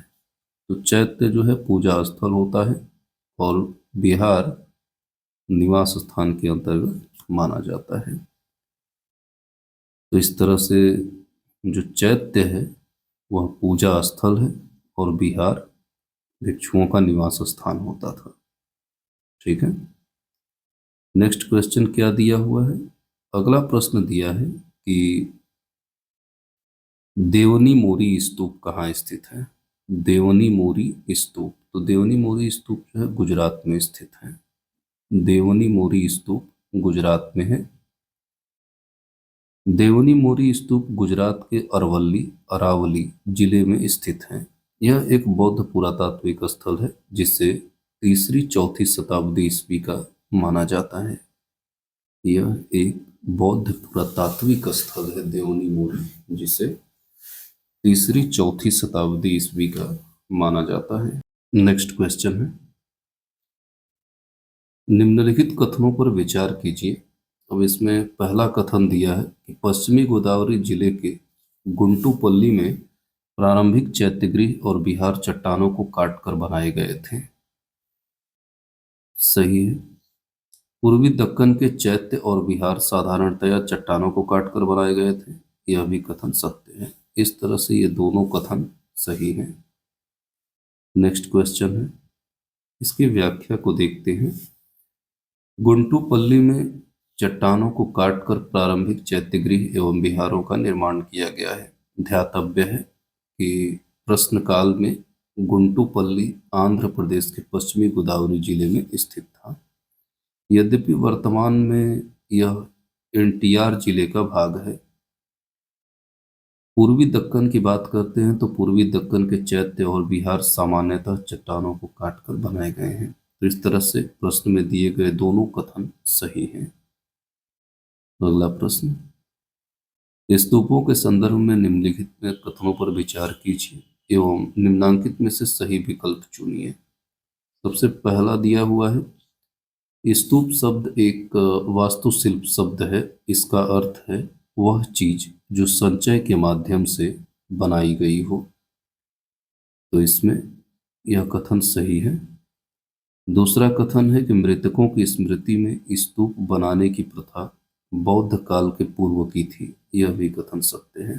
तो चैत्य जो है पूजा स्थल होता है और विहार निवास स्थान के अंतर्गत माना जाता है। तो इस तरह से जो चैत्य है वह पूजा स्थल है और विहार भिक्षुओं का निवास स्थान होता था। ठीक है, नेक्स्ट क्वेश्चन क्या दिया हुआ है? अगला प्रश्न दिया है कि देवनी मोरी स्तूप कहाँ स्थित है? देवनी मोरी स्तूप, तो देवनी मोरी स्तूप जो है गुजरात में स्थित है। देवनी मोरी स्तूप गुजरात में है। देवनी मोरी स्तूप गुजरात के अरावली जिले में स्थित है। यह एक बौद्ध पुरातात्विक स्थल है जिसे तीसरी चौथी शताब्दी ईस्वी का माना जाता है। यह एक बौद्ध पुरातात्विक स्थल है देवनी मूरी, जिसे तीसरी चौथी शताब्दी ईस्वी का माना जाता है। नेक्स्ट क्वेश्चन है, निम्नलिखित कथनों पर विचार कीजिए। अब इसमें पहला कथन दिया है कि पश्चिमी गोदावरी जिले के गुंटूपल्ली में प्रारंभिक चैत्यगृह और विहार चट्टानों को काटकर बनाए गए थे। सही है। पूर्वी दक्कन के चैत्य और विहार साधारणतया चट्टानों को काटकर बनाए गए थे। यह भी कथन सत्य है। इस तरह से ये दोनों कथन सही हैं। नेक्स्ट क्वेश्चन है, इसकी व्याख्या को देखते हैं। गुंटूपल्ली में चट्टानों को काटकर प्रारंभिक चैत्यगृह एवं विहारों का निर्माण किया गया है। ध्यातव्य है कि प्रश्न काल में गुंटूपल्ली आंध्र प्रदेश के पश्चिमी गोदावरी जिले में स्थित था। यद्यपि वर्तमान में यह एनटीआर जिले का भाग है। पूर्वी दक्कन की बात करते हैं तो पूर्वी दक्कन के चैत्य और विहार सामान्यतः चट्टानों को काटकर बनाए गए हैं। तो इस तरह से प्रश्न में दिए गए दोनों कथन सही हैं। अगला प्रश्न, स्तूपों के संदर्भ में निम्नलिखित में कथनों पर विचार कीजिए एवं निम्नांकित में से सही विकल्प चुनिए। सबसे पहला दिया हुआ है, स्तूप शब्द एक वास्तुशिल्प शब्द है। इसका अर्थ है वह चीज जो संचय के माध्यम से बनाई गई हो। तो इसमें यह कथन सही है। दूसरा कथन है कि मृतकों की स्मृति में स्तूप बनाने की प्रथा बौद्ध काल के पूर्व की थी। यह भी कथन सत्य है,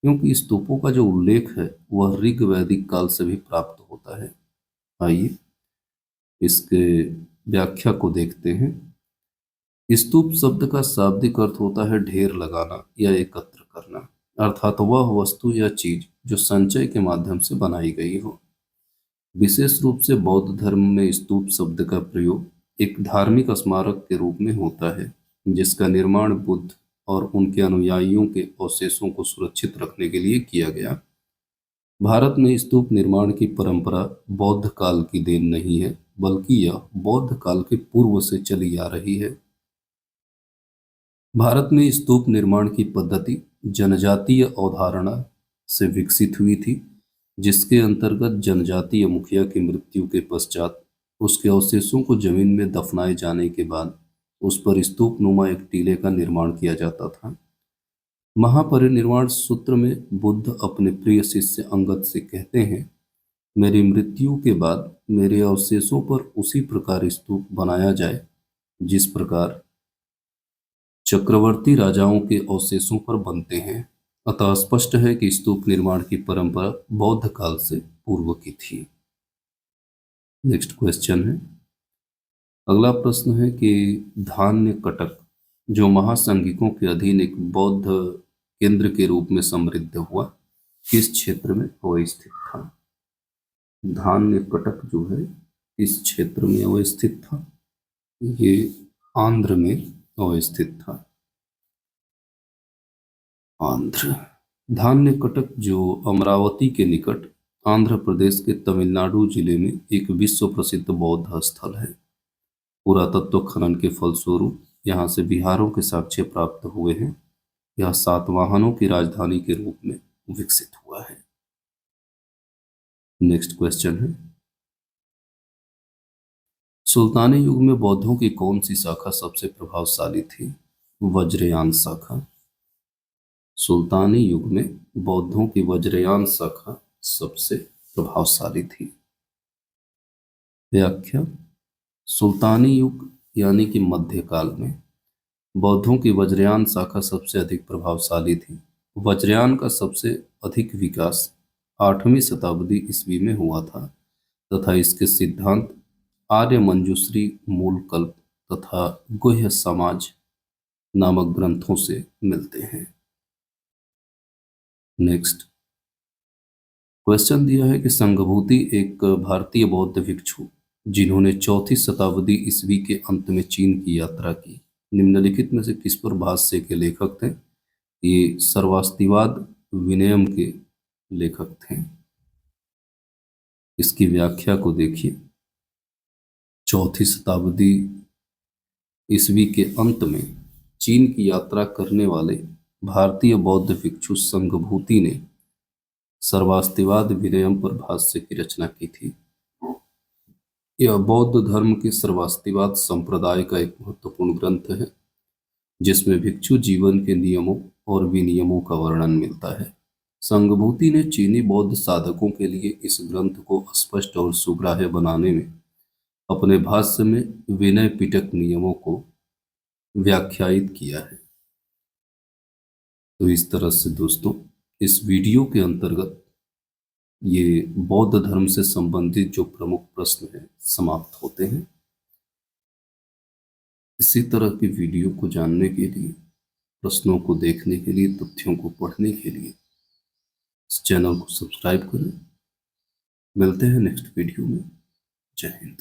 क्योंकि स्तूपों का जो उल्लेख है वह ऋग वैदिक काल से भी प्राप्त होता है। आइए इसके व्याख्या को देखते हैं। स्तूप शब्द का शाब्दिक अर्थ होता है ढेर लगाना या एकत्र करना, अर्थात वह वस्तु या चीज जो संचय के माध्यम से बनाई गई हो। विशेष रूप से बौद्ध धर्म में स्तूप शब्द का प्रयोग एक धार्मिक स्मारक के रूप में होता है, जिसका निर्माण बुद्ध और उनके अनुयायियों के अवशेषों को सुरक्षित रखने के लिए किया गया। भारत में स्तूप निर्माण की परंपरा बौद्ध काल की देन नहीं है, बल्कि यह बौद्ध काल के पूर्व से चली आ रही है। भारत में स्तूप निर्माण की पद्धति जनजातीय अवधारणा से विकसित हुई थी, जिसके अंतर्गत जनजातीय मुखिया की मृत्यु के पश्चात उसके अवशेषों को जमीन में दफनाए जाने के बाद उस पर स्तूप नुमा एक टीले का निर्माण किया जाता था। महापरिनिर्वाण सूत्र में बुद्ध अपने प्रिय शिष्य अंगद से कहते हैं, मेरी मृत्यु के बाद मेरे अवशेषों पर उसी प्रकार स्तूप बनाया जाए जिस प्रकार चक्रवर्ती राजाओं के अवशेषों पर बनते हैं। अतः स्पष्ट है कि स्तूप निर्माण की परंपरा बौद्ध काल से पूर्व की थी। नेक्स्ट क्वेश्चन है, अगला प्रश्न है कि धान्य कटक जो महासंघिकों के अधीन एक बौद्ध केंद्र के रूप में समृद्ध हुआ, किस क्षेत्र में अवस्थित था? धान्य कटक जो है इस क्षेत्र में अवस्थित था। ये आंध्र में अवस्थित था। आंध्र धान्य कटक जो अमरावती के निकट आंध्र प्रदेश के तमिलनाडु जिले में एक विश्व प्रसिद्ध बौद्ध स्थल है। पुरातत्व खनन के फलस्वरूप यहाँ से विहारों के साक्ष्य प्राप्त हुए हैं। यह सातवाहनों की राजधानी के रूप में विकसित हुआ है। नेक्स्ट क्वेश्चन है, सुल्तानी युग में बौद्धों की कौन सी शाखा सबसे प्रभावशाली थी? वज्रयान शाखा। सुल्तानी युग में बौद्धों की वज्रयान शाखा सबसे प्रभावशाली थी। व्याख्या, सुल्तानी युग यानी कि मध्यकाल में बौद्धों की वज्रयान शाखा सबसे अधिक प्रभावशाली थी। वज्रयान का सबसे अधिक विकास 8वीं शताब्दी ईस्वी में हुआ था तथा इसके सिद्धांत आर्य मंजूश्री मूलकल्प तथा गुह्य समाज नामक ग्रंथों से मिलते हैं। नेक्स्ट क्वेश्चन दिया है कि संघभूति एक भारतीय बौद्ध भिक्षु जिन्होंने चौथी शताब्दी ईस्वी के अंत में चीन की यात्रा की, निम्नलिखित में से किस पर भाष्य के लेखक थे? ये सर्वास्तिवाद विनयम के लेखक थे। इसकी व्याख्या को देखिए। चौथी शताब्दी ईस्वी के अंत में चीन की यात्रा करने वाले भारतीय बौद्ध भिक्षु संघभूति ने सर्वास्तिवाद विनयम पर भाष्य की रचना की थी। यह बौद्ध धर्म के सर्वास्तिवाद संप्रदाय का एक महत्वपूर्ण ग्रंथ है, जिसमें भिक्षु जीवन के नियमों और विनियमों का वर्णन मिलता है। संघभूति ने चीनी बौद्ध साधकों के लिए इस ग्रंथ को स्पष्ट और सुग्राह्य बनाने में अपने भाष्य में विनय पिटक नियमों को व्याख्यायित किया है। तो इस तरह से दोस्तों, इस वीडियो के अंतर्गत ये बौद्ध धर्म से संबंधित जो प्रमुख प्रश्न हैं समाप्त होते हैं। इसी तरह की वीडियो को जानने के लिए, प्रश्नों को देखने के लिए, तथ्यों को पढ़ने के लिए इस चैनल को सब्सक्राइब करें। मिलते हैं नेक्स्ट वीडियो में। जय हिंद।